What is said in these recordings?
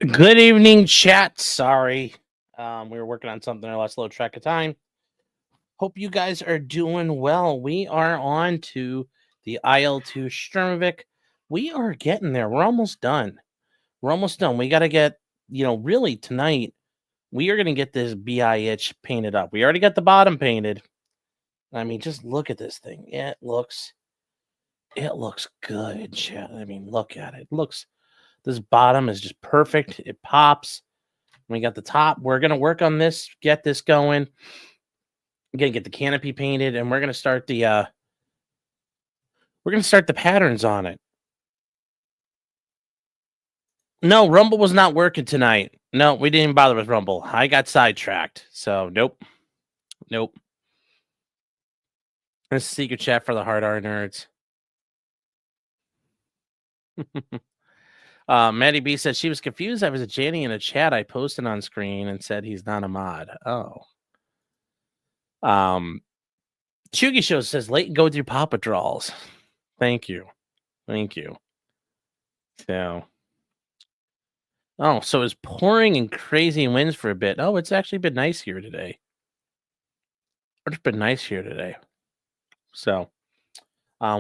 Good evening, chat. Sorry. We were working on something. I lost a little track of time. Hope you guys are doing well. We are on to the IL-2 Shturmovik. We are getting there. We're almost done. We're almost done. We got to get, really tonight, we are going to get this BI itch painted up. We already got the bottom painted. I mean, just look at this thing. It looks good, chat. I mean, look at it. This bottom is just perfect. It pops. We got the top. We're gonna work on this, get this going. We're gonna get the canopy painted, and we're gonna start the patterns on it. No, Rumble was not working tonight. No, we didn't even bother with Rumble. I got sidetracked. So nope. Nope. This is secret chat for the hard R nerds. Maddie B said she was confused. I was a Janny in a chat I posted on screen and said he's not a mod. Oh. Chugi Show says late and go through Papa draws. Thank you. Thank you. So so it's pouring and crazy winds for a bit. Oh, it's actually been nice here today. It's been nice here today. So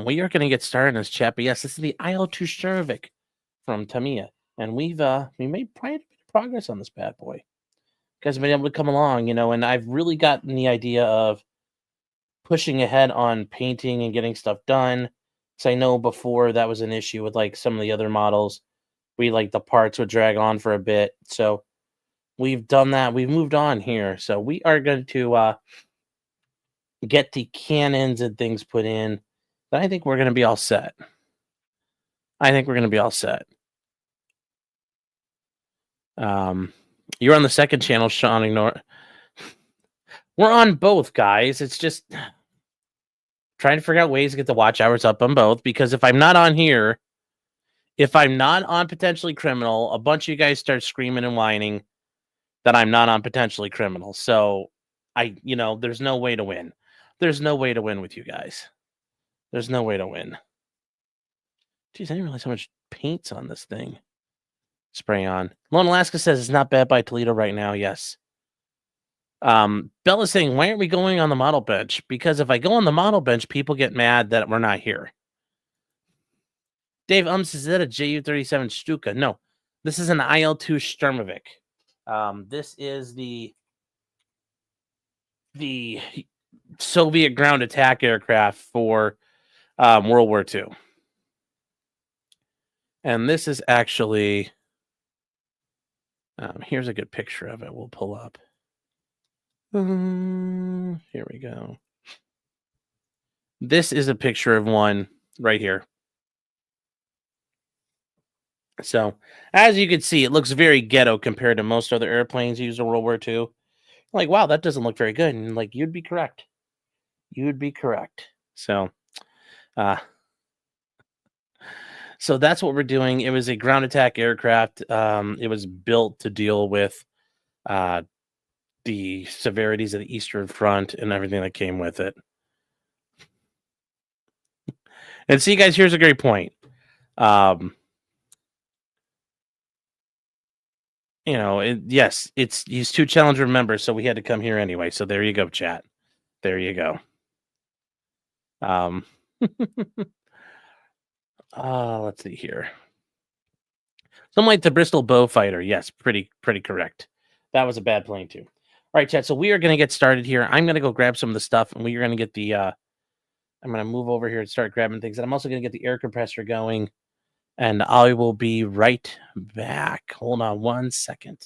we are gonna get started in this chat. But yes, this is the IL-2 Shturmovik from Tamiya. And we made quite a bit of progress on this bad boy. You guys have been able to come along, and I've really gotten the idea of pushing ahead on painting and getting stuff done. So I know before that was an issue with like some of the other models. The parts would drag on for a bit. So we've done that. We've moved on here. So we are going to get the cannons and things put in. But I think we're going to be all set. I think we're going to be all set. You're on the second channel, Sean. Ignore. We're on both, guys. It's just trying to figure out ways to get the watch hours up on both. Because if I'm not on here, if I'm not on Potentially Criminal, a bunch of you guys start screaming and whining that I'm not on Potentially Criminal. So there's no way to win. There's no way to win with you guys. There's no way to win. Jeez, I didn't realize how much paint's on this thing. Spray on. Lone Alaska says it's not bad by Toledo right now. Yes. Bella's saying, why aren't we going on the model bench? Because if I go on the model bench, people get mad that we're not here. Dave says, is that a JU-37 Stuka? No, this is an IL-2 Shturmovik. This is the Soviet ground attack aircraft for World War II. And this is actually, here's a good picture of it. We'll pull up. Here we go. This is a picture of one right here. So, as you can see, it looks very ghetto compared to most other airplanes used in World War II. Like, wow, that doesn't look very good. And like, you'd be correct. You'd be correct. So that's what we're doing. It was a ground attack aircraft. It was built to deal with the severities of the Eastern Front and everything that came with it. And see, guys, here's a great point. Yes, he's too challenged to remember, so we had to come here anyway. So there you go, chat. There you go. Let's see here. Something like the Bristol Bowfighter. Yes, pretty correct. That was a bad plane too. All right, chat. So we are going to get started here. I'm going to go grab some of the stuff, and we are going to get the. I'm going to move over here and start grabbing things, and I'm also going to get the air compressor going, and I will be right back. Hold on 1 second.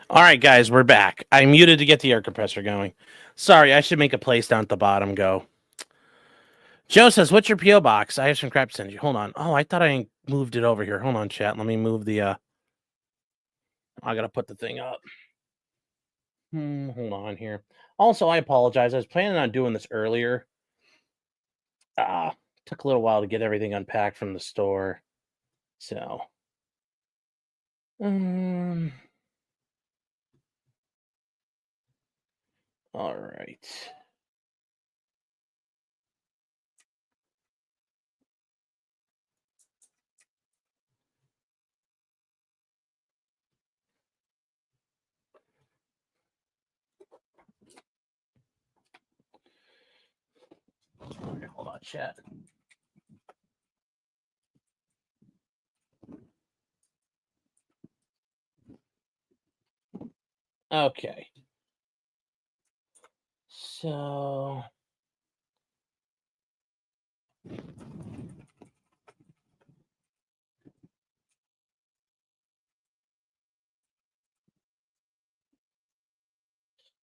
All right, guys, we're back. I muted to get the air compressor going. Sorry, I should make a place down at the bottom go. Joe says, "What's your PO box? I have some crap to send you." Hold on. Oh, I thought I moved it over here. Hold on, chat. Let me move the. I gotta put the thing up. Hold on here. Also, I apologize. I was planning on doing this earlier. Took a little while to get everything unpacked from the store. So, all right. Okay, hold on, chat. Okay. So, all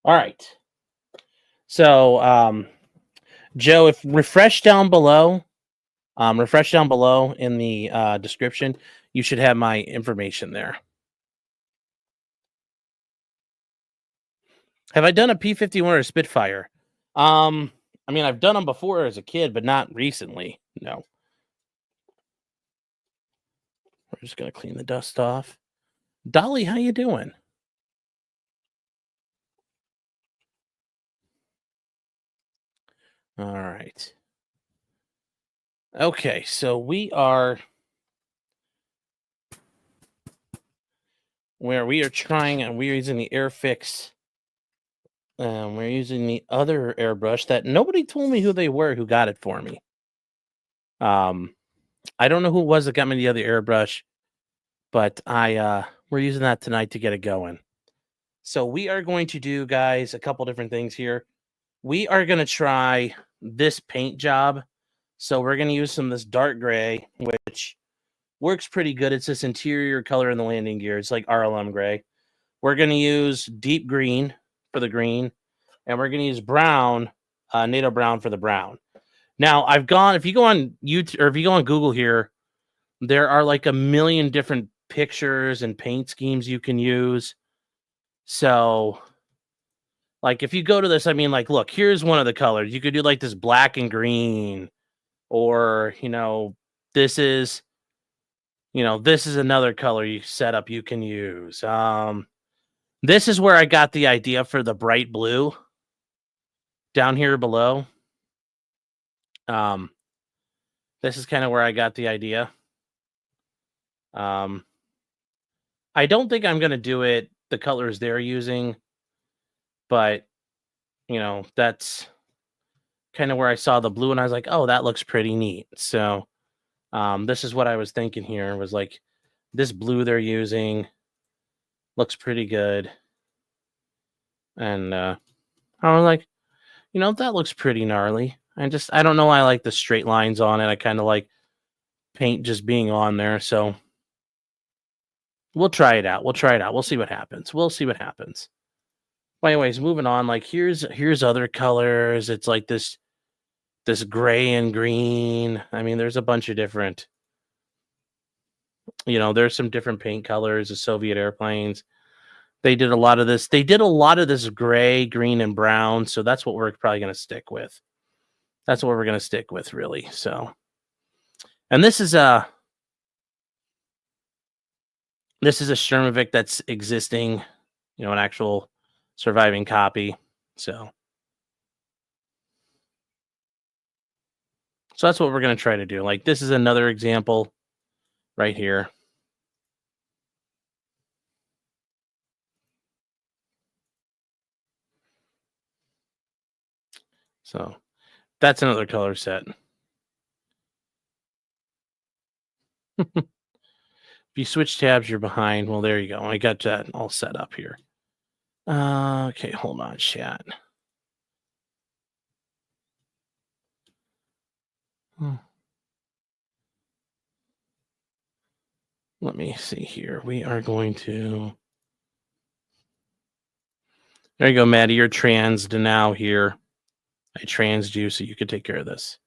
right. So, Joe, if refresh down below in the description, you should have my information there. Have I done a P-51 or a Spitfire? I mean, I've done them before as a kid, but not recently. No. We're just gonna clean the dust off. Dolly, how you doing? All right. Okay, so we are where we are trying, and we're using the Airfix. We're using the other airbrush that nobody told me who they were who got it for me. I don't know who it was that got me the other airbrush, but we're using that tonight to get it going. So we are going to do, guys, a couple different things here. We are going to try this paint job. So we're going to use some of this dark gray, which works pretty good. It's this interior color in the landing gear. It's like RLM gray. We're going to use deep green for the green, and we're going to use brown, NATO brown for the brown. Now, if you go on YouTube or if you go on Google here, there are like a million different pictures and paint schemes you can use. So, like, if you go to this, I mean, like, look, here's one of the colors. You could do like this black and green, or, this is another color setup you can use. This is where I got the idea for the bright blue down here below. This is kind of where I got the idea. I don't think I'm going to do it the colors they're using, but that's kind of where I saw the blue and I was like, oh, that looks pretty neat. So this is what I was thinking here, was like, this blue they're using looks pretty good. And I was like, that looks pretty gnarly. I don't know why I like the straight lines on it. I kind of like paint just being on there. So we'll try it out. We'll see what happens. Well, anyways, moving on. Like, here's other colors. It's like this gray and green. I mean, there's a bunch of different, there's some different paint colors of Soviet airplanes. They did a lot of this. They did a lot of this gray, green, and brown. So that's what we're probably going to stick with. That's what we're going to stick with, really. So, and this is a Shturmovik that's existing, an actual surviving copy. So that's what we're going to try to do. Like, this is another example right here. So that's another color set. If you switch tabs, you're behind. Well, there you go. I got that all set up here. Okay, hold on, chat. Let me see here. We are going to There you go, Maddie. You're transed now here. I transed you so you could take care of this.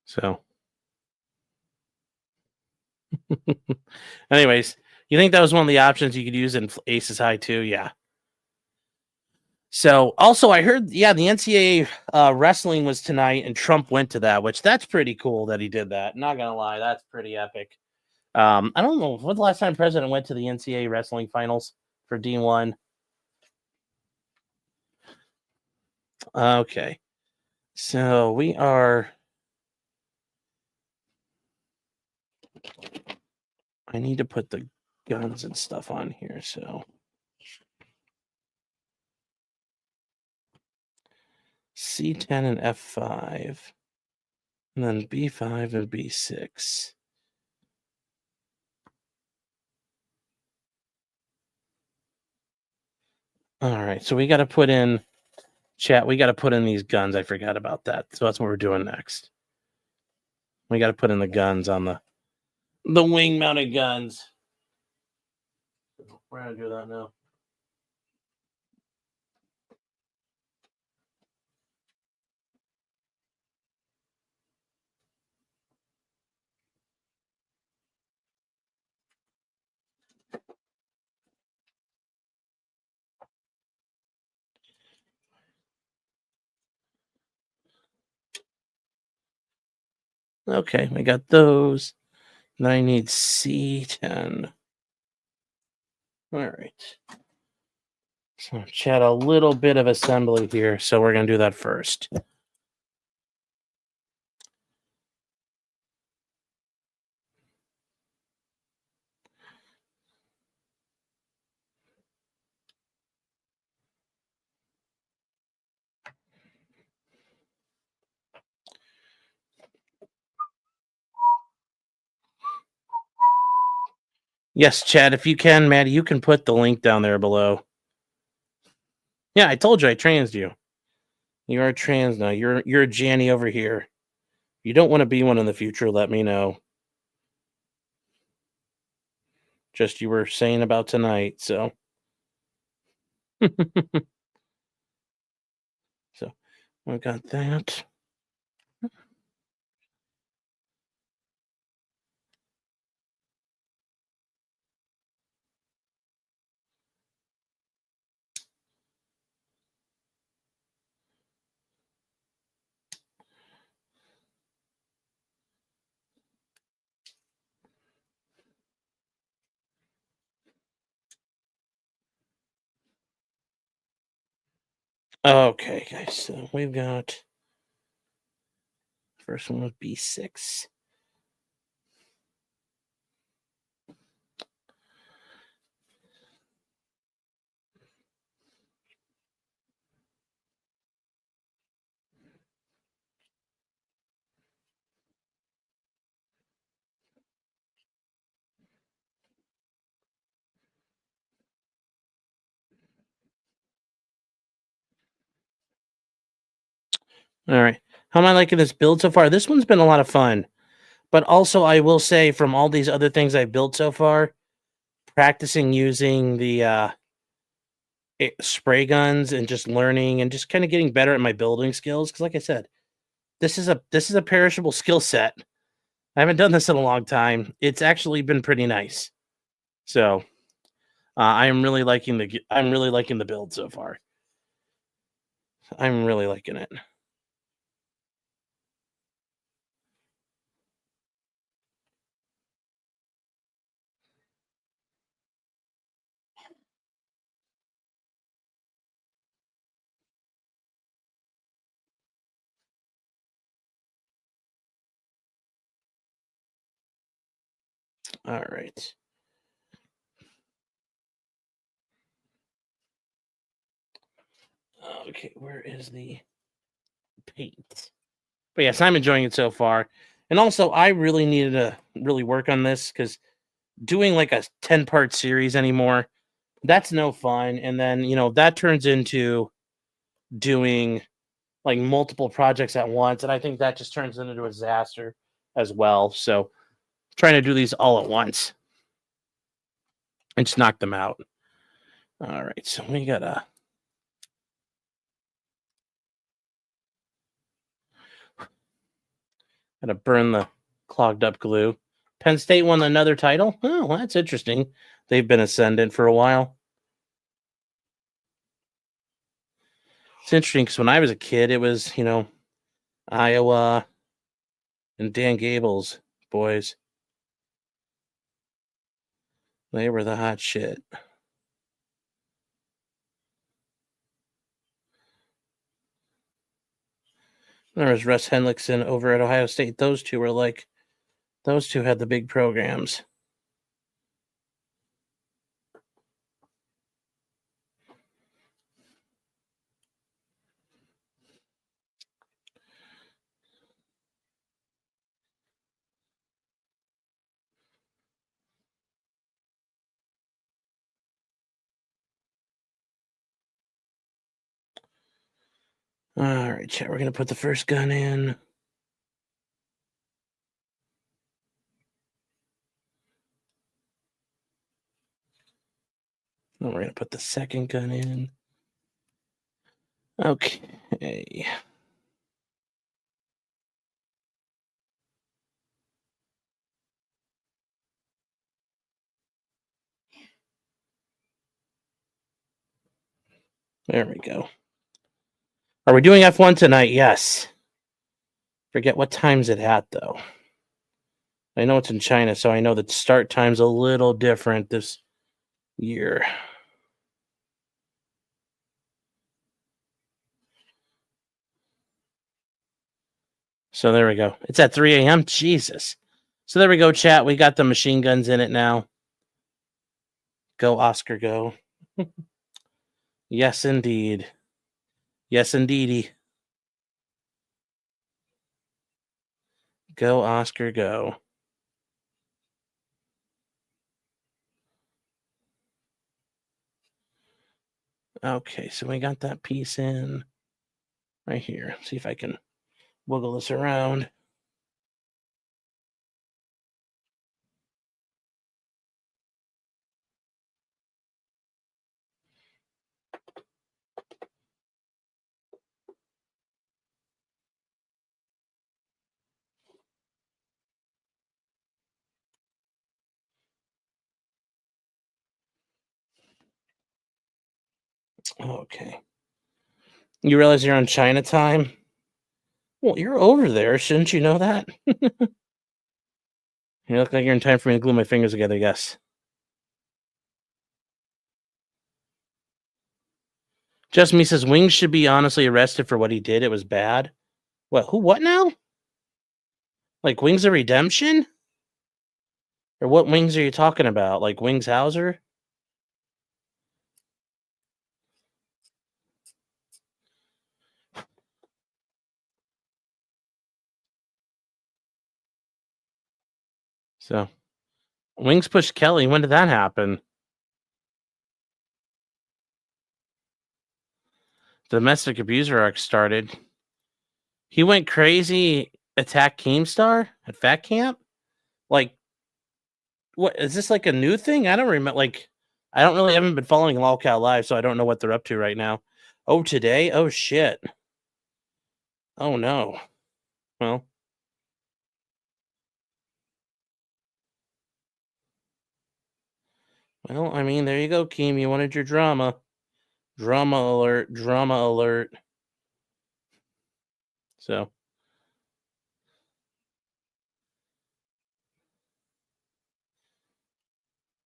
So, anyways, you think that was one of the options you could use in Aces High too? Yeah. So, also, I heard, yeah, the NCAA wrestling was tonight, and Trump went to that, which that's pretty cool that he did that. Not gonna lie, that's pretty epic. I don't know when the last time President went to the NCAA wrestling finals for D1. Okay, so we are. I need to put the guns and stuff on here. So C10 and F5, and then B5 and B6. All right, so we got to put in chat. We got to put in these guns. I forgot about that. So that's what we're doing next. We got to put in the guns on the wing mounted guns. We're gonna do that now. Okay, we got those. Then I need C10. All right. So chat, a little bit of assembly here. So we're going to do that first. Yes, Chad, if you can, Maddie, you can put the link down there below. Yeah, I told you I transed you. You are trans now. You're a Janny over here. You don't want to be one in the future, let me know. Just you were saying about tonight, so. So we got that. Okay, guys, so we've got first one with B6. All right. How am I liking this build so far? This one's been a lot of fun. But also, I will say, from all these other things I've built so far, practicing using the spray guns and just learning and just kind of getting better at my building skills. Because, like I said, this is a perishable skill set. I haven't done this in a long time. It's actually been pretty nice. So, I'm really liking the build so far. I'm really liking it. All right. Okay, where is the paint? But yes, I'm enjoying it so far. And also, I really needed to really work on this because doing like a 10-part series anymore, that's no fun. And then, that turns into doing like multiple projects at once, and I think that just turns into a disaster as well. So trying to do these all at once and just knock them out. All right, so we gotta burn the clogged up glue. Penn State won another title. Oh, well, that's interesting. They've been ascendant for a while. It's interesting because when I was a kid, it was Iowa and Dan Gable's boys. They were the hot shit. There was Russ Henlickson over at Ohio State. Those two had the big programs. All right, chat. We're gonna put the first gun in. Then we're gonna put the second gun in. Okay. There we go. Are we doing F1 tonight? Yes. Forget what time's it at, though. I know it's in China, so I know that start time's a little different this year. So there we go. It's at 3 a.m. Jesus. So there we go, chat. We got the machine guns in it now. Go, Oscar, go. Yes, indeed. Yes, indeedy. Go, Oscar, go. Okay, so we got that piece in right here. See if I can wiggle this around. Okay. You realize you're on China time? Well, you're over there. Shouldn't you know that? You look like you're in time for me to glue my fingers together, yes. Just me says Wings should be honestly arrested for what he did. It was bad. What now? Like Wings of Redemption? Or what Wings are you talking about? Like Wings Hauser? So Wings pushed Kelly. When did that happen? The domestic abuser arc started. He went crazy, attacked Keemstar at Fat Camp? Like, what is this like a new thing? I don't remember. Like, I haven't been following Lolcow Live, so I don't know what they're up to right now. Oh, today? Oh shit. Oh no. Well, I mean, there you go, Keem. You wanted your drama. Drama alert. Drama alert. So,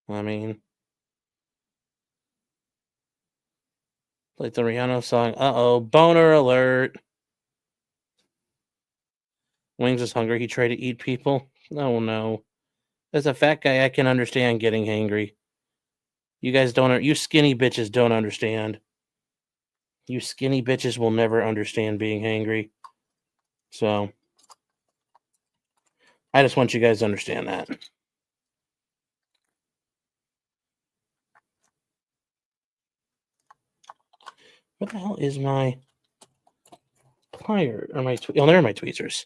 I mean, like the Rihanna song. Boner alert. Wings is hungry. He tried to eat people. Oh no. As a fat guy, I can understand getting hangry. You guys don't. You skinny bitches don't understand. You skinny bitches will never understand being hangry. So, I just want you guys to understand that. What the hell is my required? Or my oh, there are my tweezers.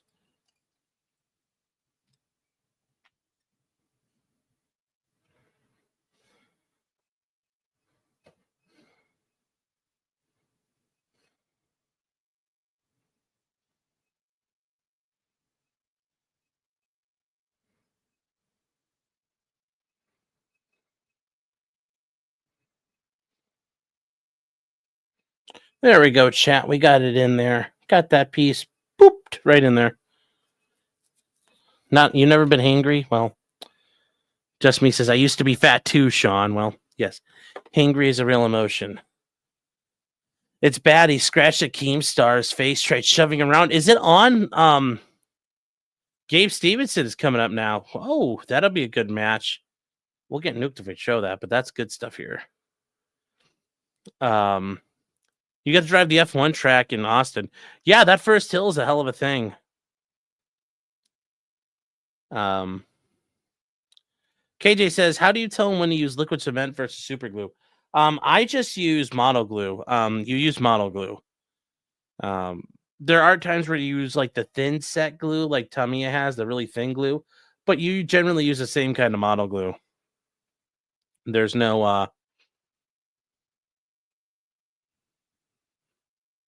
There we go, chat. We got it in there. Got that piece booped right in there. Not you never been hangry? Well, just me says I used to be fat too, Sean. Well, yes. Hangry is a real emotion. It's bad. He scratched at Keemstar's face, tried shoving him around. Is it on? Gabe Stevenson is coming up now. Oh, that'll be a good match. We'll get nuked if we show that, but that's good stuff here. You got to drive the F1 track in Austin. Yeah, that first hill is a hell of a thing. KJ says, how do you tell when to use liquid cement versus super glue? I just use mono glue. You use mono glue. There are times where you use like the thin set glue, like Tamiya has, the really thin glue, but you generally use the same kind of mono glue. There's no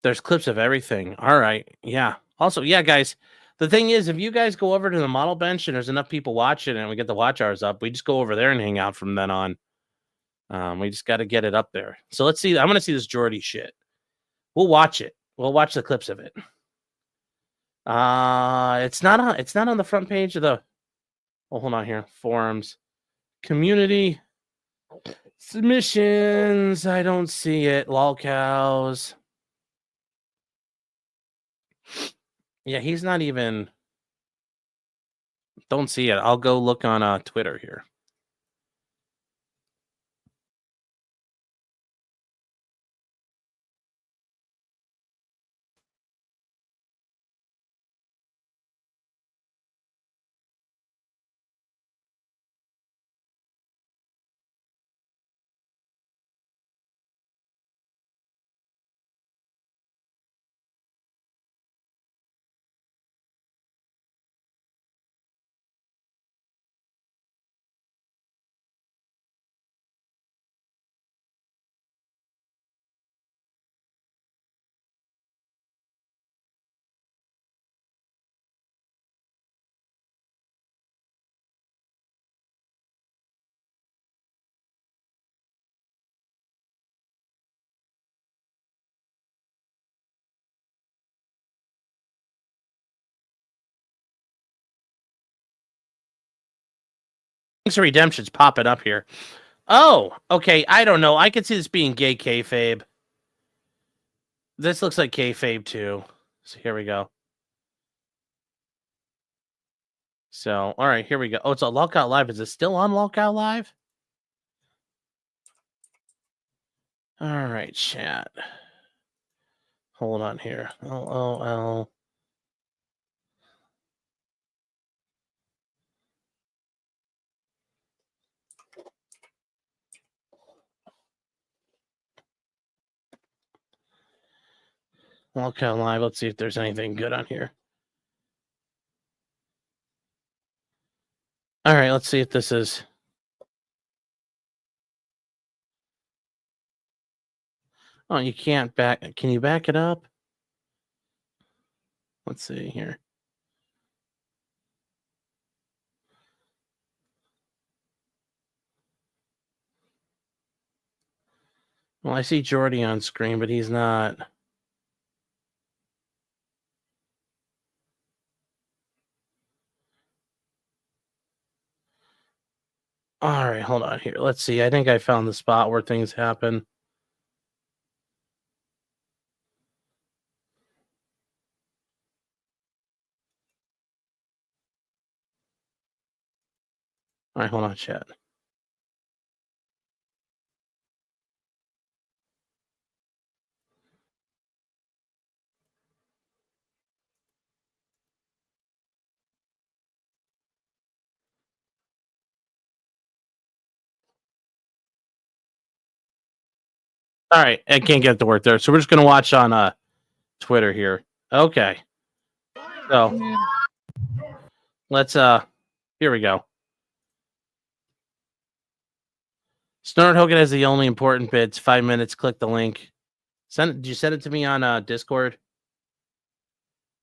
there's clips of everything. All right. Yeah. Also, yeah, guys, the thing is, if you guys go over to the model bench and there's enough people watching and we get the watch hours up, we just go over there and hang out from then on. We just got to get it up there. So let's see. I'm going to see this Jordy shit. We'll watch it. We'll watch the clips of it. It's not on the front page of the. Oh, hold on here. Forums, community, submissions. I don't see it. Lol cows. Yeah, he's not even. Don't see it. I'll go look on Twitter here. Thanks for redemption's popping up here. Oh, okay. I don't know. I could see this being gay kayfabe. This looks like kayfabe too. So here we go. So, all right, here we go. Oh, it's a Lockout Live. Is it still on Lockout Live? All right, chat. Hold on here. LOL. Lockout Live. Let's see if there's anything good on here. All right, let's see if this is. Oh, you can't back. Can you back it up? Let's see here. Well, I see Jordy on screen, but he's not. All right, hold on here. Let's see. I think I found the spot where things happen. All right, hold on, chat. All right, I can't get it to work there, so we're just gonna watch on Twitter here. Okay. So let's here we go. Shturmovik has the only important bits. 5 minutes. Click the link. Did you send it to me on Discord?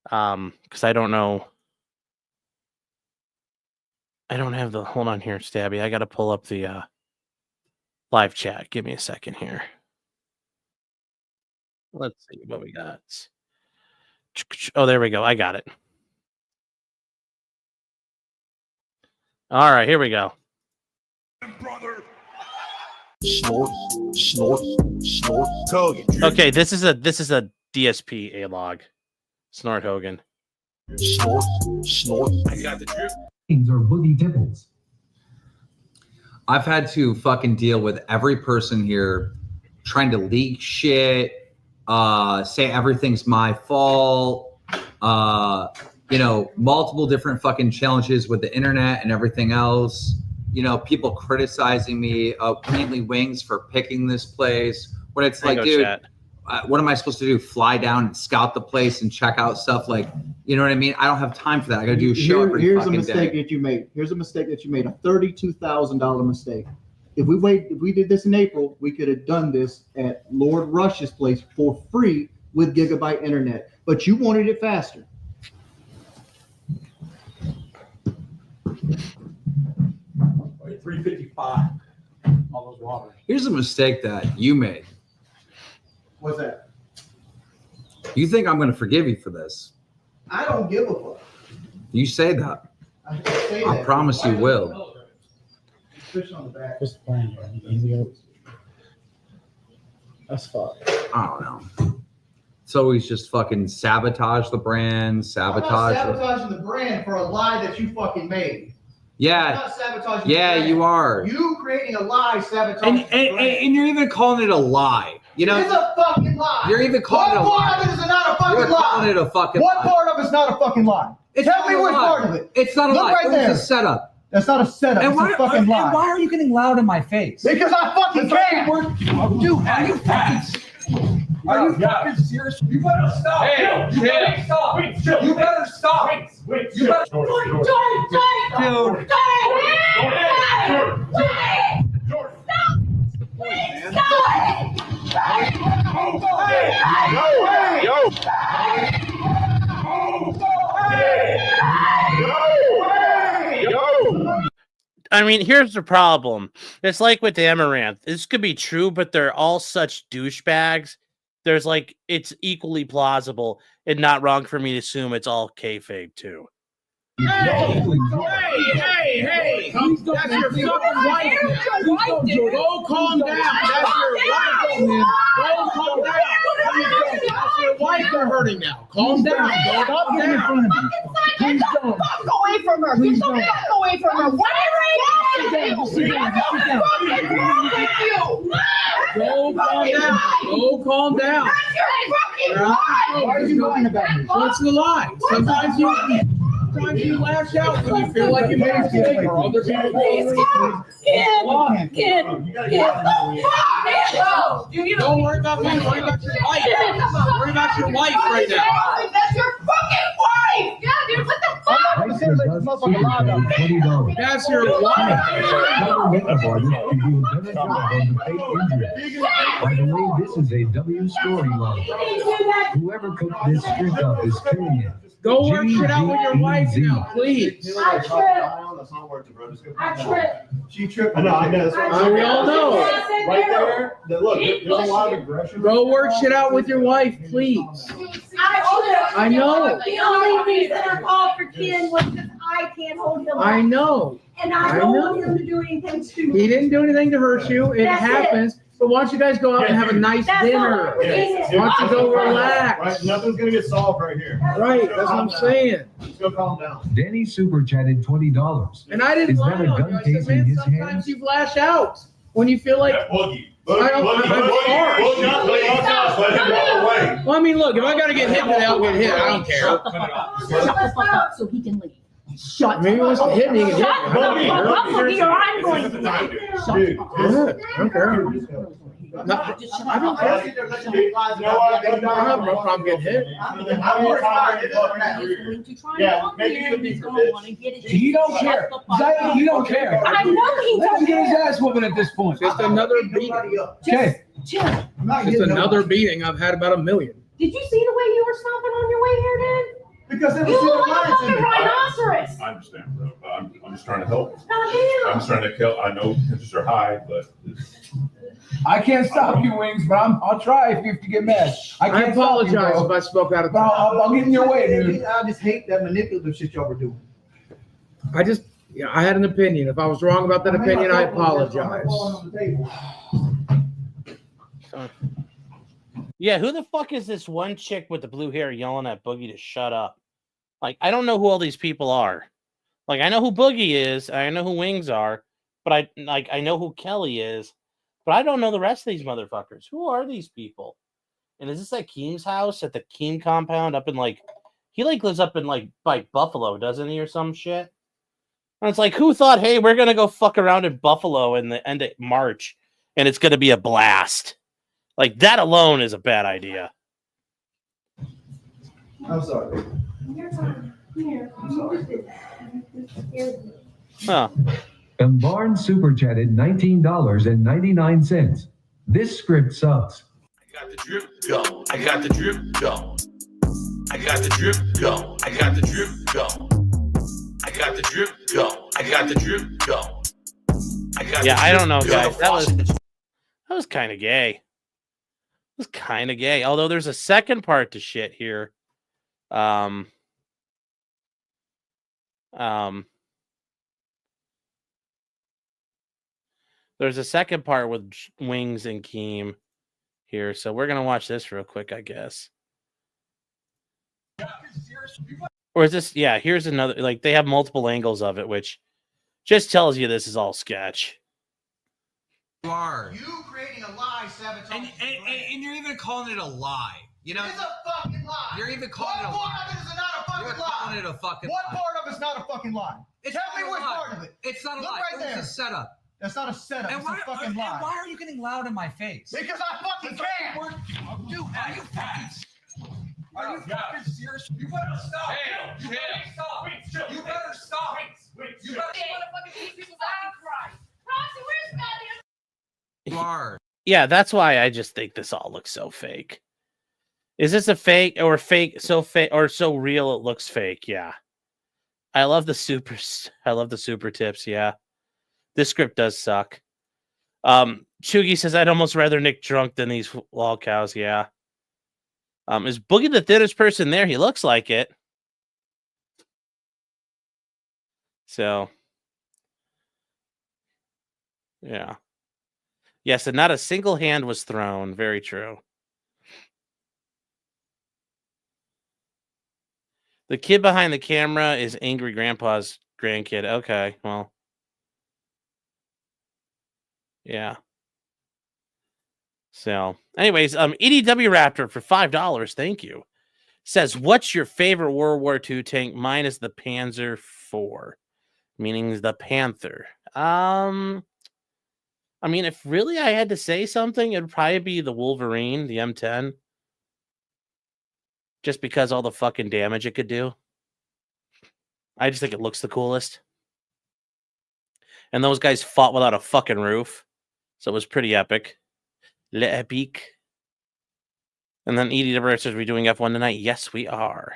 Because I don't know. I don't have the. Hold on here, Stabby. I got to pull up the live chat. Give me a second here. Let's see what we got. Oh, there we go. I got it. All right, here we go. Brother. Snort, snort, snort, Hogan. Okay, this is a DSP A log. Snort Hogan. Snort, snort. I got the drip. Or boogie dimples. I've had to fucking deal with every person here trying to leak shit, say everything's my fault, multiple different fucking challenges with the internet and everything else. People criticizing me, mainly Wings, for picking this place. When it's like, dude, what am I supposed to do? Fly down and scout the place and check out stuff? Like, you know what I mean? I don't have time for that. I got to do a show every Here's fucking a mistake day. that you made. Here's a mistake that you made. A $32,000 mistake. If we did this in April, we could have done this at Lord Rush's place for free with gigabyte internet. But you wanted it faster. $355. All those waters. Here's a mistake that you made. What's that? You think I'm going to forgive you for this? I don't give a fuck. You say that. I promise you will. Fish on the back. What's the plan here? That's fine. I don't know. It's always just fucking sabotage the brand, I'm not sabotage. sabotaging the brand for a lie that you fucking made. I'm Yeah, not sabotaging yeah, the brand. you are. You creating a lie sabotaging And you're even calling it a lie. it's a fucking lie. You're even calling it a What part lie. of it is not a fucking You're lie? calling it a fucking What lie. part of it's not a fucking lie? Tell me which part of it. It's not a Look lie. right It was there. a setup. That's not a setup. And It's why, a fucking lie. and why are you getting loud in my face? Because I fucking can. Dude, are you fucking? Are you fucking serious? You better stop. Hey, you better stop. Wait, chill. You better stop. Wait, You better. I mean, here's the problem. It's like with Amaranth. This could be true, but they're all such douchebags. There's like, it's equally plausible and not wrong for me to assume it's all kayfabe too. Hey! That's your fucking wife. Go calm down. That's your wife. Go calm down. That's your wife they're hurting now. Calm down. Calm down. Get the fuck away from her. Get the fuck away from her. Whatever it is. What's wrong with you? Go calm down. Go calm down. That's your fucking lie. Why are you lying about me? What's the lie? Sometimes you lash out when you feel like you made a mistake or other people go. Don't worry about me. Worry about your wife. Worry about your wife right now. That's your fucking wife. Yeah, dude, what the fuck? I'm not gonna say this motherfucker lie about me. $20. That's your wife. Government aborted to do a better job on the fake injury. By the way, this is a W storyline. Whoever cooked this script up is killing it. Go work shit out with your wife now, please. I tripped. She tripped. I know. We all know. Right there. Look, there's a lot of aggression. Go work shit out with your wife, please. I know. The only reason I called for Ken was because I can't hold him. I know. And I don't want him to do anything stupid. He didn't do anything to hurt you. It That's happens. But why don't you guys go out and have a nice dinner? Why don't you go relax? Right, nothing's gonna get solved right here. Right, that's what I'm saying. Just go calm down. Danny super chatted $20. And I didn't Is lie that a on gun you. I case said, in man, his sometimes hands? you lash out when you feel like. Boogie. Well, I mean, look, if I gotta get hit today, I'll get hit. I don't care. Shut the fuck up so he can leave. Shut Maybe he wants to hit me. He can hit me. Shut the fuck up, or I'm going to leave. Good. I don't care. No, I don't care. I have no problem getting hit. Yeah, maybe he's gonna wanna get his. You don't care. You don't care. I know he Let him don't get his care. ass whooping at this point. Just another beating. Okay. Just another beating. I've had about 1 million. Did you see the way you were stomping on your way here, Dan? Because there was You look zero like a lines in fucking it. rhinoceros. I understand, bro. I'm just trying to help. I'm Goddamn. just trying to kill. I know tensions are high, but I can't stop you, Wings, but I'll try if you have to get mad. I can't stop you, apologize bro. if I spoke out of But turn. I'll get in your way, dude. I just hate that manipulative shit y'all were doing. I had an opinion. If I was wrong about that opinion, I apologize. Yeah, who the fuck is this one chick with the blue hair yelling at Boogie to shut up? Like, I don't know who all these people are. Like, I know who Boogie is, I know who Wings are, but I know who Kelly is, but I don't know the rest of these motherfuckers. Who are these people? And is this at Keem's house at the Keem compound up in he lives up in by Buffalo, doesn't he, or some shit? And it's like, who thought, hey, we're gonna go fuck around in Buffalo in the end of March and it's gonna be a blast? Like, that alone is a bad idea. I'm sorry. I'm sorry. Huh. And Barnes super chatted $19.99. This script sucks. I got the drip go. I got the drip go. I got the drip go. I got the drip go. I got the drip go. I got the drip go. Yeah, I don't know, guys. That was kind of gay. It was kind of gay. Although there's a second part to shit here. There's a second part with Wings and Keem here, so we're gonna watch this real quick, I guess. Or is this? Yeah, here's another. Like, they have multiple angles of it, which just tells you this is all sketch. You are. You creating a lie, Savage. And you're even calling it a lie. You know, It's a fucking lie. You're even calling it a What lie. part of it is not a fucking You're lie? calling it a fucking What lie. part of it's not a fucking lie? It's Tell not me a which lie. part of it. It's not a Look lie. right It was there. a setup. That's not a setup. And It's why, a fucking lie. and why are you getting loud in my face? Because I fucking can. Dude, are you fucking... Are you fucking serious? You better stop. You better stop. You better stop. You better... You are. Yeah, that's why I just think this all looks so fake. Is this a fake or so real it looks fake? Yeah. I love the super tips, yeah. This script does suck. Chugi says I'd almost rather Nick drunk than these log cows, yeah. Is Boogie the thinnest person there? He looks like it. So yeah. Yes, and not a single hand was thrown. Very true. The kid behind the camera is Angry Grandpa's grandkid. Okay, well. Yeah. So, anyways, EDW Raptor for $5. Thank you. Says, what's your favorite World War II tank? Mine is the Panzer IV, meaning the Panther. I mean, if really I had to say something, it'd probably be the Wolverine, the M10. Just because all the fucking damage it could do. I just think it looks the coolest. And those guys fought without a fucking roof. So it was pretty epic. L'epique. And then EDW says, we're doing F1 tonight. Yes, we are.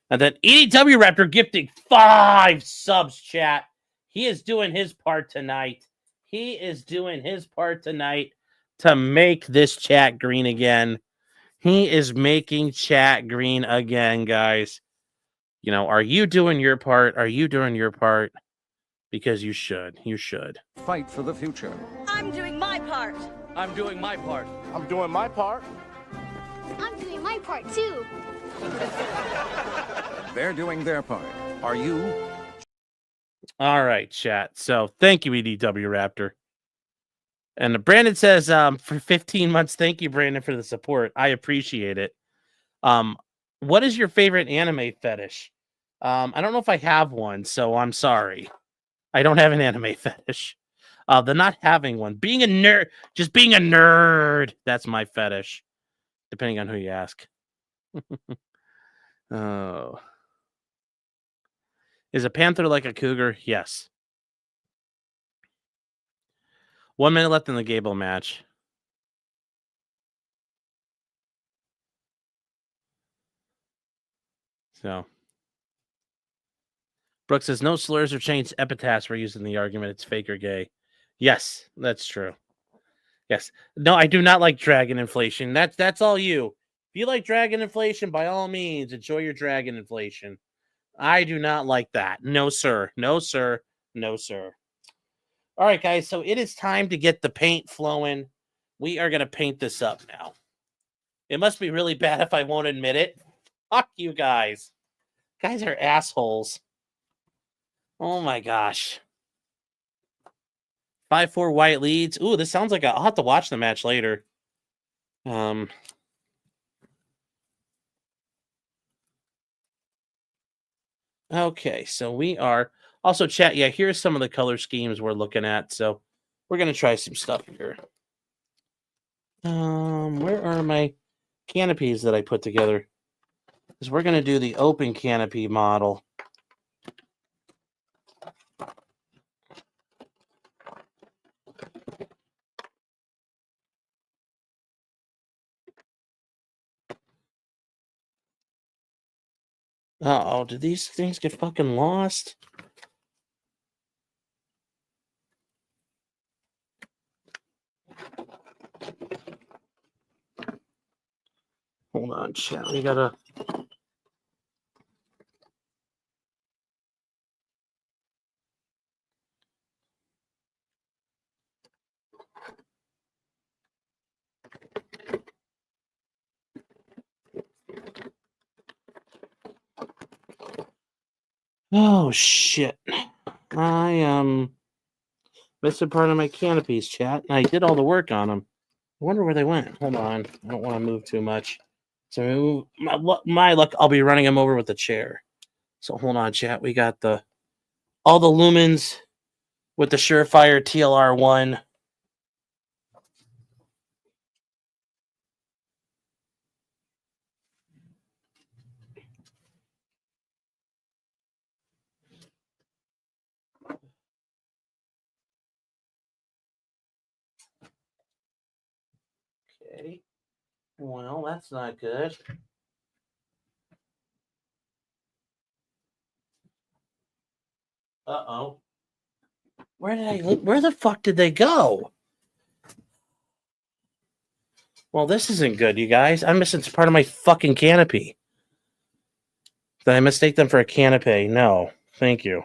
And then EDW Raptor gifting 5 subs, chat. He is doing his part tonight. He is doing his part tonight to make this chat green again. He is making chat green again, guys. You know, are you doing your part? Are you doing your part? Because you should. You should. Fight for the future. I'm doing my part. I'm doing my part. I'm doing my part. I'm doing my part too. They're doing their part. Are you? All right, chat. So thank you, EDW Raptor. And Brandon says, for 15 months, thank you, Brandon, for the support. I appreciate it. What is your favorite anime fetish? I don't know if I have one, so I'm sorry. I don't have an anime fetish. The not having one. Being a nerd. Just being a nerd. That's my fetish. Depending on who you ask. Oh. Is a panther like a cougar? Yes. 1 minute left in the Gable match. So. Brooks says, no slurs or changed epitaphs were used in the argument. It's fake or gay. Yes, that's true. Yes. No, I do not like dragon inflation. That's all you. If you like dragon inflation, by all means, enjoy your dragon inflation. I do not like that. No, sir. No, sir. No, sir. All right, guys. So it is time to get the paint flowing. We are going to paint this up now. It must be really bad if I won't admit it. Fuck you guys. Guys are assholes. Oh my gosh. 5-4 White leads. Ooh, this sounds like I'll have to watch the match later. Okay, so we are also chat. Yeah, here's some of the color schemes we're looking at. So we're gonna try some stuff here. Where are my canopies that I put together? Because we're gonna do the open canopy model. Uh-oh, did these things get fucking lost? Hold on, chat. We gotta. Oh shit. I missed a part of my canopies, chat. I did all the work on them. I wonder where they went. Hold on. I don't want to move too much. So my luck, I'll be running them over with the chair. So hold on, chat. We got all the lumens with the Surefire TLR1. Okay. Well, that's not good. Uh-oh. Where the fuck did they go? Well, this isn't good, you guys. I'm missing part of my fucking canopy. Did I mistake them for a canopy? No. Thank you.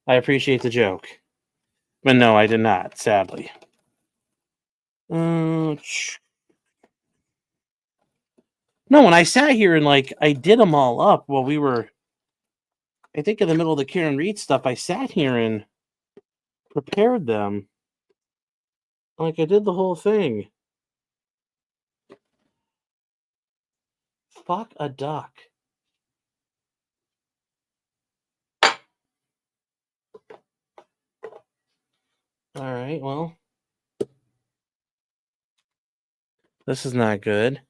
I appreciate the joke. But no, I did not, sadly. No, when I sat here and I did them all up while we were, I think in the middle of the Karen Reed stuff, I sat here and prepared them. I did the whole thing. Fuck a duck. All right, well. This is not good.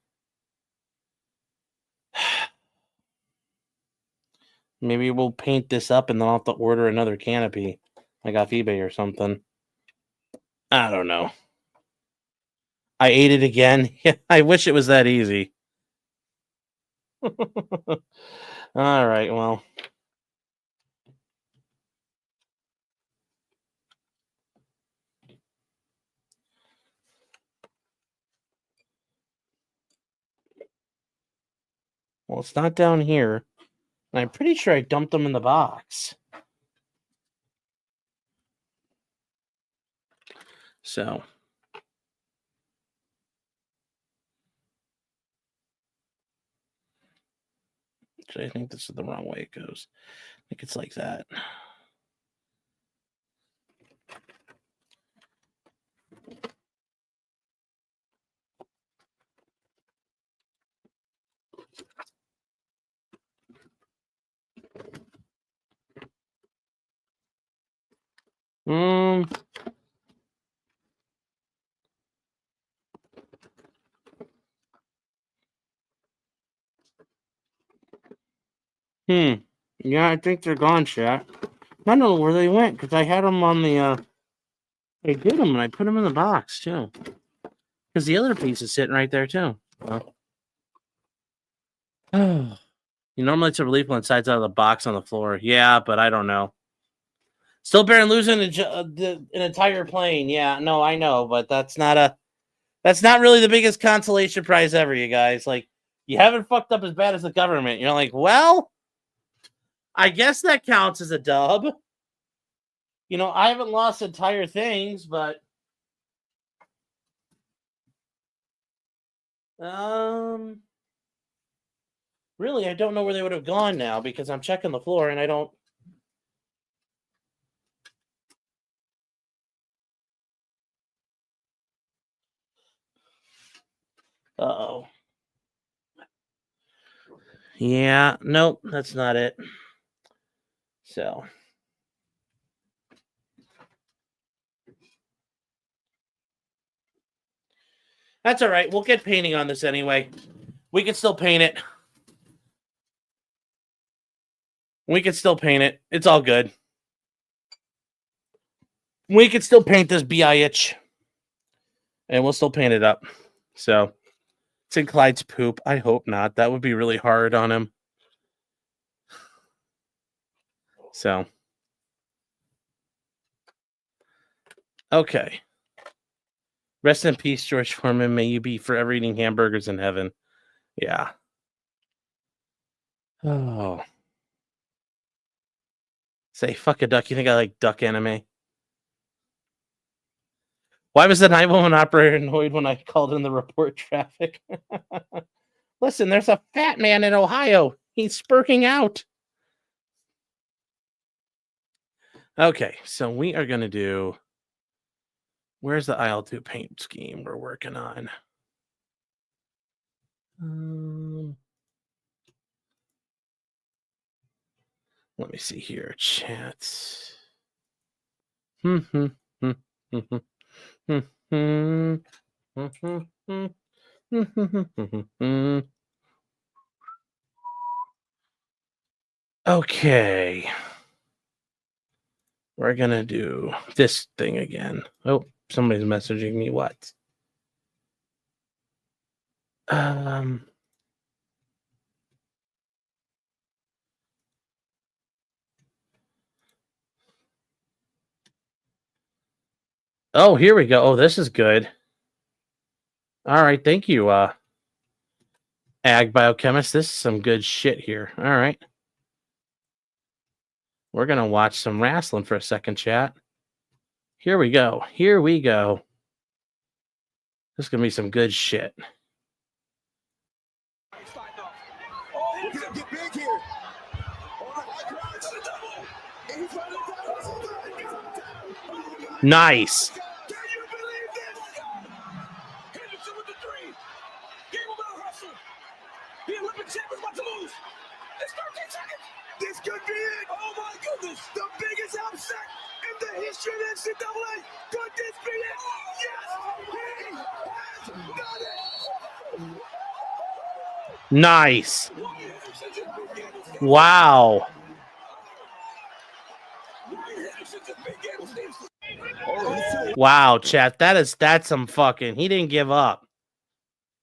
Maybe we'll paint this up and then I'll have to order another canopy, like off eBay or something. I don't know. I ate it again. I wish it was that easy. All right, well. Well, it's not down here. And I'm pretty sure I dumped them in the box. So. Actually, I think this is the wrong way it goes. I think it's like that. Yeah, I think they're gone, chat. I don't know where they went because I had them on the. I did them and I put them in the box too. Because the other piece is sitting right there too. Well, you normally it's a relief when it slides out of the box on the floor. Yeah, but I don't know. Still bearing losing an entire plane. Yeah, no, I know, but that's not really the biggest consolation prize ever, you guys. Like, you haven't fucked up as bad as the government. You're like, well, I guess that counts as a dub. You know, I haven't lost entire things, but really, I don't know where they would have gone now because I'm checking the floor and I don't. Uh-oh. Yeah, nope, that's not it. So. That's all right. We'll get painting on this anyway. We can still paint it. It's all good. We can still paint this bitch. And we'll still paint it up. So, it's in Clyde's poop. I hope not. That would be really hard on him. So. Okay. Rest in peace, George Foreman. May you be forever eating hamburgers in heaven. Yeah. Oh. Say, fuck a duck. You think I like duck anime? Why was the 911 operator annoyed when I called in the report traffic? Listen, there's a fat man in Ohio. He's spurking out. Okay, so we are going to do... Where's the IL-2 paint scheme we're working on? Let me see here. Chats. Okay. We're going to do this thing again. Oh, somebody's messaging me. What? Oh, here we go. Oh, this is good. All right, thank you, Ag Biochemist. This is some good shit here. All right. We're going to watch some wrestling for a second, chat. Here we go. Here we go. This is going to be some good shit. Nice. This could be it. Oh my goodness. The biggest upset in the history of NCAA. Could this be it? Yes, he has done it. Nice. Wow. Wow, chat. That's some fucking... He didn't give up.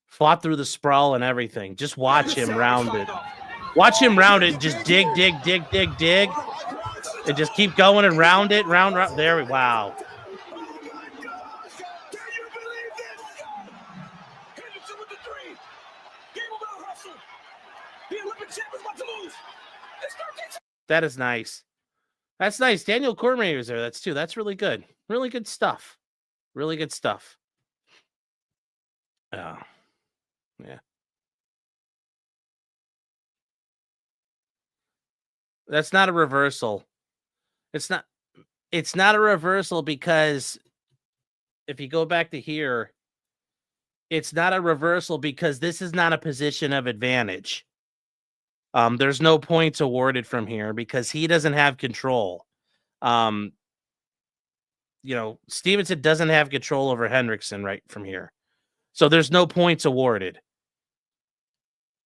Fought through the sprawl and everything. Just watch him round it. Watch him round it. Just dig. And just keep going and round it. Round. There we... Wow. That is nice. That's nice. Daniel Cormier was there. That's really good. Really good stuff. Really good stuff. Oh. Yeah. That's not a reversal. It's not a reversal because if you go back to here, it's not a reversal because this is not a position of advantage. There's no points awarded from here because he doesn't have control. Stevenson doesn't have control over Hendrickson right from here. So there's no points awarded.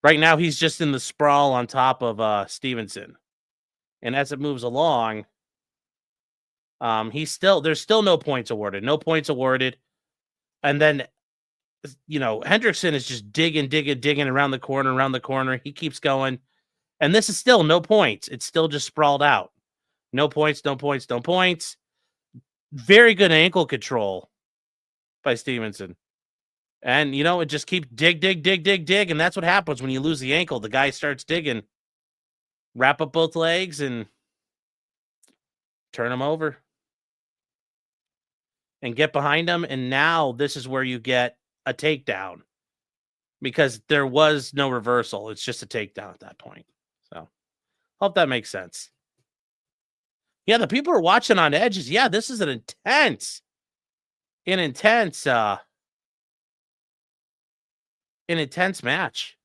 Right now, he's just in the sprawl on top of Stevenson. And as it moves along, there's still no points awarded. No points awarded. And then, Hendrickson is just digging around the corner. He keeps going. And this is still no points. It's still just sprawled out. No points. Very good ankle control by Stevenson. And, it just keeps dig. And that's what happens when you lose the ankle. The guy starts digging. Wrap up both legs and turn him over. And get behind him. And now this is where you get a takedown. Because there was no reversal. It's just a takedown at that point. So, hope that makes sense. Yeah, the people who are watching on Edges. Yeah, this is an intense match.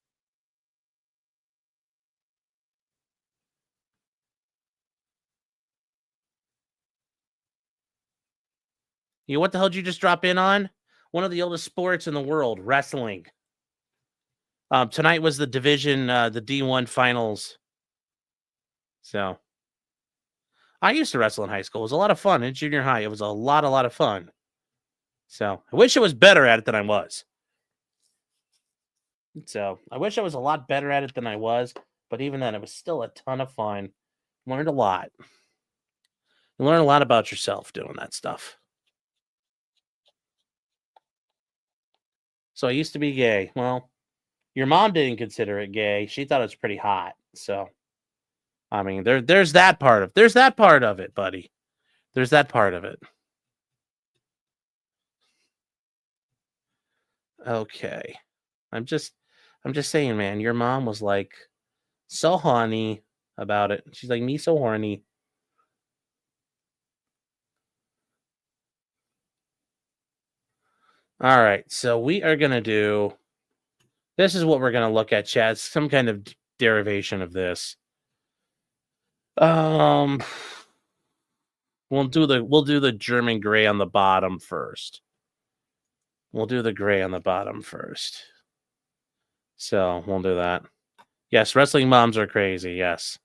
What the hell did you just drop in on? One of the oldest sports in the world, wrestling. Tonight was the division, the D1 finals. So, I used to wrestle in high school. It was a lot of fun in junior high. It was a lot of fun. So, I wish I was better at it than I was. So, I wish I was a lot better at it than I was. But even then, it was still a ton of fun. Learned a lot. You learn a lot about yourself doing that stuff. So, I used to be gay. Well, your mom didn't consider it gay. She thought it was pretty hot. So, I mean, there's that part of it, buddy. There's that part of it. Okay. I'm just saying, man, your mom was like so horny about it. She's like, me so horny. All right. So we are going to do, this is what we're going to look at, Chad. Some kind of derivation of this. We'll do the German gray on the bottom first. We'll do the gray on the bottom first. So we'll do that. Yes, wrestling moms are crazy. Yes.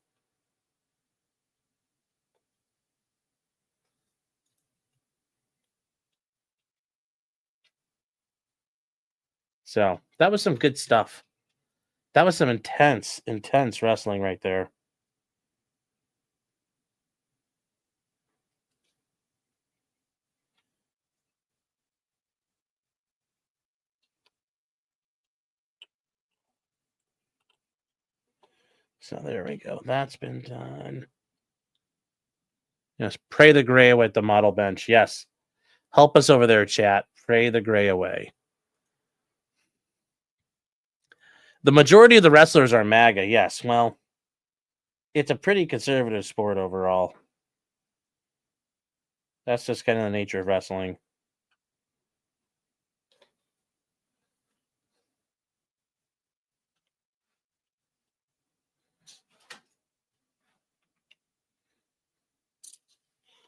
So that was some good stuff. That was some intense wrestling right there. So there we go. That's been done. Yes, pray the gray away at the model bench. Yes. Help us over there, chat. Pray the gray away. The majority of the wrestlers are MAGA. Yes. Well, it's a pretty conservative sport overall. That's just kind of the nature of wrestling.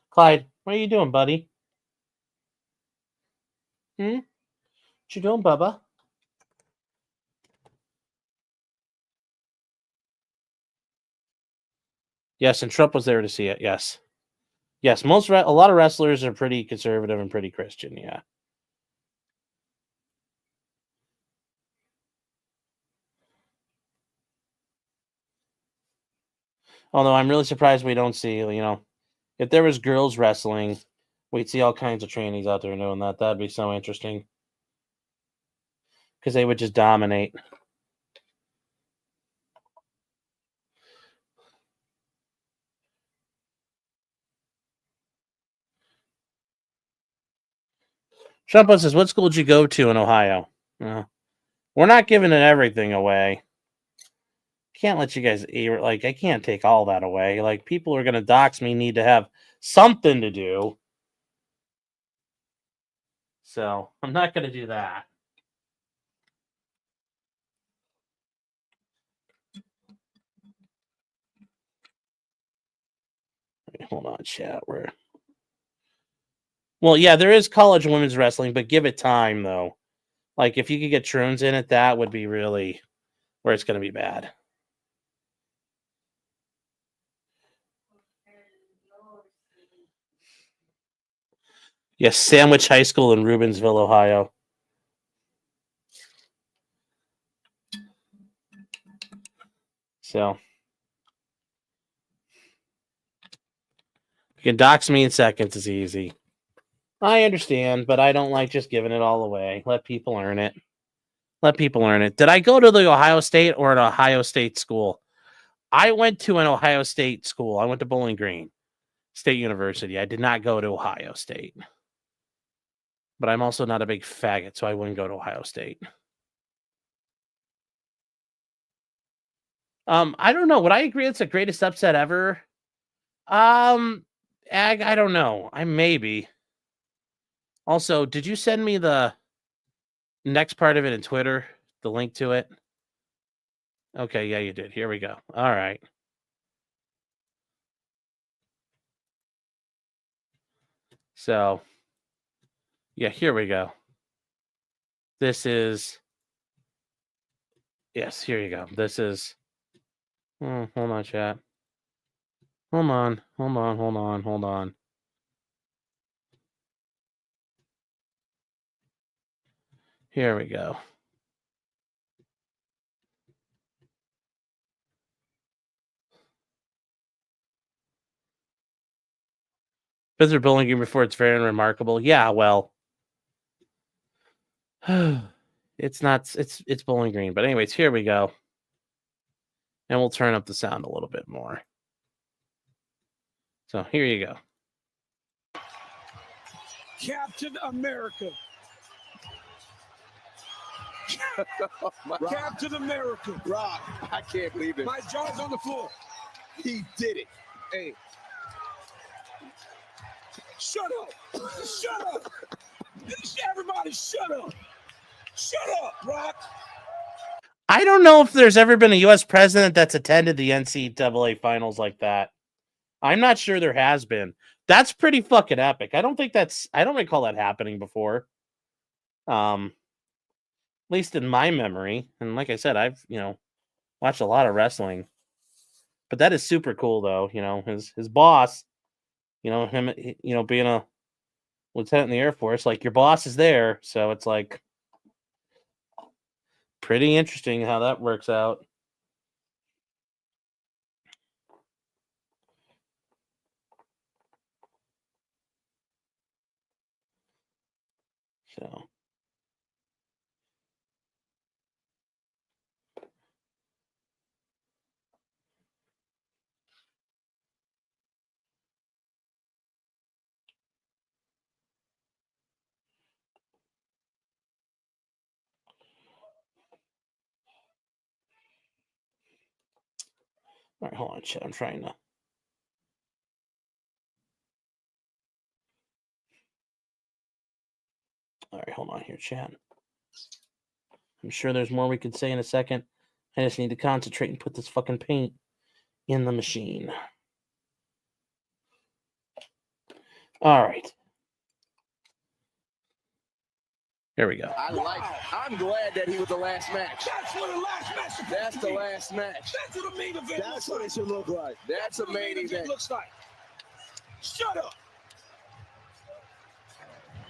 Clyde, what are you doing, buddy? What you doing, Bubba? Yes, and Trump was there to see it. Yes. Yes, a lot of wrestlers are pretty conservative and pretty Christian, yeah. Although I'm really surprised we don't see, if there was girls wrestling, we'd see all kinds of trainees out there doing that. That'd be so interesting. Because they would just dominate. Trump says, what school did you go to in Ohio? We're not giving it everything away. Can't let you guys, I can't take all that away. People are going to dox me, need to have something to do. So, I'm not going to do that. Hold on, chat. Well, yeah, there is college women's wrestling, but give it time, though. If you could get Troons in it, that would be really, where it's going to be bad. Yes, Sandwich High School in Rubensville, Ohio. So you can dox me in seconds is easy. I understand, but I don't like just giving it all away. Let people earn it. Let people earn it. Did I go to the Ohio State or an Ohio State school? I went to an Ohio State school. I went to Bowling Green State University. I did not go to Ohio State. But I'm also not a big faggot, so I wouldn't go to Ohio State. I don't know. Would I agree it's the greatest upset ever? I don't know. I maybe. Also, did you send me the next part of it in Twitter? The link to it? Okay, yeah, you did. Here we go. All right. So, yeah, here we go. This is... Yes, here you go. This is... hold on, chat. Hold on. Here we go. Visit Bowling Green before it's very unremarkable. Yeah, well... it's not... It's Bowling Green. But anyways, here we go. And we'll turn up the sound a little bit more. So here you go. Captain America. Captain America. Rob, I can't believe it. My jaw's on the floor. He did it. Hey. Shut up. Shut up. Everybody shut up. Shut up, Brock. I don't know if there's ever been a U.S. president that's attended the NCAA finals like that. I'm not sure there has been. That's pretty fucking epic. I don't recall that happening before. At least in my memory. And like I said, I've, watched a lot of wrestling. But that is super cool though. His boss, him, being a lieutenant in the Air Force, like your boss is there. So it's like pretty interesting how that works out. So. All right, hold on, chat. I'm trying to. All right, hold on here, chat. I'm sure there's more we could say in a second. I just need to concentrate and put this fucking paint in the machine. All right. Here we go. I'm glad that he was the last match. That's what the last match. That's the last match. That's what the main event That's looks what like. it should look like. That's a main event. Looks like. Shut up.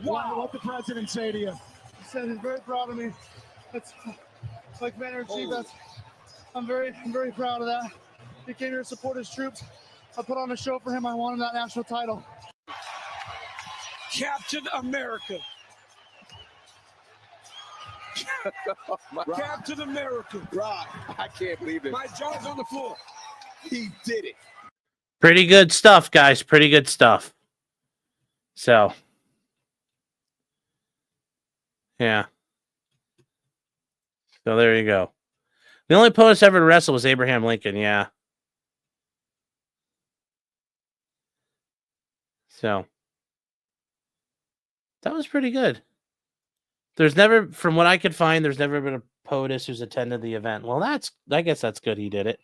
Wow. What the president say to you? He said he's very proud of me. That's like commander in chief. I'm very proud of that. He came here to support his troops. I put on a show for him. I won that national title. Captain America. Captain America. Rob, I can't believe it. My jaw's on the floor. He did it. Pretty good stuff, guys. Pretty good stuff. So, yeah. So there you go. The only opponent ever to wrestle was Abraham Lincoln. Yeah. So that was pretty good. There's never, from what I could find, there's never been a POTUS who's attended the event. Well, I guess that's good he did it.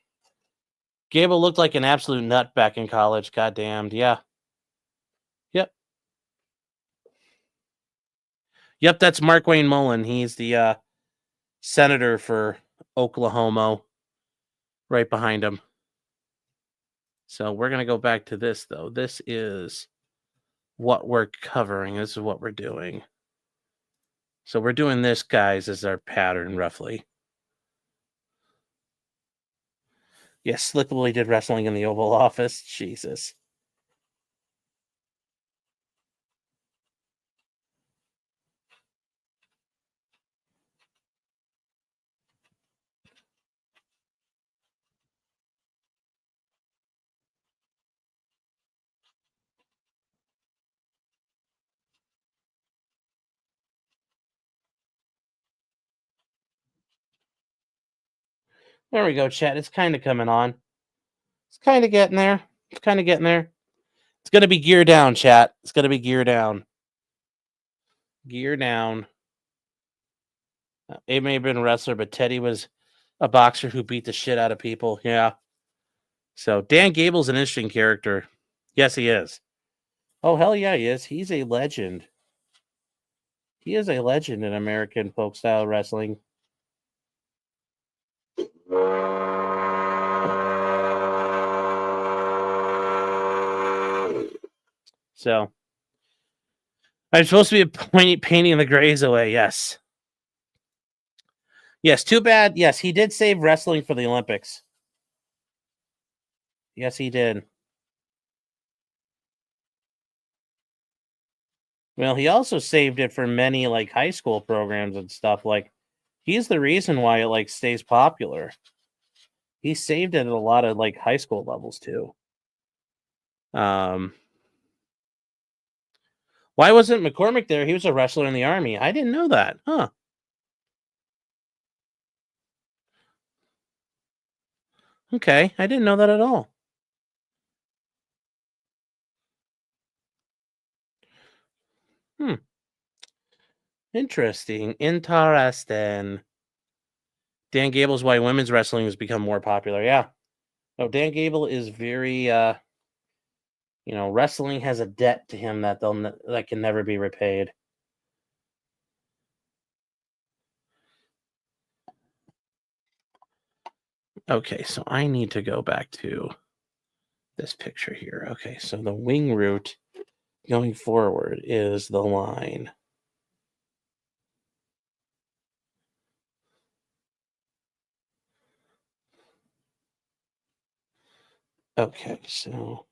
Gable looked like an absolute nut back in college. Goddamned. Yeah. Yep, that's Mark Wayne Mullen. He's the senator for Oklahoma right behind him. So we're going to go back to this, though. This is what we're covering. This is what we're doing. So we're doing this, guys, as our pattern, roughly. Yes, Slick Willie did wrestling in the Oval Office. Jesus. There we go, chat. It's kind of coming on. It's kind of getting there. It's kind of getting there. It's going to be gear down, chat. It's going to be gear down. Gear down. It may have been a wrestler, but Teddy was a boxer who beat the shit out of people. Yeah. So Dan Gable's an interesting character. Yes, he is. Oh, hell yeah, he is. He's a legend. He is a legend in American folk style wrestling. So I'm supposed to be painting the grays away. Yes. Yes, too bad. Yes, he did save wrestling for the Olympics. Yes, he did. Well, he also saved it for many like high school programs and stuff. Like, he's the reason why it like stays popular. He saved it at a lot of like high school levels too. Why wasn't McCormick there? He was a wrestler in the Army. I didn't know that. Huh. Okay, I didn't know that at all. Interesting. Interesting. Dan Gable's why women's wrestling has become more popular. Yeah. Oh, Dan Gable is very wrestling has a debt to him that that can never be repaid. Okay, so I need to go back to this picture here. Okay, so the wing route going forward is the line. Okay, so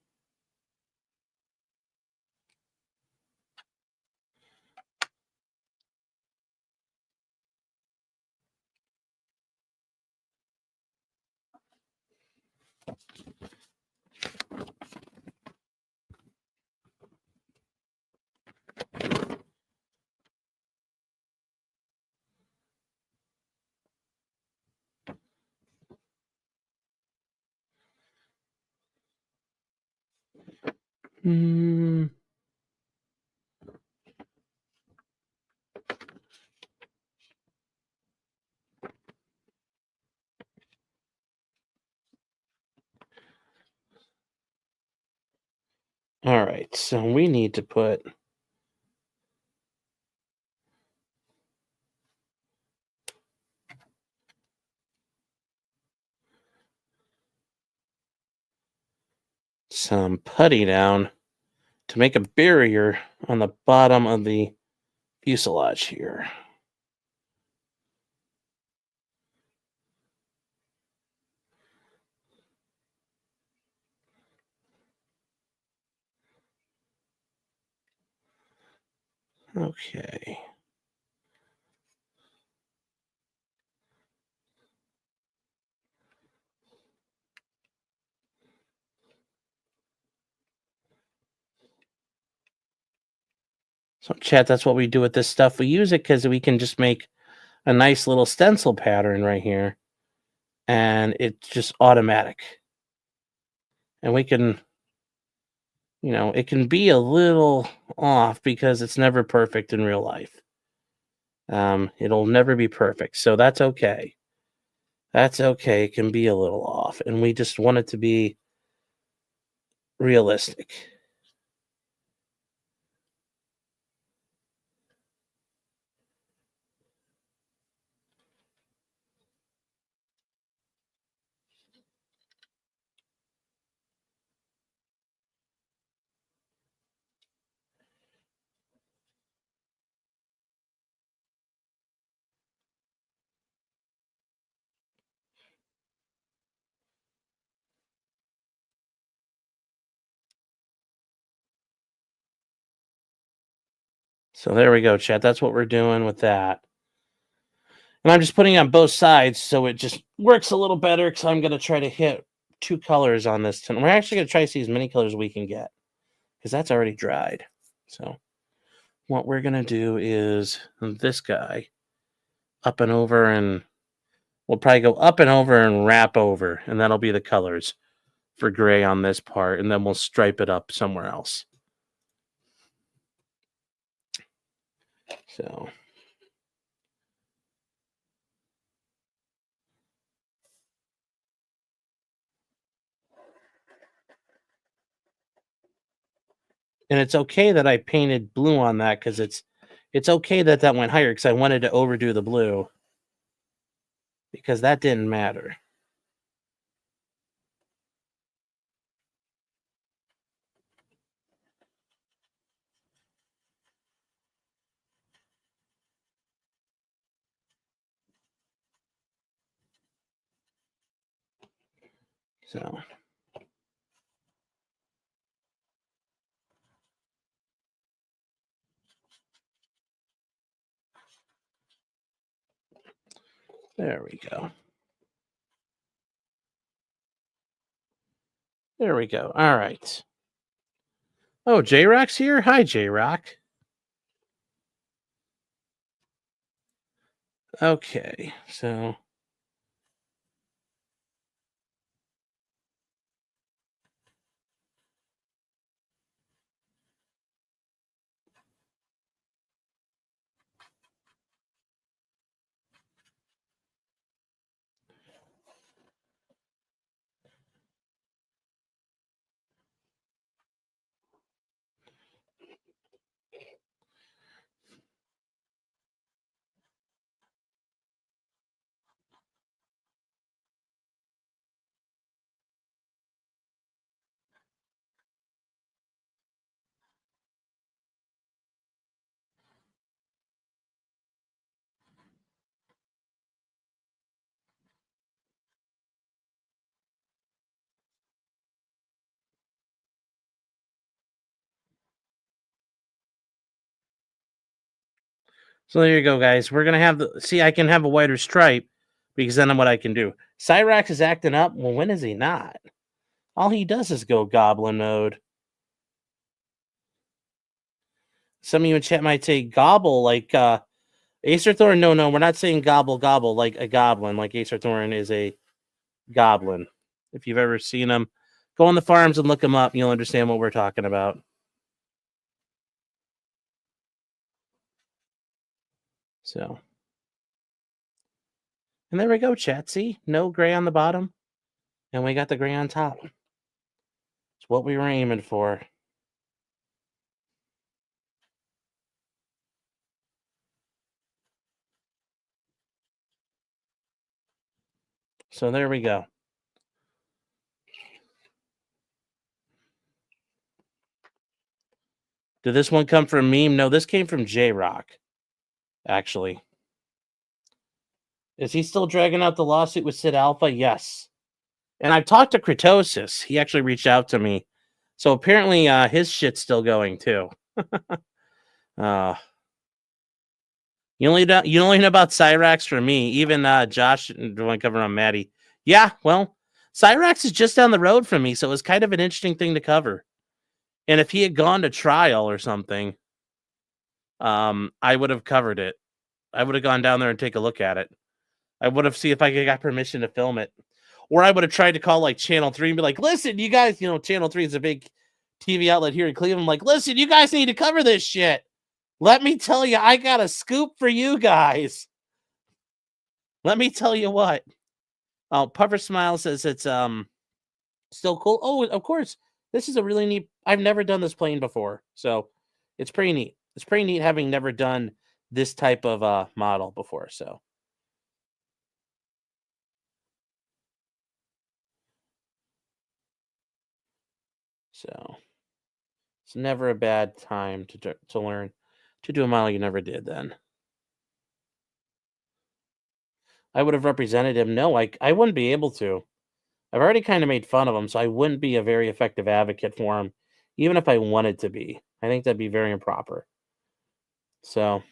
all right, so we need to put some putty down to make a barrier on the bottom of the fuselage here. Okay. So chat, that's what we do with this stuff. We use it because we can just make a nice little stencil pattern right here. And it's just automatic. And we can, it can be a little off because it's never perfect in real life. It'll never be perfect. So that's okay. That's okay. It can be a little off. And we just want it to be realistic. So there we go, chat. That's what we're doing with that. And I'm just putting on both sides so it just works a little better because I'm going to try to hit 2 colors on this. We're actually going to try to see as many colors as we can get because that's already dried. So what we're going to do is this guy up and over, and we'll probably go up and over and wrap over, and that'll be the colors for gray on this part, and then we'll stripe it up somewhere else. So and it's okay that I painted blue on that because it's okay that that went higher because I wanted to overdo the blue because that didn't matter. So there we go. There we go. All right. Oh, J-Rock's here? Hi, J-Rock. Okay, so there you go, guys. We're gonna have the see. I can have a wider stripe because then what I can do. Cyrax is acting up. Well, when is he not? All he does is go goblin mode. Some of you in chat might say gobble like Acer Thorn. No, we're not saying gobble gobble like a goblin. Like Acer Thorn is a goblin. If you've ever seen him, go on the farms and look him up. And you'll understand what we're talking about. So, and there we go, chat. See, no gray on the bottom, and we got the gray on top. It's what we were aiming for. So there we go. Did this one come from Meme? No, this came from J-Rock, actually. Is he still dragging out the lawsuit with Sid Alpha? Yes. And I've talked to Kritosis. He actually reached out to me. So apparently his shit's still going too. You only know about Cyrax from me. Even Josh, the one covering on Maddie. Yeah, well, Cyrax is just down the road from me, so it was kind of an interesting thing to cover. And if he had gone to trial or something, I would have covered it. I would have gone down there and take a look at it. I would have seen if I got permission to film it. Or I would have tried to call like Channel 3 and be like, listen, you guys, Channel 3 is a big TV outlet here in Cleveland. Like, listen, you guys need to cover this shit. Let me tell you, I got a scoop for you guys. Let me tell you what. Oh, Puffer Smile says it's still cool. Oh, of course. This is a really neat. I've never done this plane before, so it's pretty neat. It's pretty neat having never done this type of model before. So it's never a bad time to learn to do a model you never did. Then I would have represented him. No, I wouldn't be able to. I've already kind of made fun of him, so I wouldn't be a very effective advocate for him, even if I wanted to be. I think that'd be very improper. So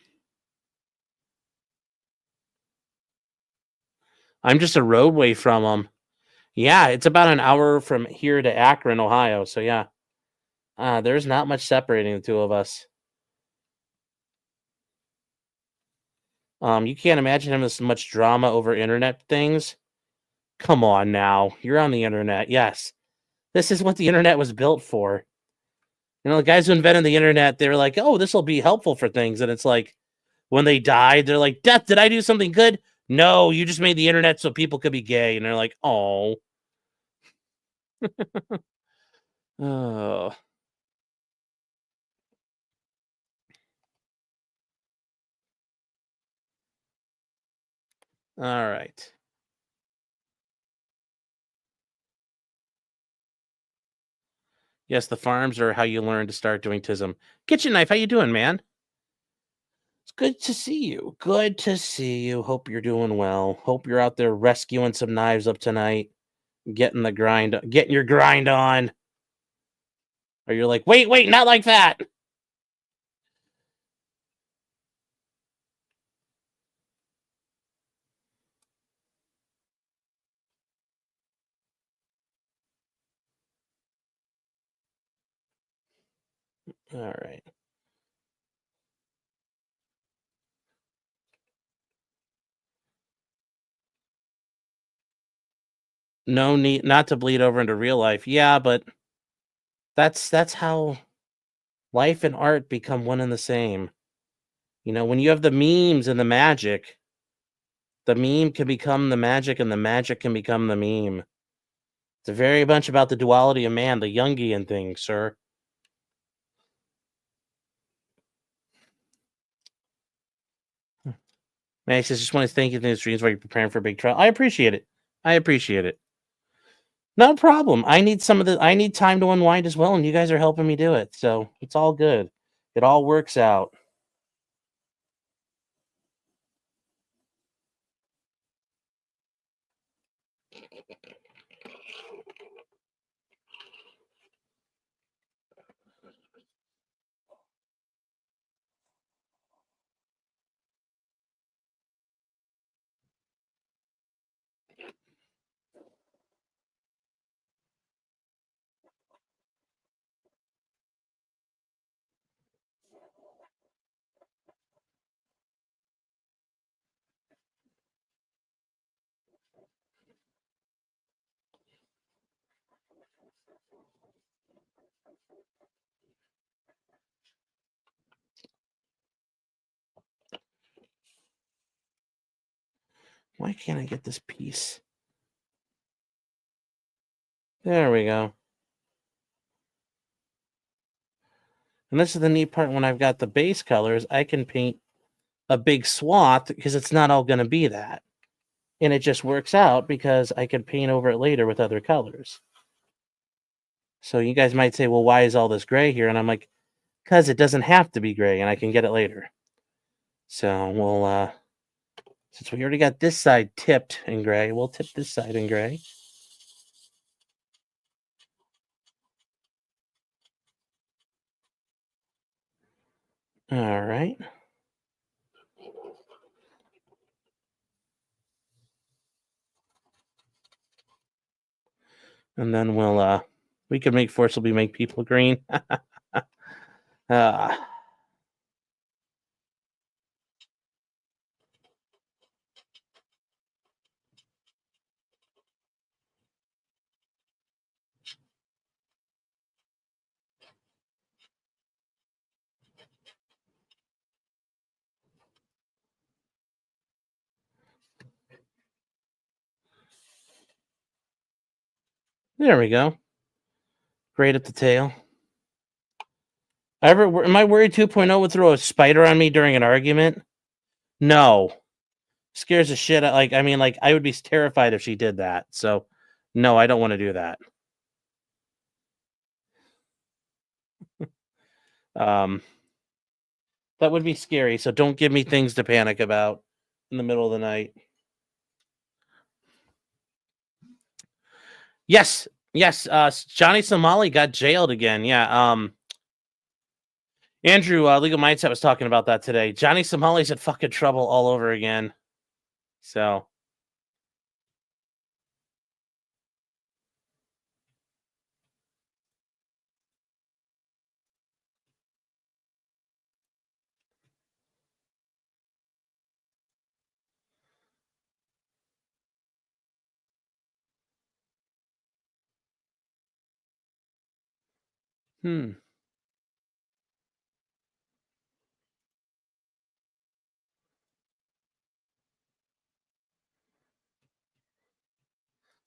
I'm just a roadway from them. Yeah, it's about an hour from here to Akron, Ohio. So yeah, there's not much separating the two of us. You can't imagine having this much drama over internet things. Come on now, you're on the internet. Yes, this is what the internet was built for. You know, the guys who invented the internet, they were like, "Oh, this will be helpful for things," and it's like, when they died, they're like, "Death, did I do something good?" No, you just made the internet so people could be gay, and they're like, "Oh." Oh. All right. Yes, the farms are how you learn to start doing tism. Kitchen Knife, how you doing, man? It's good to see you. Good to see you. Hope you're doing well. Hope you're out there rescuing some knives up tonight, getting your grind on. Or you're like, wait, not like that. All right. No need not to bleed over into real life. Yeah, but that's how life and art become one and the same. You know, when you have the memes and the magic, the meme can become the magic and the magic can become the meme. It's very much about the duality of man, the Jungian thing, sir. Max says, just want to thank you for the streams while you're preparing for a big trial. I appreciate it. I appreciate it. No problem. I need time to unwind as well, and you guys are helping me do it. So it's all good. It all works out. Why can't I get this piece? There we go. And this is the neat part when I've got the base colors, I can paint a big swath because it's not all going to be that. And it just works out because I can paint over it later with other colors. So you guys might say, well, why is all this gray here? And I'm like, because it doesn't have to be gray and I can get it later. So we'll, since we already got this side tipped in gray, we'll tip this side in gray. All right. And then we could make forcibly make people green. There we go. Great at the tail. Am I worried 2.0 would throw a spider on me during an argument? No. Scares the shit out. I would be terrified if she did that. So, no, I don't want to do that. That would be scary. So don't give me things to panic about in the middle of the night. Yes. Johnny Somali got jailed again. Yeah. Andrew, Legal Mindset was talking about that today. Johnny Somali's in fucking trouble all over again. So.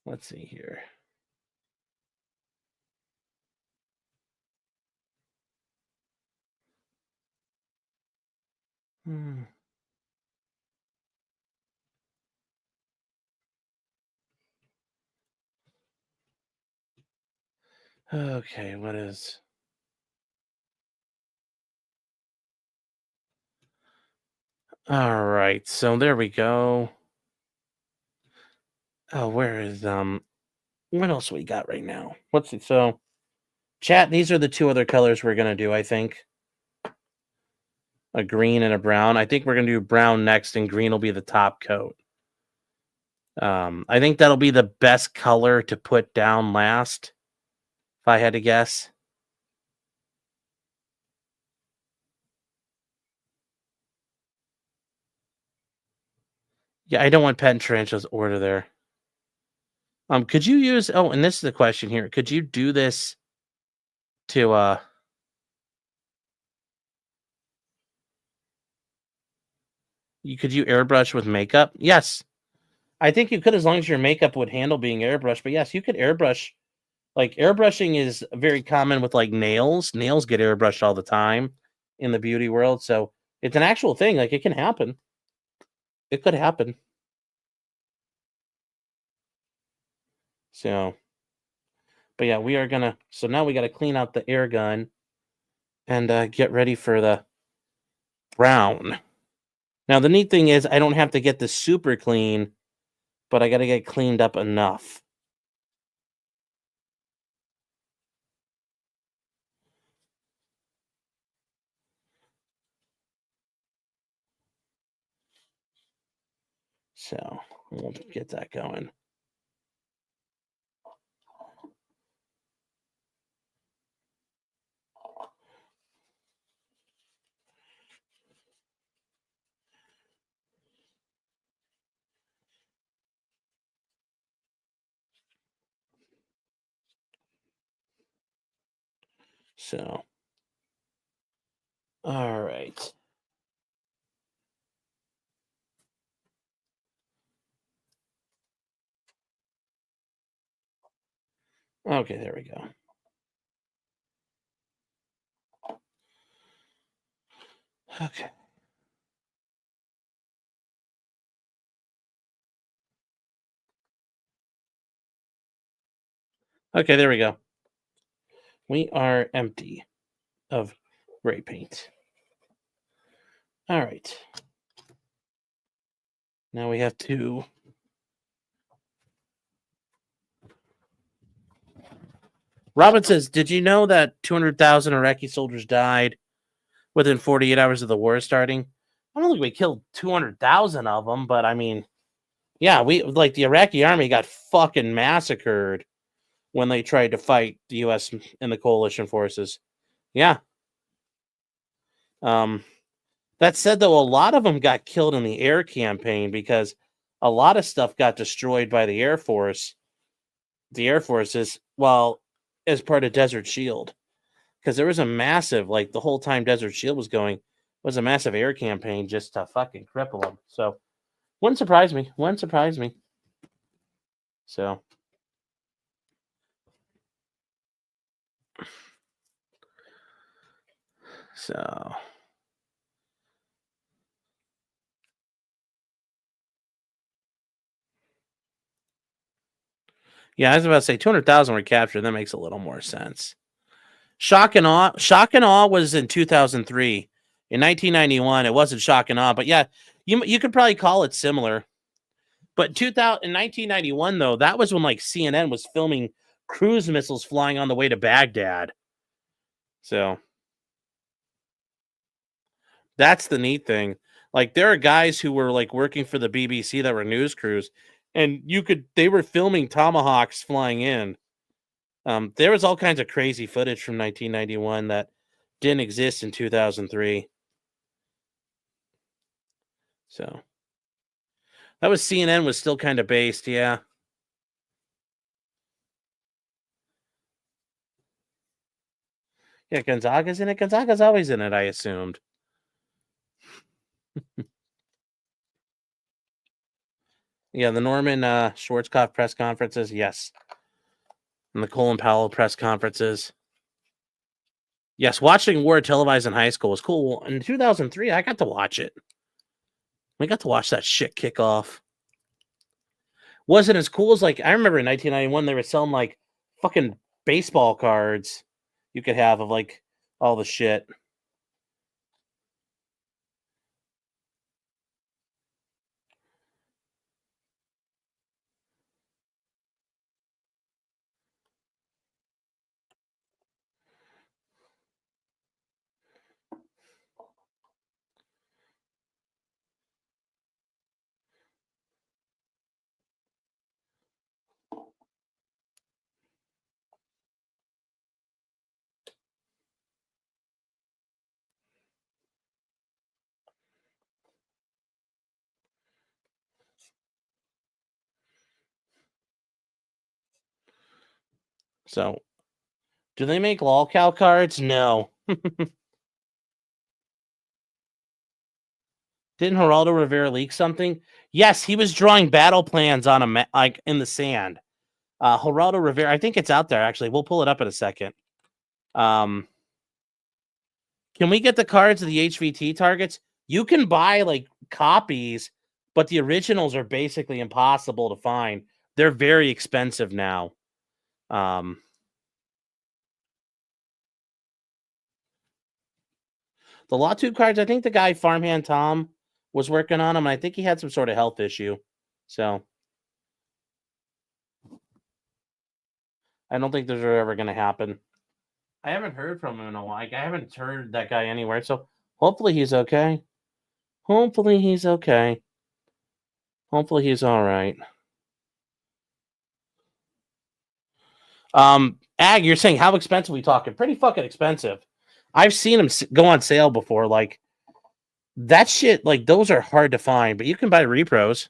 Let's see here. Okay, what is... All right, so there we go. Oh, where is what else we got right now? What's it? So, chat, these are the two other colors we're gonna do, I think. A green and a brown. I think we're gonna do brown next, and green will be the top coat. I think that'll be the best color to put down last, if I had to guess. Yeah, I don't want Pet and Tarantula's order there. Could you use... Oh, and this is the question here. Could you do this to could you airbrush with makeup? Yes. I think you could, as long as your makeup would handle being airbrushed. But yes, you could airbrush. Like, airbrushing is very common with, like, nails. Nails get airbrushed all the time in the beauty world. So it's an actual thing. Like, it can happen. It could happen. So, but yeah, we are gonna... So now we got to clean out the air gun and get ready for the brown. Now, the neat thing is I don't have to get this super clean, but I got to get cleaned up enough. So we'll get that going. So, all right. Okay, there we go. Okay. Okay, there we go. We are empty of gray paint. All right. Now we have to... Robin says, did you know that 200,000 Iraqi soldiers died within 48 hours of the war starting? I don't think we killed 200,000 of them, but I mean, yeah, the Iraqi army got fucking massacred when they tried to fight the U.S. and the coalition forces. Yeah. That said, though, a lot of them got killed in the air campaign because a lot of stuff got destroyed by the Air Force. The Air Forces, well, as part of Desert Shield. Because there was a massive, like, the whole time Desert Shield was going, was a massive air campaign just to fucking cripple them. So, wouldn't surprise me. Wouldn't surprise me. So. Yeah, I was about to say 200,000 were captured. That makes a little more sense. Shock and Awe was in 2003. In 1991, it wasn't Shock and Awe, but yeah, you could probably call it similar. But in 1991, though, that was when, like, CNN was filming cruise missiles flying on the way to Baghdad. So, That's the neat thing. Like there are guys who were like working for the BBC that were news crews, and they were filming Tomahawks flying in. There was all kinds of crazy footage from 1991 that didn't exist in 2003. So that was CNN was still kind of based, yeah. Yeah, Gonzaga's in it. Gonzaga's always in it, I assumed. Yeah, the Norman Schwarzkopf press conferences, yes. And the Colin Powell press conferences. Yes, watching War televised in high school was cool. In 2003, I got to watch it. We got to watch that shit kick off. Wasn't as cool as like I remember in 1991 they were selling like fucking baseball cards you could have of like all the shit. So, do they make lolcow cards? No. Didn't Geraldo Rivera leak something? Yes, he was drawing battle plans on a like in the sand. Geraldo Rivera, I think it's out there actually. We'll pull it up in a second. Can we get the cards of the HVT targets? You can buy like copies, but the originals are basically impossible to find. They're very expensive now. The Lawtube cards, I think the guy Farmhand Tom was working on them. I think he had some sort of health issue. So I don't think those are ever going to happen. I haven't heard from him in a while. Like, I haven't heard that guy anywhere. So hopefully he's okay. Hopefully he's okay. Hopefully he's all right. Ag, you're saying how expensive we talking? Pretty fucking expensive. I've seen them go on sale before. Like that shit, like those are hard to find, but you can buy repros.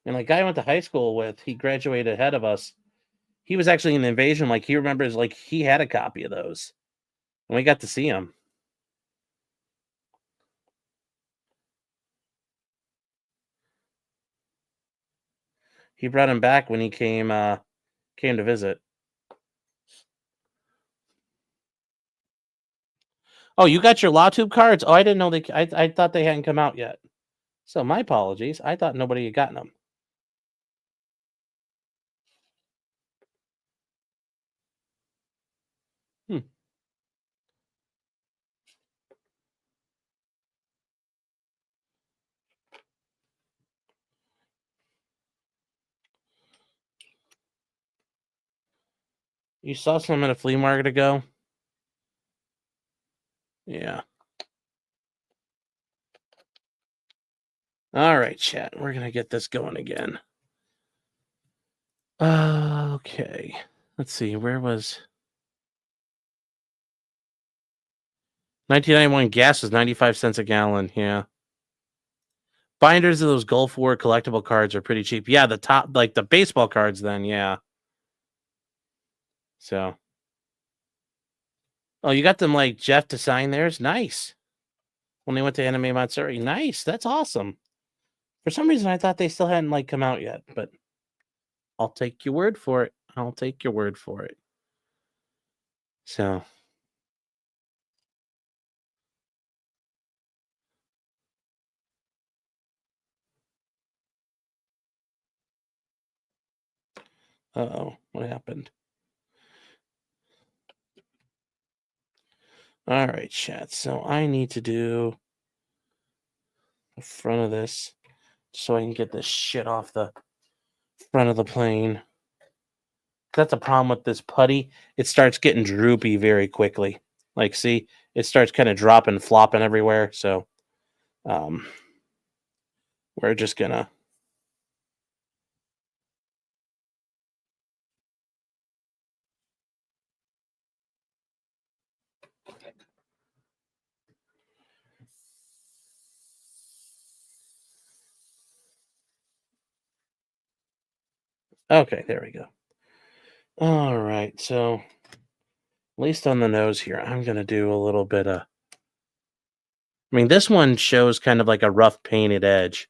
And like guy I went to high school with, he graduated ahead of us. He was actually in the invasion. Like he remembers, like he had a copy of those, and we got to see him. He brought him back when he came to visit. Oh, you got your LawTube cards? Oh, I didn't know I thought they hadn't come out yet. So my apologies. I thought nobody had gotten them. You saw some at a flea market ago? Yeah. All right, chat. We're going to get this going again. Okay. Let's see. Where was 1991 gas was 95 cents a gallon. Yeah. Binders of those Gulf War collectible cards are pretty cheap. Yeah, the top, like the baseball cards, then, yeah. So. Oh, you got them like Jeff to sign theirs? Nice. When they went to Anime Matsuri. Nice. That's awesome. For some reason, I thought they still hadn't like come out yet, but I'll take your word for it. I'll take your word for it. So. Uh-oh, what happened? All right, chat. So I need to do the front of this so I can get this shit off the front of the plane. That's a problem with this putty. It starts getting droopy very quickly. Like, see, it starts kind of dropping, flopping everywhere. So, we're just gonna. Okay, there we go. All right, so at least on the nose here, I'm gonna do a little bit of. I mean, this one shows kind of like a rough painted edge,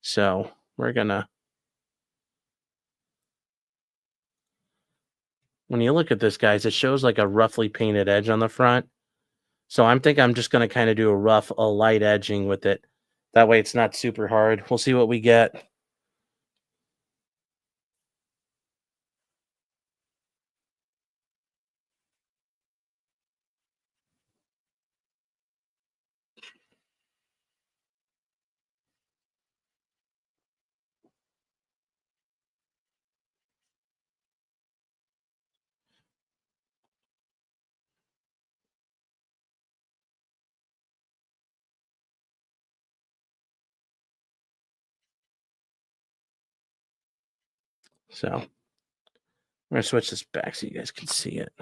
so we're gonna. When you look at this, guys, it shows like a roughly painted edge on the front. So I'm just gonna kind of do a light edging with it. That way, it's not super hard. We'll see what we get. So I'm gonna switch this back so you guys can see it.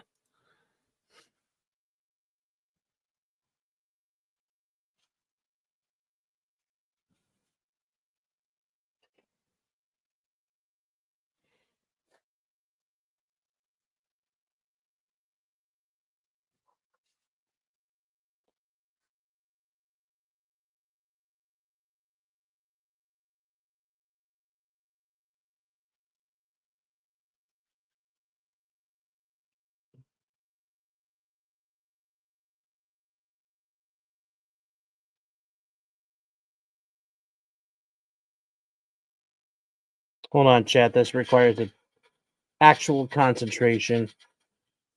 Hold on, chat. This requires an actual concentration.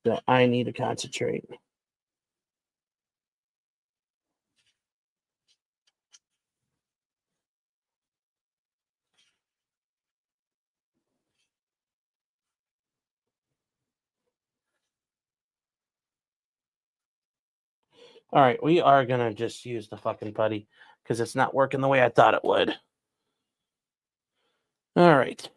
So I need to concentrate. All right, we are gonna just use the fucking putty because it's not working the way I thought it would. All right.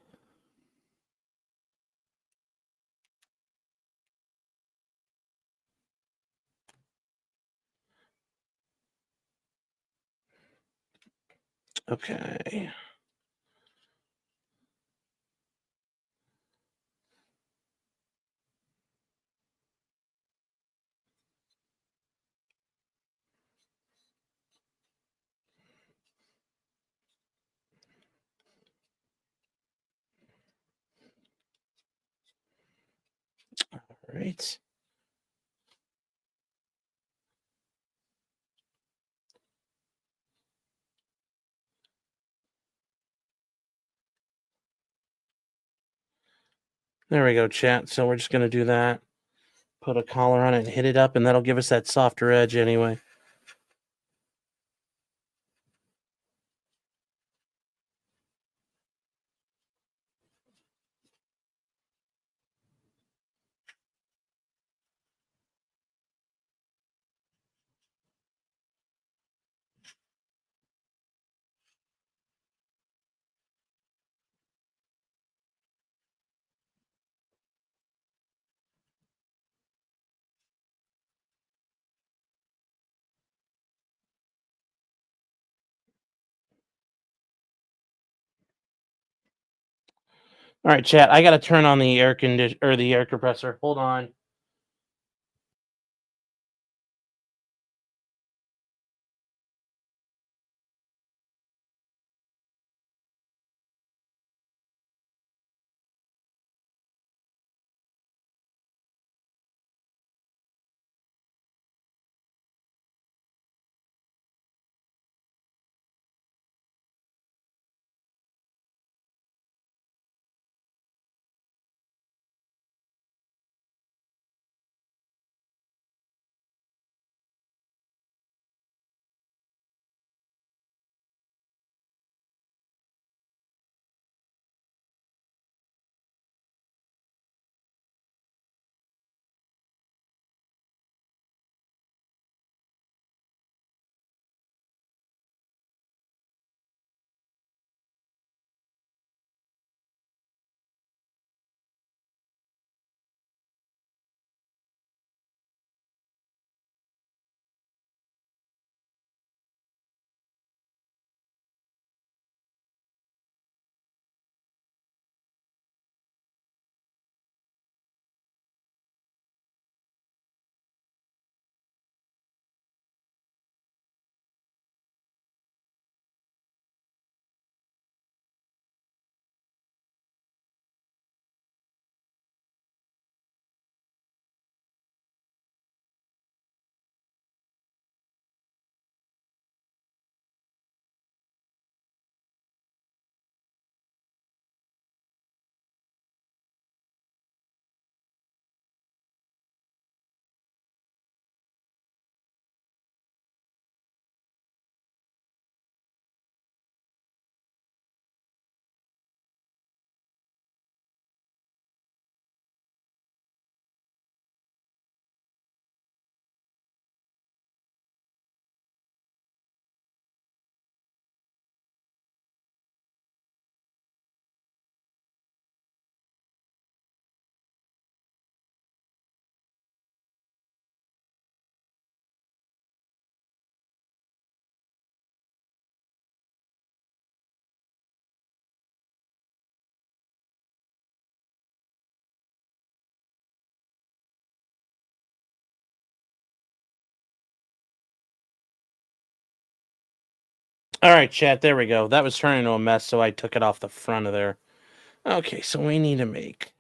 Okay. All right. There we go, chat. So we're just gonna do that. Put a collar on it and hit it up, and that'll give us that softer edge anyway. All right, chat. I gotta turn on the air the air compressor. Hold on. All right, chat. There we go. That was turning into a mess, so I took it off the front of there. Okay, so we need to make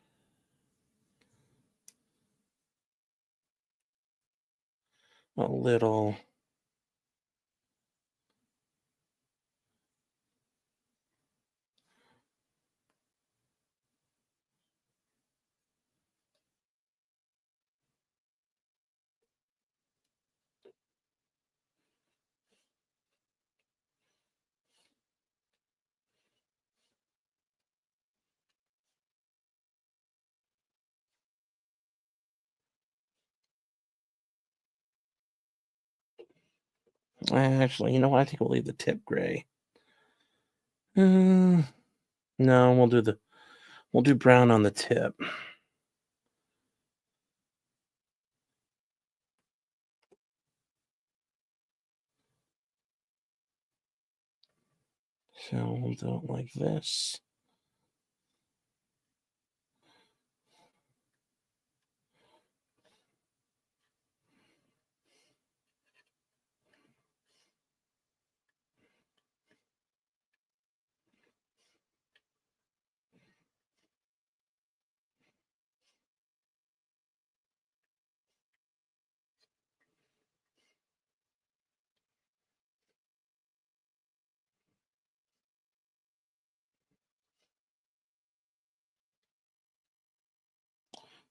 a little. Actually, you know what? I think we'll leave the tip gray. No, we'll do brown on the tip. So we'll do it like this.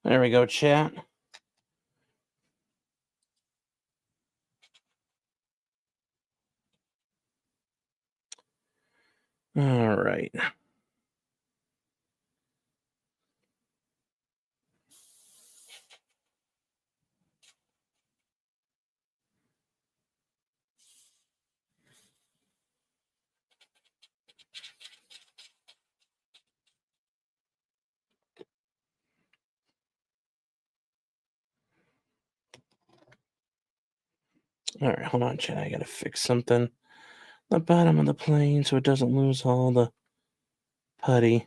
There we go, chat. All right. All right, hold on, chat. I gotta fix something. The bottom of the plane so it doesn't lose all the putty.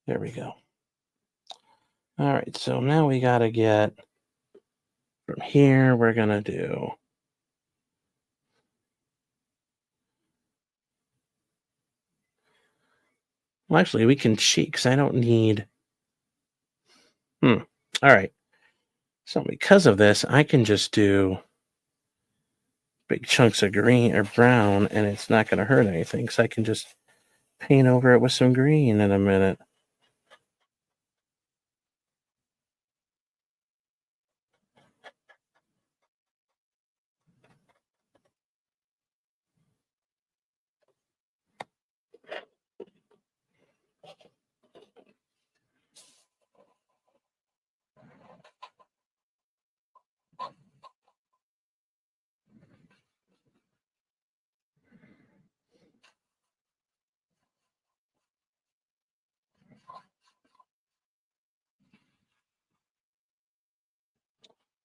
There we go. All right, so now we gotta get from here. We're gonna do. Well, actually, we can cheat because I don't need. All right. So because of this, I can just do big chunks of green or brown, and it's not going to hurt anything because I can just paint over it with some green in a minute.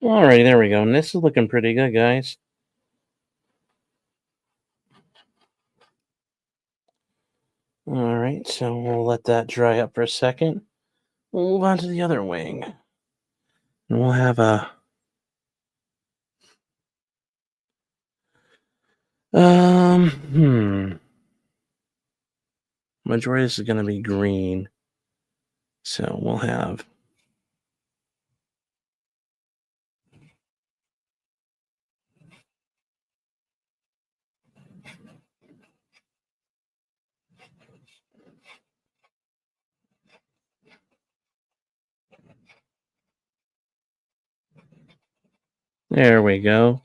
Alrighty, there we go. And this is looking pretty good, guys. All right, so we'll let that dry up for a second. We'll move on to the other wing. And we'll have a majority of this is going to be green. So we'll have there we go.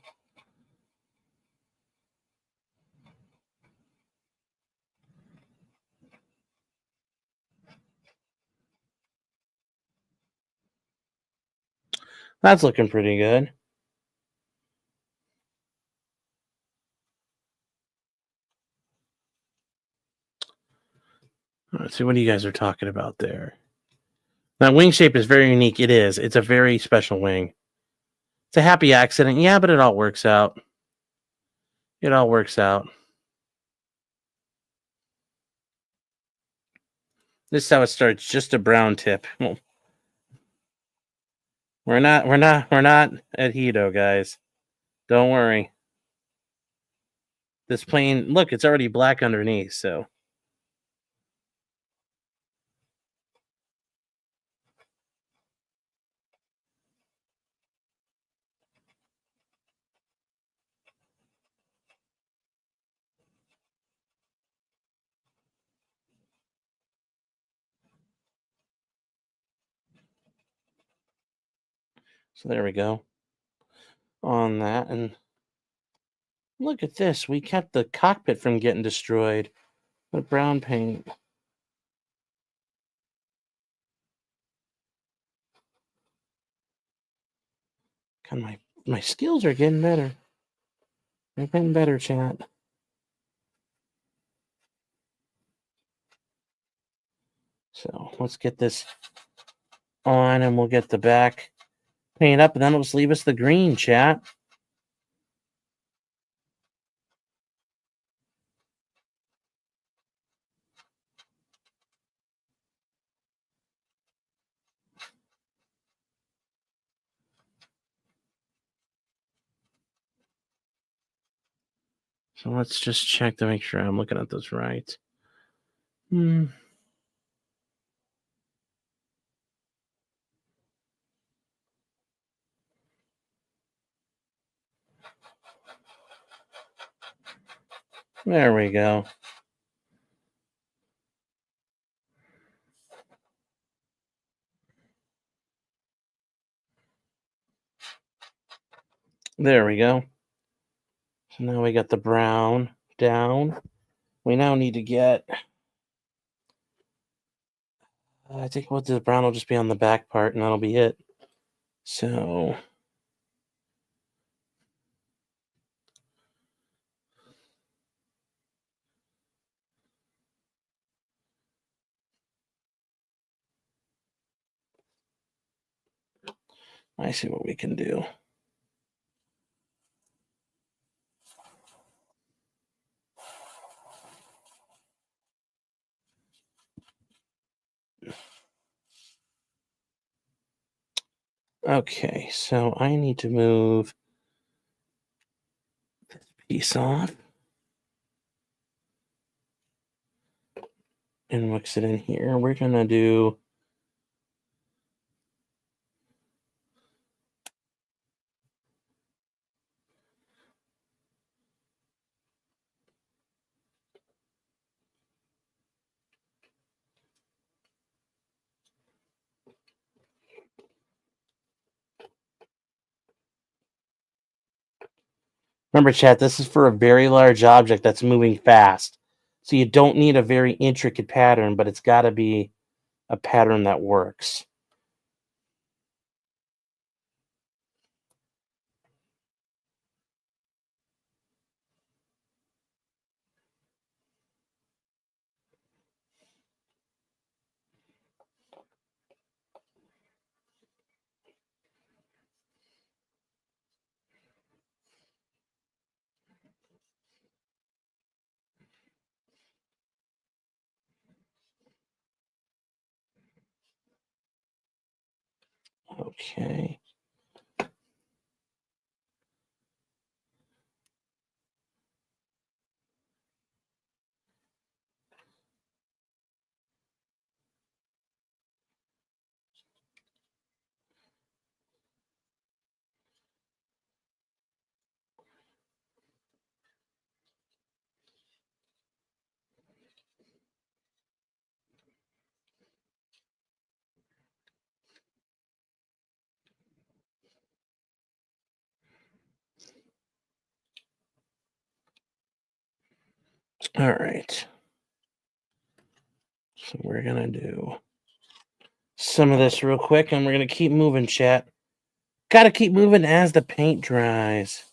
That's looking pretty good. Let's see what you guys are talking about there. That wing shape is very unique. It is. It's a very special wing. It's a happy accident. Yeah, but it all works out. It all works out. This is how it starts. Just a brown tip. Well, we're not at Hito, guys. Don't worry. This plane, look, it's already black underneath, so. So there we go on that. And look at this. We kept the cockpit from getting destroyed with brown paint. God, my skills are getting better. They're getting better, chat. So let's get this on and we'll get the back paint up and then it'll just leave us the green, chat. So let's just check to make sure I'm looking at this right. There we go. There we go. So now we got the brown down. We now need to get, I think what the brown will just be on the back part and that'll be it. So I see what we can do. Okay, so I need to move this piece off and mix it in here. We're gonna do remember, chat, this is for a very large object that's moving fast. So you don't need a very intricate pattern, but it's got to be a pattern that works. Okay. All right. So we're going to do some of this real quick, and we're going to keep moving, chat. Got to keep moving as the paint dries.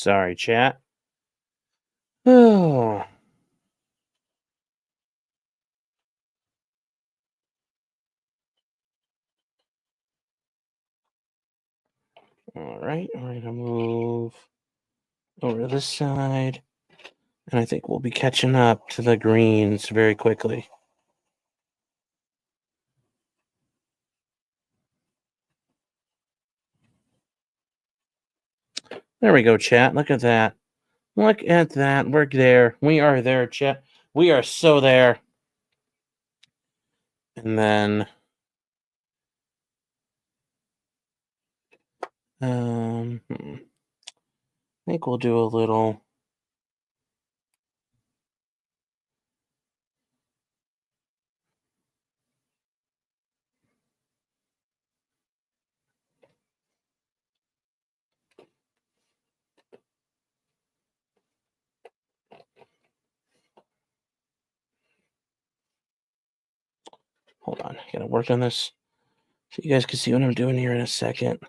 Sorry, chat. Oh. All right, we're going to move over to this side. And I think we'll be catching up to the greens very quickly. There we go, chat. Look at that. Look at that. We're there. We are there, chat. We are so there. And then I think we'll do a little. Hold on. I gotta work on this so you guys can see what I'm doing here in a second.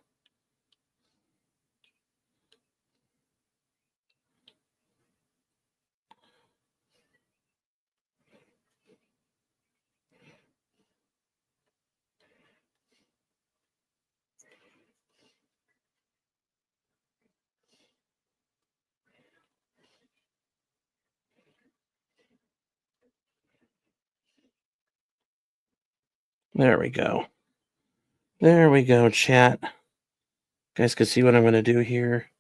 There we go. There we go, chat. You guys can see what I'm going to do here.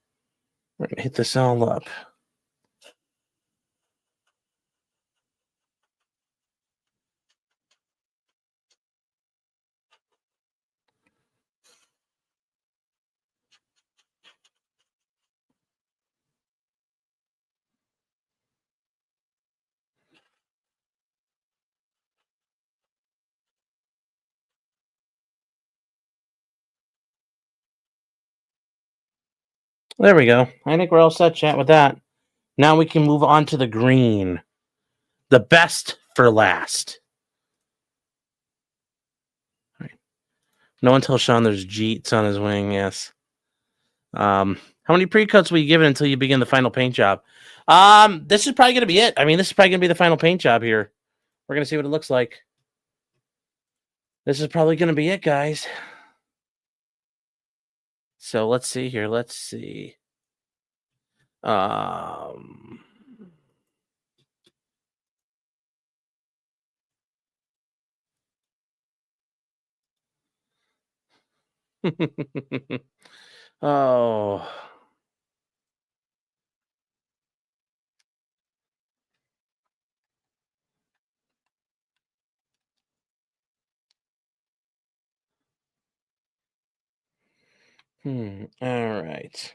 We're going to hit this all up. There we go. I think we're all set, chat, with that. Now we can move on to the green. The best for last. All right. No one tells Sean there's Jeets on his wing, yes. How many pre-cuts will you give it until you begin the final paint job? This is probably going to be it. I mean, this is probably going to be the final paint job here. We're going to see what it looks like. This is probably going to be it, guys. So let's see here. Let's see. Oh. All right.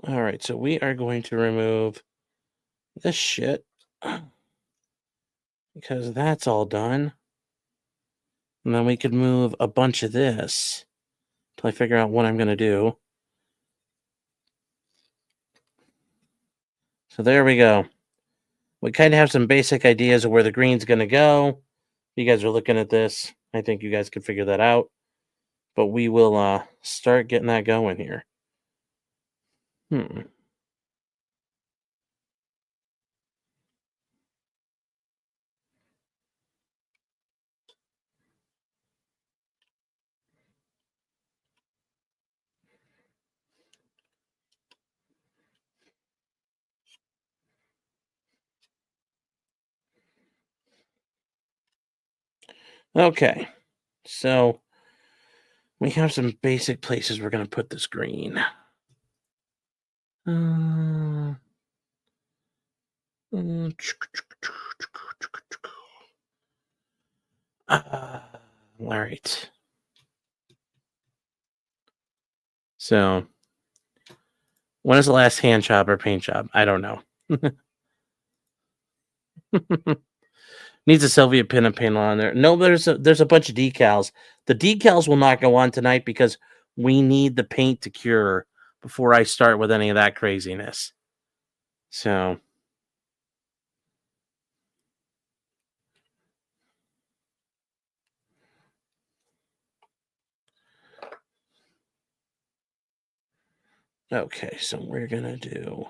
All right, so we are going to remove this shit because that's all done. And then we could move a bunch of this till I figure out what I'm going to do. So there we go. We kind of have some basic ideas of where the green's going to go. You guys are looking at this. I think you guys can figure that out. But we will start getting that going here. Okay, so we have some basic places we're going to put this green. All right. So, when is the last hand job or paint job? I don't know. Needs a Sylvia pin and panel on there. No, there's a bunch of decals. The decals will not go on tonight because we need the paint to cure before I start with any of that craziness. So, Okay, so we're gonna do.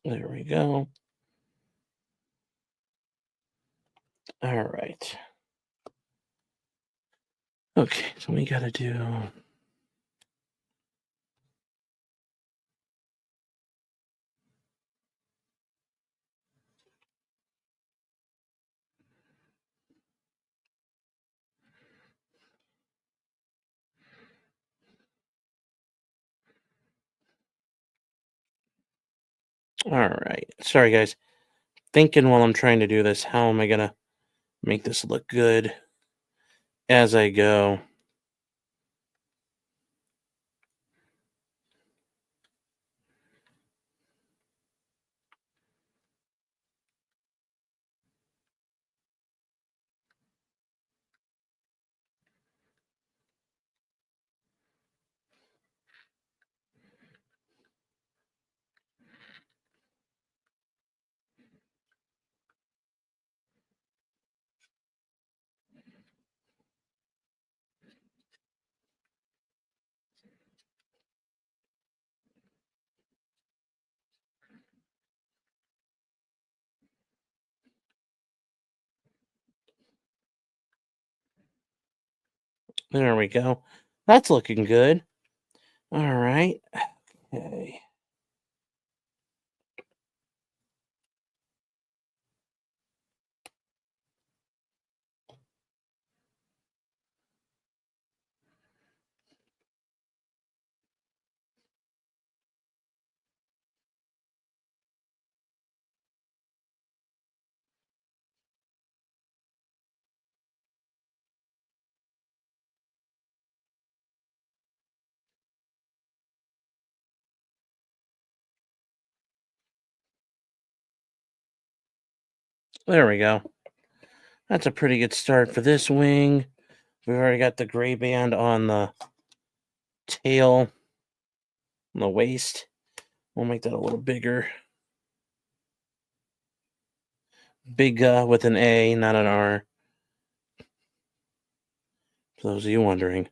There we go. All right. Okay, so we gotta do. All right. Sorry, guys. Thinking while I'm trying to do this, how am I gonna make this look good as I go? There we go. That's looking good. All right. Okay. There we go. That's a pretty good start for this wing. We've already got the gray band on the tail, on the waist. We'll make that a little bigger. Big with an A, not an R. For those of you wondering.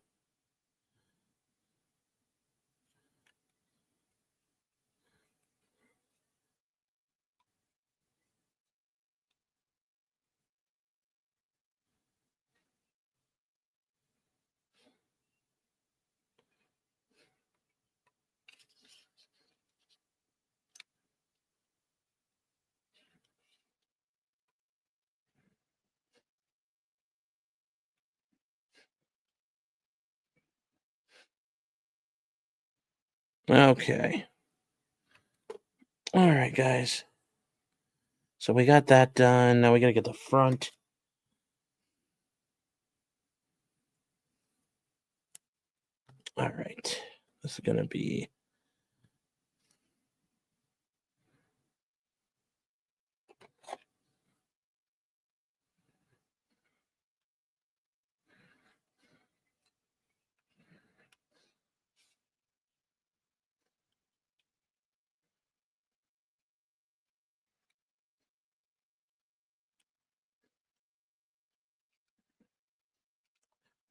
Okay. All right, guys. So we got that done. Now we got to get the front. All right. This is going to be.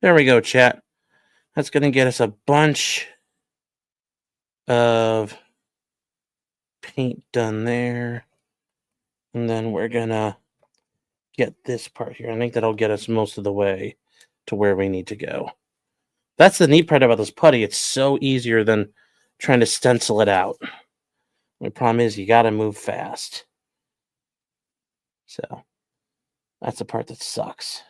There we go, chat. That's going to get us a bunch of paint done there. And then we're going to get this part here. I think that'll get us most of the way to where we need to go. That's the neat part about this putty. It's so easier than trying to stencil it out. The problem is you got to move fast. So that's the part that sucks.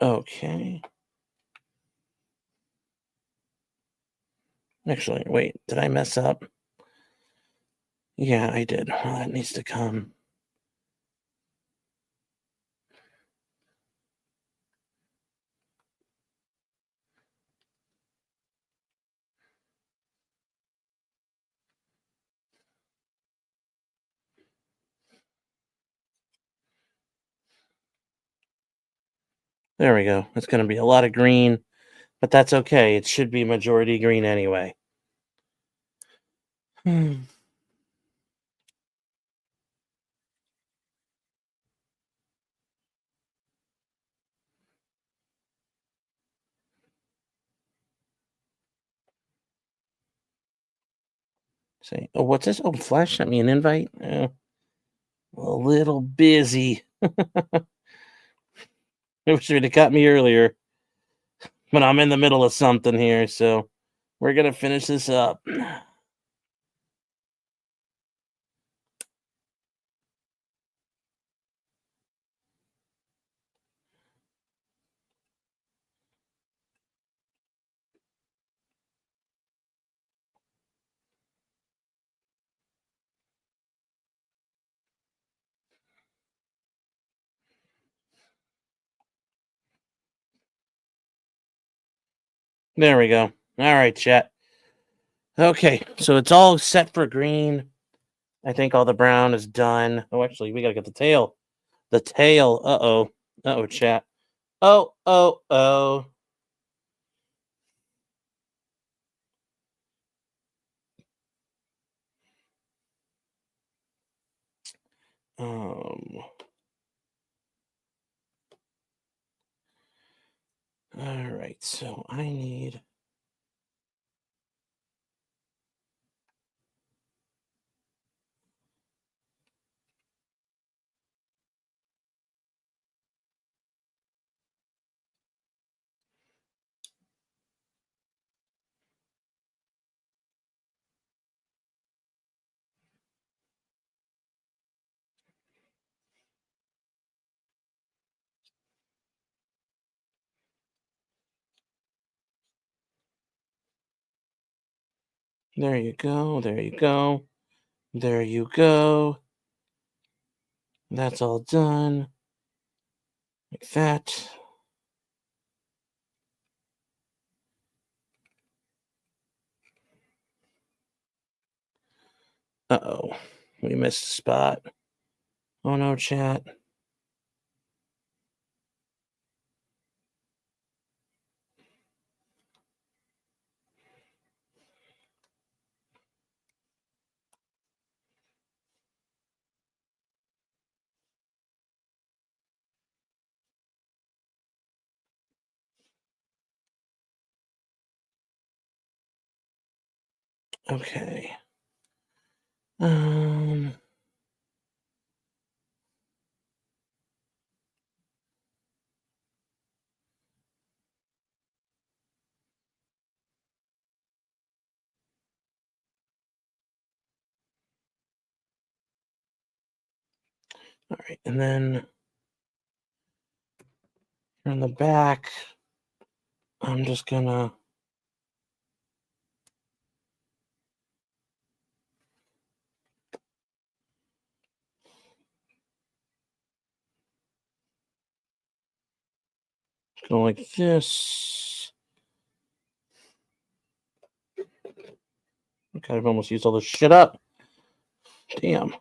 Okay. Actually, wait, did I mess up? Yeah, I did. Well, that needs to come. There we go. It's going to be a lot of green, but that's okay. It should be majority green anyway. Say, oh, what's this? Oh, Flash sent me an invite. A little busy. It should have got me earlier, but I'm in the middle of something here, so we're gonna finish this up. There we go. All right, chat. Okay, so it's all set for green. I think all the brown is done. Oh, actually, we gotta get the tail. The tail. Uh-oh. Uh-oh, chat. Oh, oh, oh. All right, so I need... There you go. There you go. There you go. That's all done. Like that. Uh-oh. We missed a spot. Oh no, chat. Okay. All right, and then on the back, I'm just gonna go like this. Okay, I've almost used all this shit up. Damn.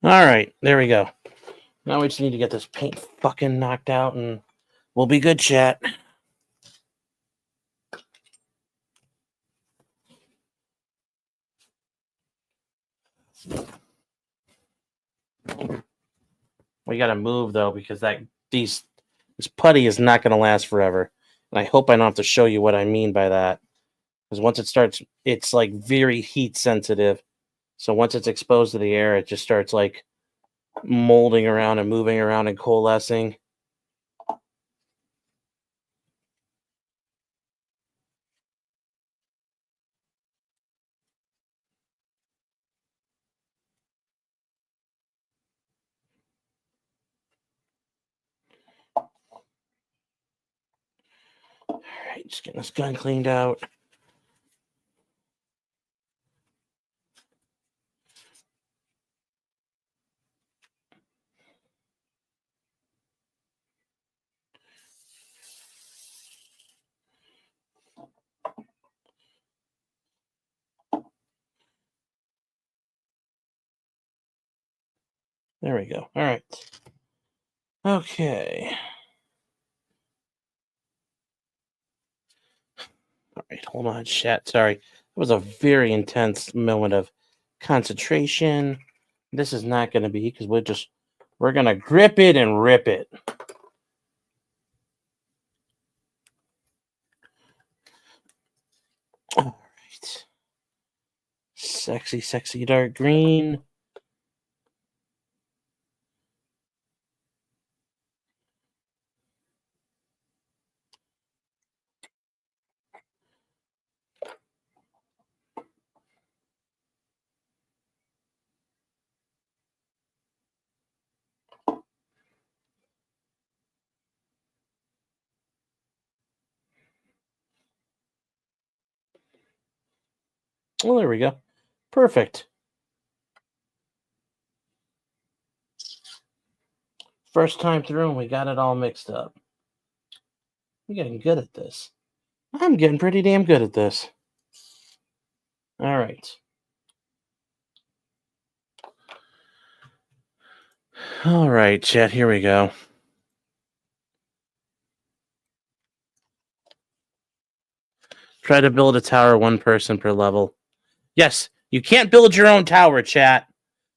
All right, there we go. Now we just need to get this paint fucking knocked out and we'll be good, chat. We gotta move though because this putty is not gonna last forever. And I hope I don't have to show you what I mean by that. Because once it starts, it's like very heat sensitive. So once it's exposed to the air, it just starts like molding around and moving around and coalescing. All right, just getting this gun cleaned out. There we go. All right. Okay. All right, hold on, chat. Sorry. It was a very intense moment of concentration. This is not going to be because we're going to grip it and rip it. All right. Sexy, sexy dark green. Oh, there we go. Perfect. First time through and we got it all mixed up. I'm getting good at this. I'm getting pretty damn good at this. All right. All right, chat, here we go. Try to build a tower one person per level. Yes, you can't build your own tower, chat.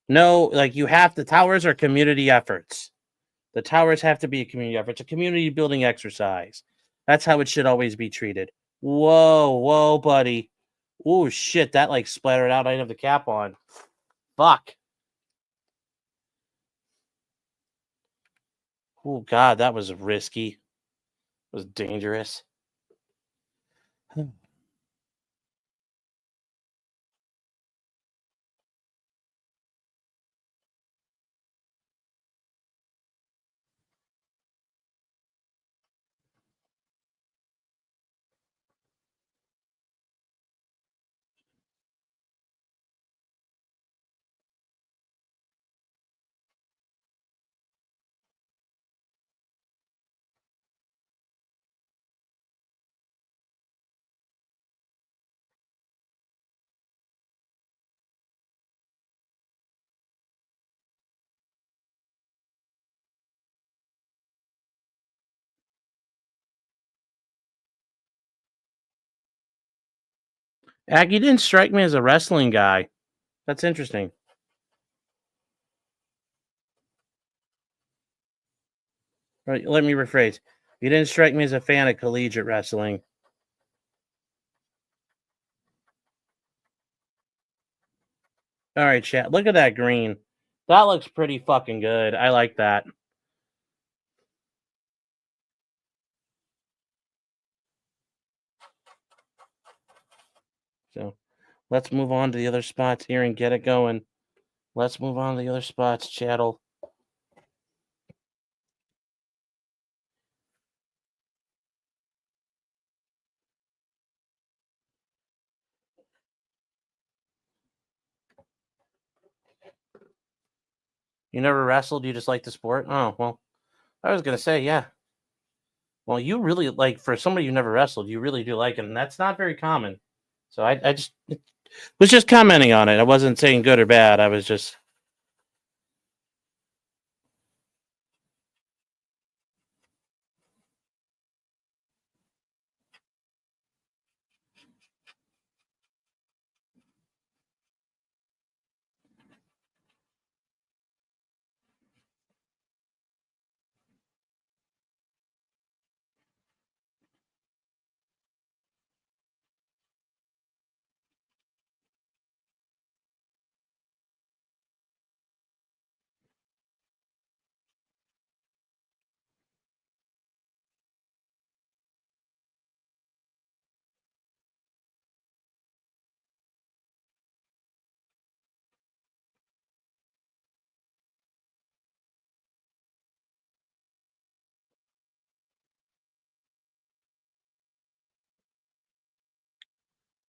No, like you have the towers are community efforts. The towers have to be a community effort. It's a community building exercise. That's how it should always be treated. Whoa, buddy. Oh shit, that like splattered out. I didn't have the cap on. Fuck. Oh god, that was risky. It was dangerous. Aggie didn't strike me as a wrestling guy. That's interesting. Right, let me rephrase. You didn't strike me as a fan of collegiate wrestling. All right, chat. Look at that green. That looks pretty fucking good. I like that. So let's move on to the other spots here and get it going. Let's move on to the other spots, chattel. You never wrestled? You just like the sport? Oh, well, I was going to say, yeah. Well, you really like, for somebody who never wrestled, you really do like it. And that's not very common. So I just was just commenting on it. I wasn't saying good or bad. I was just.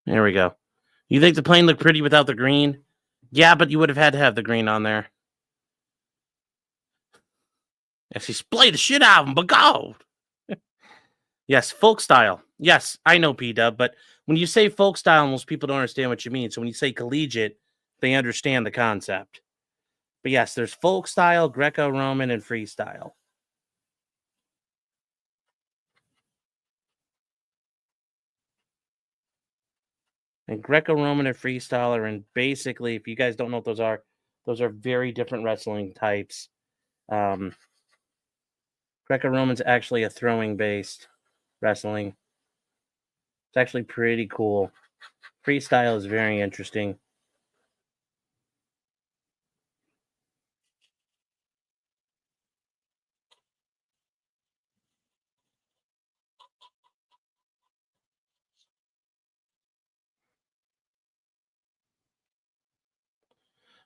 There we go. You think the plane looked pretty without the green? Yeah, but you would have had to have the green on there. Yes, he splayed the shit out of him, but go! Yes, folk style. Yes, I know P-Dub, but when you say folk style, most people don't understand what you mean. So when you say collegiate, they understand the concept. But yes, there's folk style, Greco-Roman, and freestyle. And Greco-Roman and freestyle are in basically, if you guys don't know what those are very different wrestling types. Greco-Roman's actually a throwing-based wrestling. It's actually pretty cool. Freestyle is very interesting.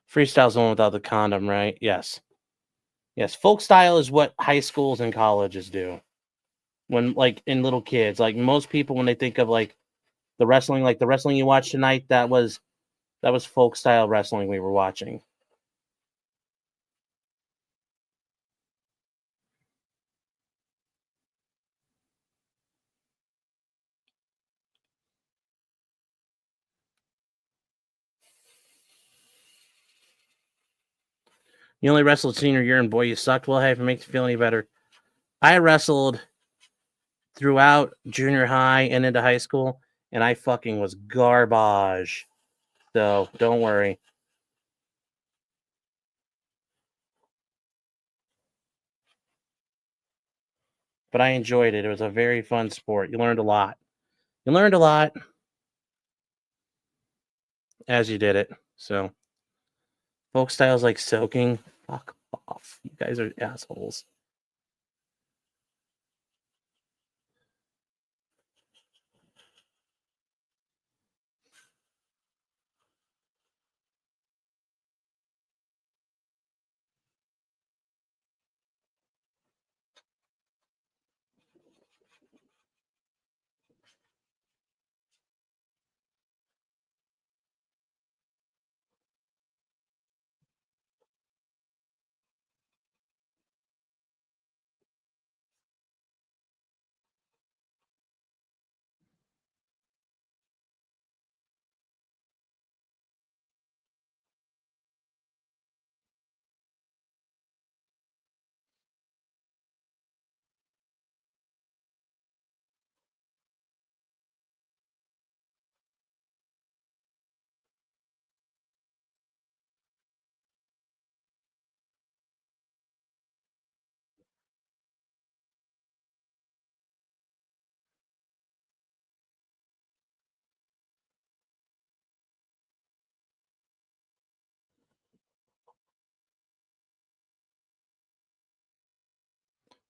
Freestyle's the one without the condom, right? Yes. Yes, folk style is what high schools and colleges do. When like in little kids, like most people when they think of like the wrestling you watched tonight, that was folk style wrestling we were watching. You only wrestled senior year and boy, you sucked. Well, hey, if it makes you feel any better. I wrestled throughout junior high and into high school, and I fucking was garbage. So don't worry. But I enjoyed it. It was a very fun sport. You learned a lot. You learned a lot as you did it. So folk style's like soaking. Fuck off. You guys are assholes.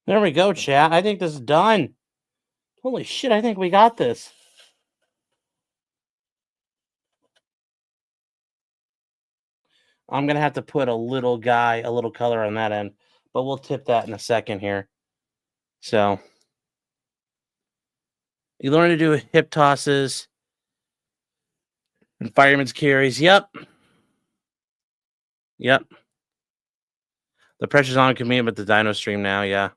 There we go, chat. I think this is done. Holy shit, I think we got this. I'm going to have to put a little color on that end, but we'll tip that in a second here. So, you learn to do hip tosses and fireman's carries. Yep. The pressure's on Camille with the Dino Stream now, yeah.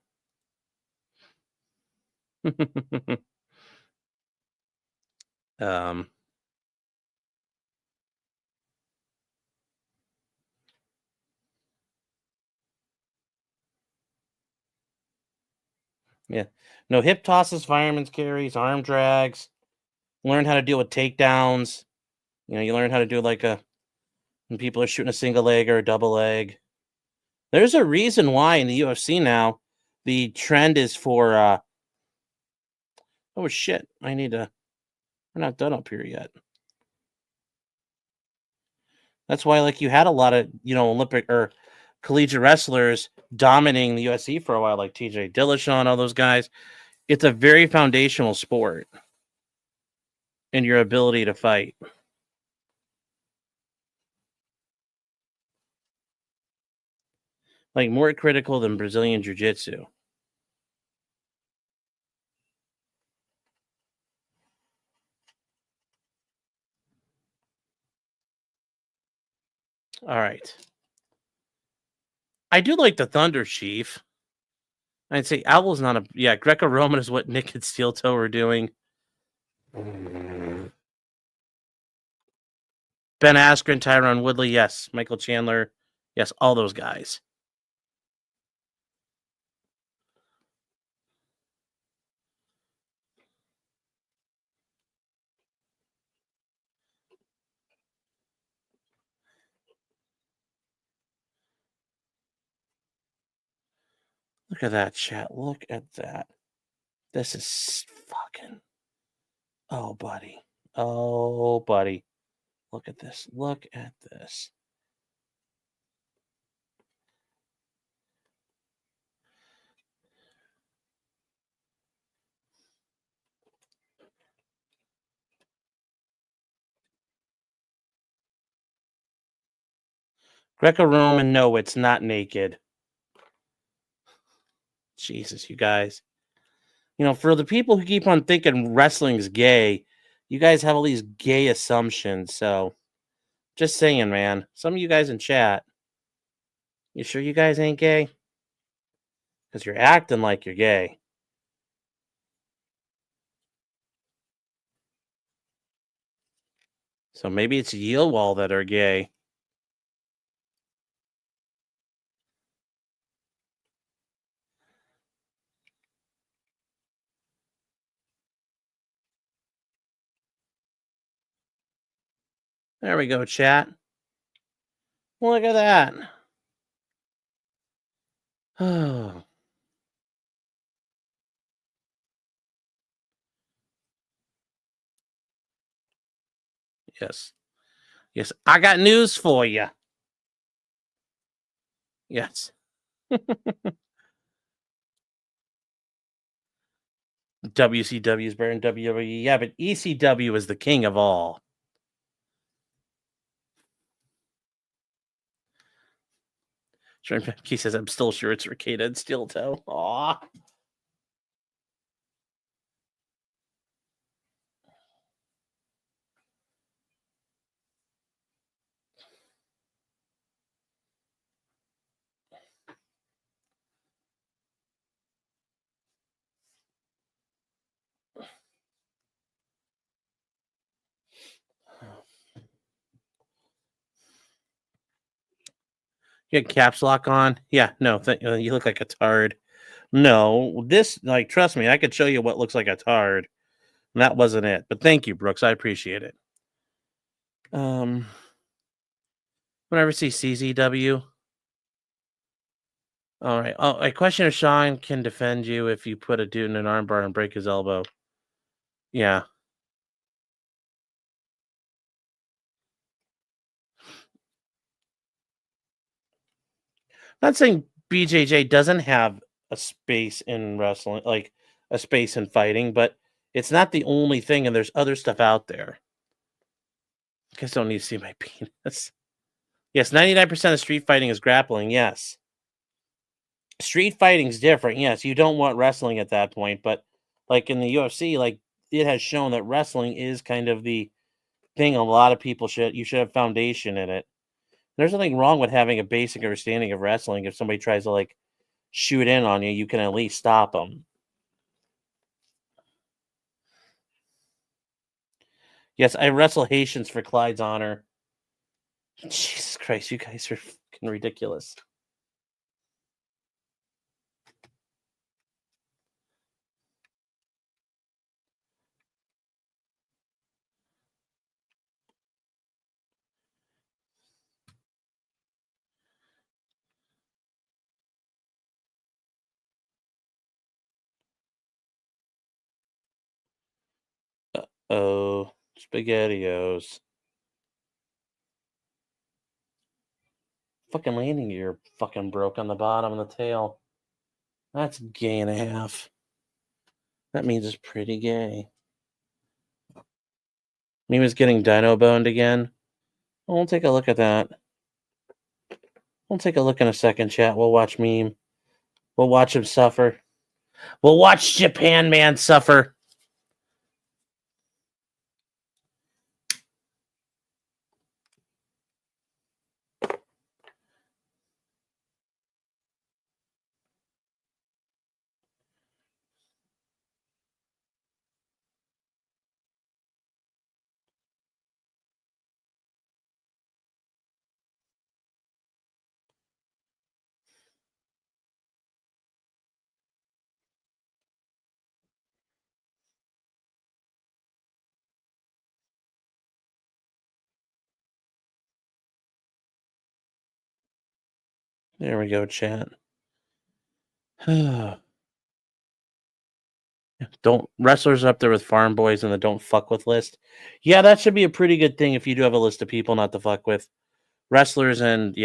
um, yeah. No hip tosses, fireman's carries, arm drags. Learn how to deal with takedowns. You know, you learn how to do like when people are shooting a single leg or a double leg. There's a reason why in the UFC now the trend is for oh shit, we're not done up here yet. That's why like you had a lot of, Olympic or collegiate wrestlers dominating the UFC for a while, like TJ Dillashaw and all those guys. It's a very foundational sport in your ability to fight. Like more critical than Brazilian Jiu-Jitsu. All right. I do like the Thunder Chief. I'd say Owl's not a... Yeah, Greco-Roman is what Nick and Steel Toe are doing. Ben Askren, Tyron Woodley, yes. Michael Chandler, yes. All those guys. Look at that, chat. Look at that. This is fucking... Oh, buddy. Oh, buddy. Look at this. Look at this. Greco-Roman, no, it's not naked. Jesus, you guys. You know, for the people who keep on thinking wrestling's gay, you guys have all these gay assumptions. So, just saying, man. Some of you guys in chat, you sure you guys ain't gay? Because you're acting like you're gay. So maybe it's Yilwall that are gay. There we go, chat. Look at that. Oh. Yes. Yes, I got news for you. Yes. WCW is better than WWE. Yeah, but ECW is the king of all. He says, I'm still sure it's Ricada and Steel Toe. Aw. You had caps lock on? Yeah, no, you look like a tard. No, this, like, trust me, I could show you what looks like a tard. And that wasn't it. But thank you, Brooks. I appreciate it. Whenever see CZW. All right. Oh, a question of Sean can defend you if you put a dude in an armbar and break his elbow. Yeah. Not saying BJJ doesn't have a space in wrestling, like a space in fighting, but it's not the only thing, and there's other stuff out there. You guys don't need to see my penis. Yes, 99% of street fighting is grappling, yes. Street fighting's different, yes. You don't want wrestling at that point, but like in the UFC, like it has shown that wrestling is kind of the thing a lot of people should have foundation in it. There's nothing wrong with having a basic understanding of wrestling. If somebody tries to like shoot in on you, you can at least stop them. Yes, I wrestle Haitians for Clyde's honor. Jesus Christ, you guys are fucking ridiculous. Oh, SpaghettiOs. Fucking landing gear fucking broke on the bottom of the tail. That's gay and a half. That means it's pretty gay. He was getting dino boned again. We'll take a look at that. We'll take a look in a second, chat. We'll watch Meme. We'll watch him suffer. We'll watch Japan Man suffer. There we go, chat. Don't wrestlers up there with farm boys in the don't fuck with list. Yeah, that should be a pretty good thing if you do have a list of people not to fuck with. Wrestlers and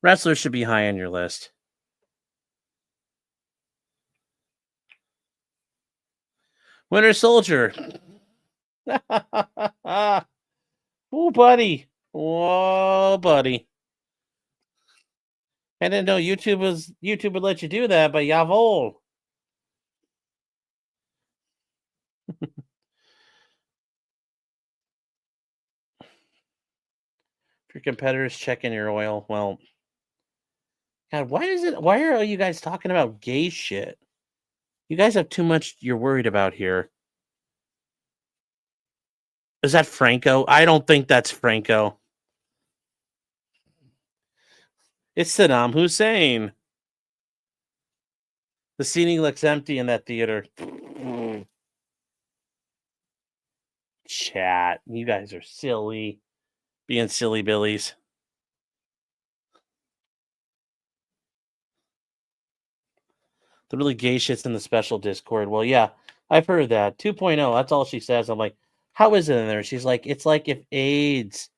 wrestlers should be high on your list. Winter Soldier. Oh, buddy. Whoa, buddy. I didn't know YouTube would let you do that, but jawohl. If your competitors checking your oil, well, God, why are you guys talking about gay shit? You guys have too much you're worried about here. Is that Franco? I don't think that's Franco. It's Saddam Hussein. The seating looks empty in that theater. Chat. You guys are silly. Being silly billies. The really gay shit's in the special Discord. Well, yeah, I've heard that. 2.0, that's all she says. I'm like, how is it in there? She's like, it's like if AIDS,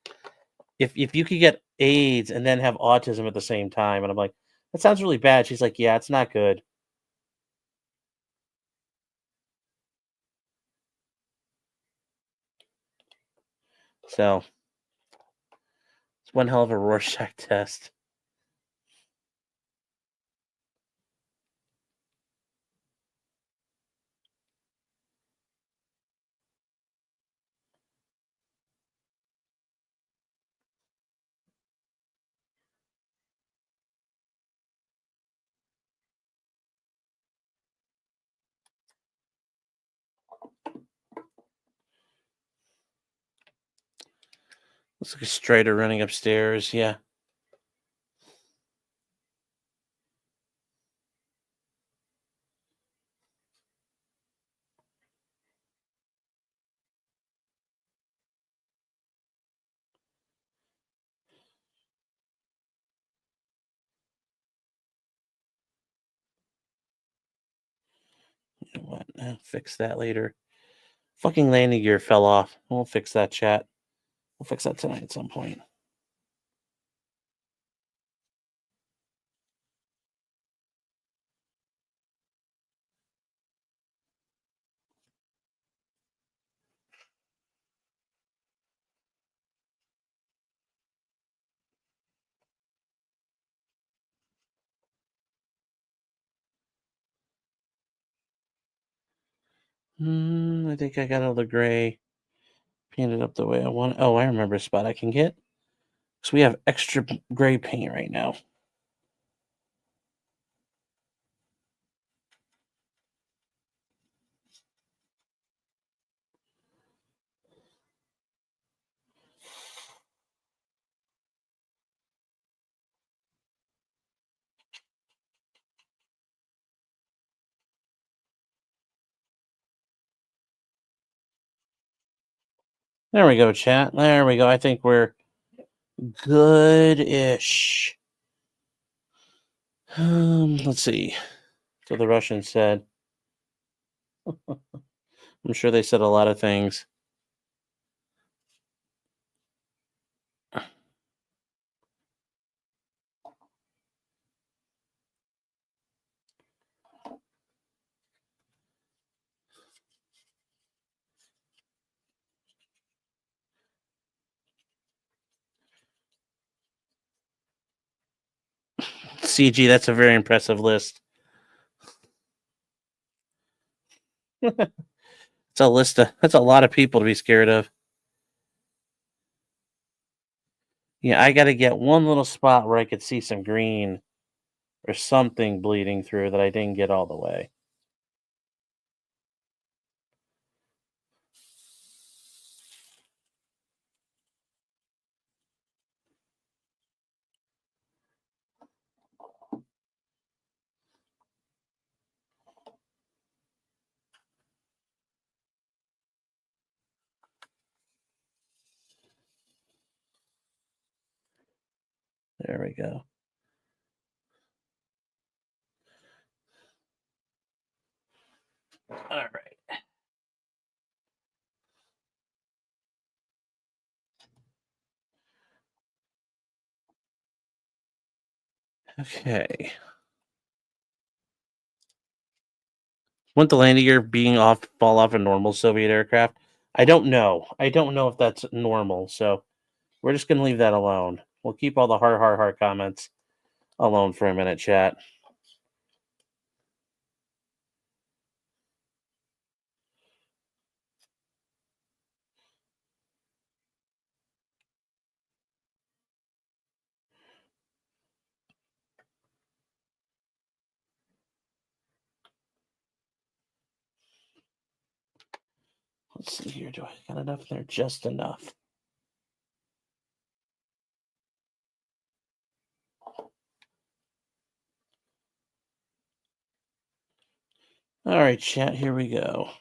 if you could get AIDS and then have autism at the same time. And I'm like, that sounds really bad. She's like, yeah, it's not good. So, it's one hell of a Rorschach test. Looks like a Strider running upstairs. Yeah. You know what? I'll fix that later. Fucking landing gear fell off. We'll fix that, chat. We'll fix that tonight at some point. I think I got all the gray painted up the way I want. Oh, I remember a spot I can get. So we have extra gray paint right now. There we go, chat. There we go. I think we're good-ish. Let's see. So the Russians said. I'm sure they said a lot of things. CG, that's a very impressive list. It's a list of, that's a lot of people to be scared of. Yeah, I got to get one little spot where I could see some green or something bleeding through that I didn't get all the way. There we go. Okay. Wouldn't the landing gear being off fall off a normal Soviet aircraft? I don't know. I don't know if that's normal. So we're just gonna leave that alone. We'll keep all the heart comments alone for a minute, chat. Let's see here. Do I got enough there? Just enough. All right, chat. Here we go. All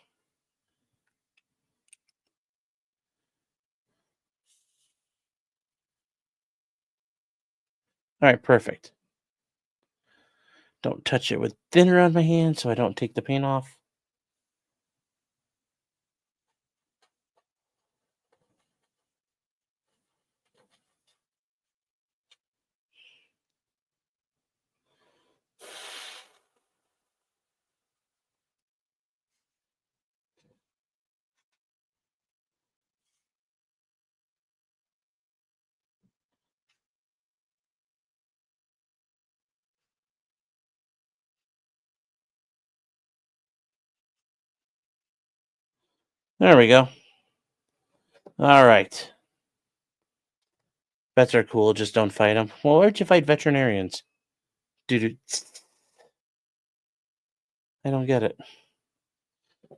right, perfect. Don't touch it with thinner on my hand so I don't take the paint off. There we go. All right. Vets are cool, just don't fight them. Well, where'd you fight veterinarians? Dude, I don't get it.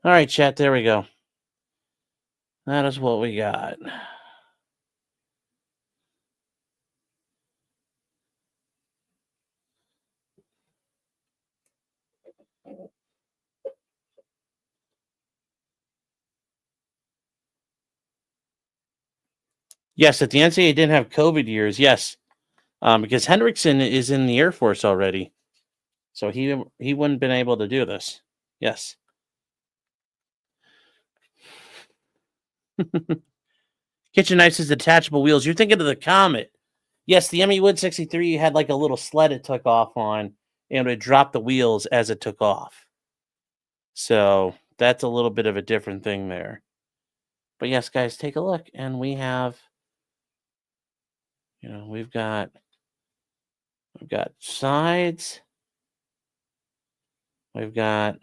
All right, chat, there we go. That is what we got. Yes, if the NCAA didn't have COVID years, yes. Because Hendrickson is in the Air Force already. So he wouldn't have been able to do this. Yes. Kitchen Knives is detachable wheels. You're thinking of the Comet. Yes, the ME Wood 63 had like a little sled it took off on, and it dropped the wheels as it took off. So that's a little bit of a different thing there. But yes, guys, take a look. And we have, we've got sides. We got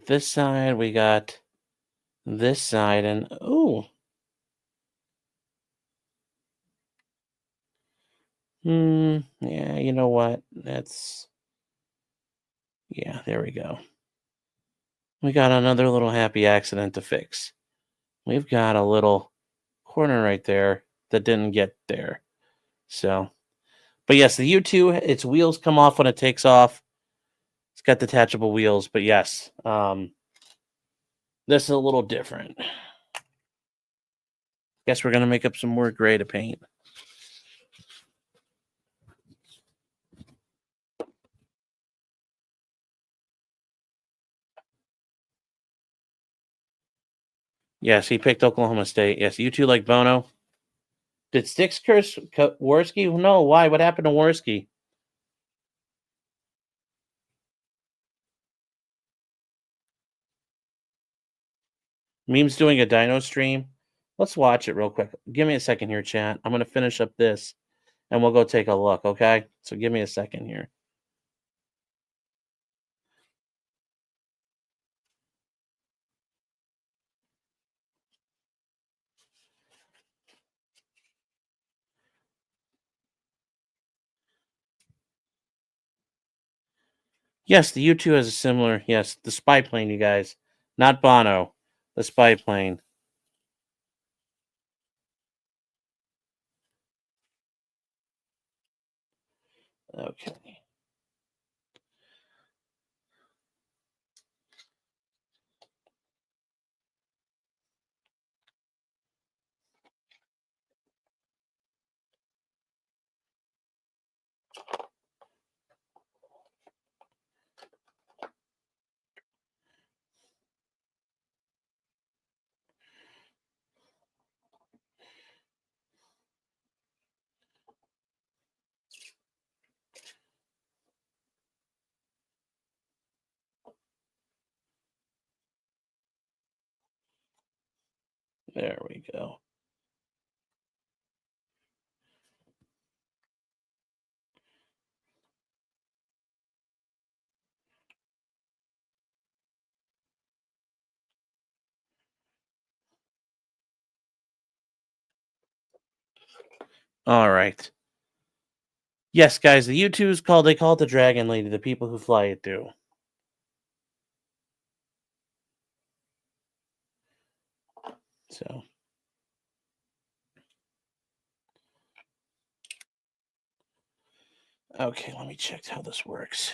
this side. We got this side. And, yeah, you know what? Yeah, there we go. We got another little happy accident to fix. We've got a little corner right there that didn't get there. So, but yes, the U2, its wheels come off when it takes off. It's got detachable wheels, but yes, this is a little different. Guess we're going to make up some more gray to paint. Yes, he picked Oklahoma State. Yes, U2 like Bono. Did Sticks curse Worski? No, why? What happened to Worski? Meme's doing a dino stream. Let's watch it real quick. Give me a second here, chat. I'm going to finish up this, and we'll go take a look, okay? So give me a second here. Yes, the U2 has a similar, yes, the spy plane, you guys. Not Bono, the spy plane. Okay. There we go. All right. Yes, guys, the U2 is called, they call it the Dragon Lady, the people who fly it do. So. Okay, let me check how this works.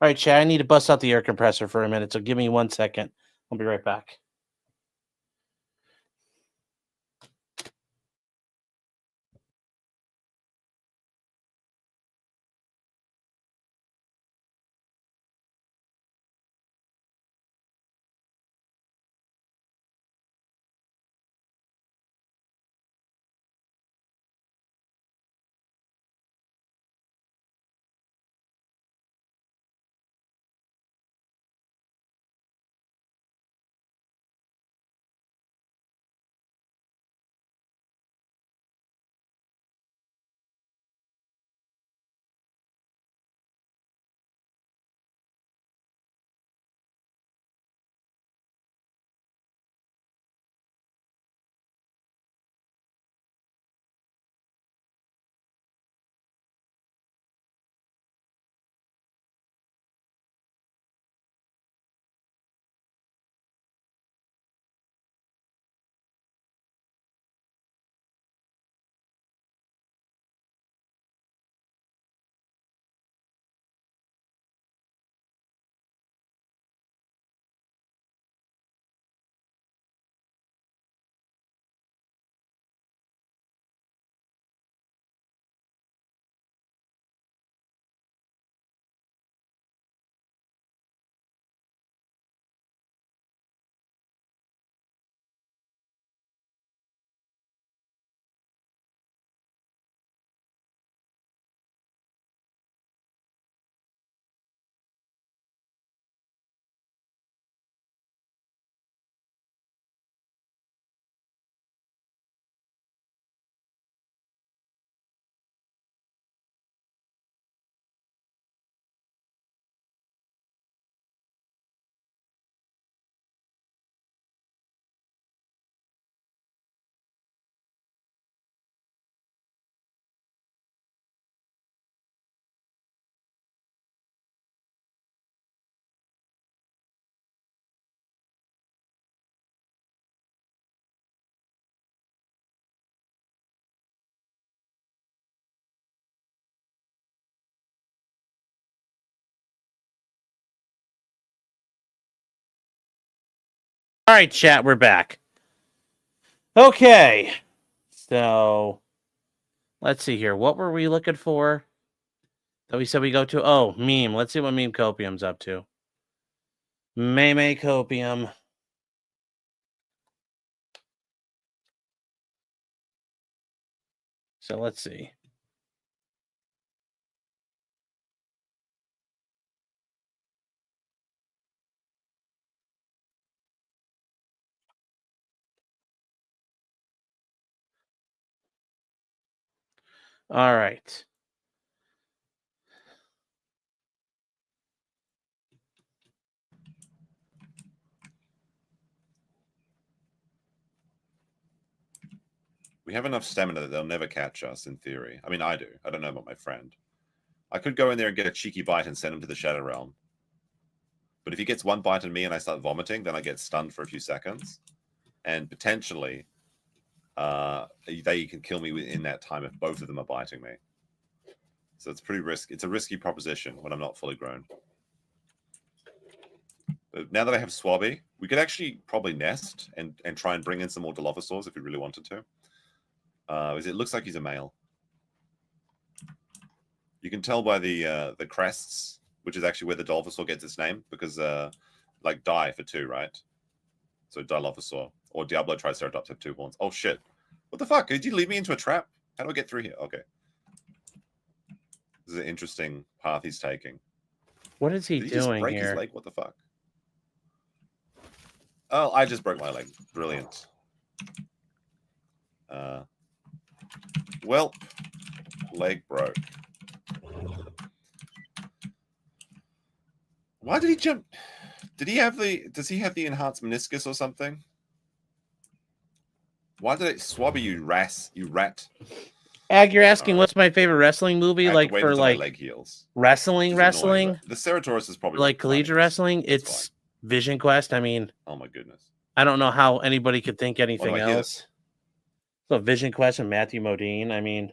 All right, Chad, I need to bust out the air compressor for a minute, so give me 1 second. I'll be right back. All right, chat, we're back. Okay. So, let's see here. What were we looking for? That we said we go to? Oh, meme. Let's see what Meme Copium's up to. Meme Copium. So, let's see. All right. We have enough stamina that they'll never catch us, in theory. I mean, I do. I don't know about my friend. I could go in there and get a cheeky bite and send him to the Shadow Realm. But if he gets one bite on me and I start vomiting, then I get stunned for a few seconds. And potentially, they can kill me in that time if both of them are biting me. So it's pretty risky. It's a risky proposition when I'm not fully grown. But now that I have Swabby, we could actually probably nest and try and bring in some more Dilophosaurs if we really wanted to. It looks like he's a male. You can tell by the crests, which is actually where the Dilophosaur gets its name, because like Di for 2, right? So Dilophosaur or Diablo Triceratops have 2 horns. Oh shit! What the fuck? Did you lead me into a trap? How do I get through here? Okay. This is an interesting path he's taking. What is he Did he just doing break his here? leg? What the fuck? Oh, I just broke my leg. Brilliant. Well, leg broke. Why did he jump? Did he have the? Does he have the enhanced meniscus or something? Why did it swabber you, you rat? Ag, you're asking what's my favorite wrestling movie? I have Like to wait for until like my leg heals. wrestling. The Ceratosaurus is probably like collegiate wrestling. It's Vision Quest. I mean, oh my goodness. I don't know how anybody could think anything I hear? else. So Vision Quest and Matthew Modine. I mean,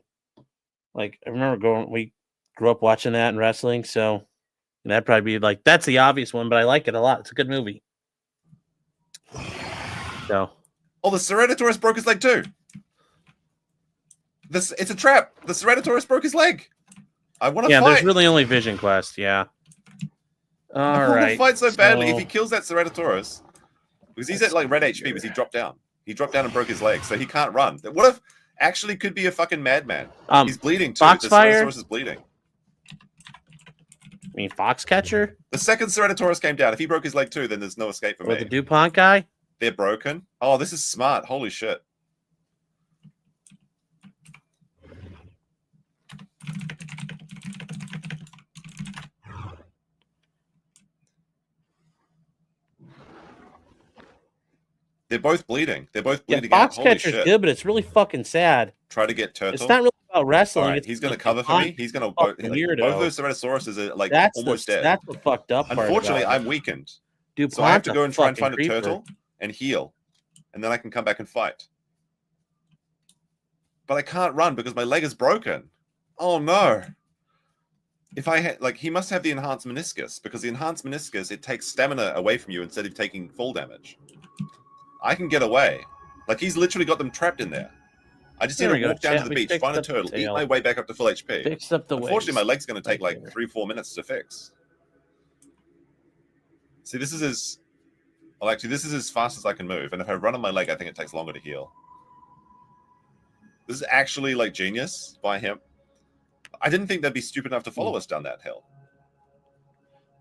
like I remember we grew up watching that in wrestling, so that'd probably be like that's the obvious one, but I like it a lot. It's a good movie. So, oh, the Ceratosaurus broke his leg too. It's a trap. The Ceratosaurus broke his leg. I want to fight. Yeah, there's really only Vision Quest. Yeah. All right. I want to fight so badly. If he kills that Ceratosaurus, because he's at like red HP, because he dropped down. He dropped down and broke his leg, so he can't run. What if actually could be a fucking madman? He's bleeding too. Foxfire? The Ceratosaurus is bleeding. I mean, Foxcatcher? The second Ceratosaurus came down. If he broke his leg too, then there's no escape for me. Or the DuPont guy? They're broken. Oh, this is smart. Holy shit. They're both bleeding. They're both bleeding out. Holy shit. Foxcatcher's good, but it's really fucking sad. Try to get Turtle. It's not really about wrestling. Right, he's going to cover for me. He's going to both of those Ceratosauruses are like almost dead. That's what fucked up. Unfortunately, I'm weakened. So I have to go and try and find a turtle and heal, and then I can come back and fight. But I can't run because my leg is broken. Oh no! If I had he must have the enhanced meniscus, because the enhanced meniscus, it takes stamina away from you instead of taking full damage. I can get away. Like he's literally got them trapped in there. I just need to walk down to the beach, find a turtle, eat my way back up to full HP. Fixed up the Unfortunately, my leg's going to take like 3-4 minutes to fix. See, this is as well. Actually, this is as fast as I can move, and if I run on my leg, I think it takes longer to heal. This is actually like genius by him. I didn't think they'd be stupid enough to follow us down that hill.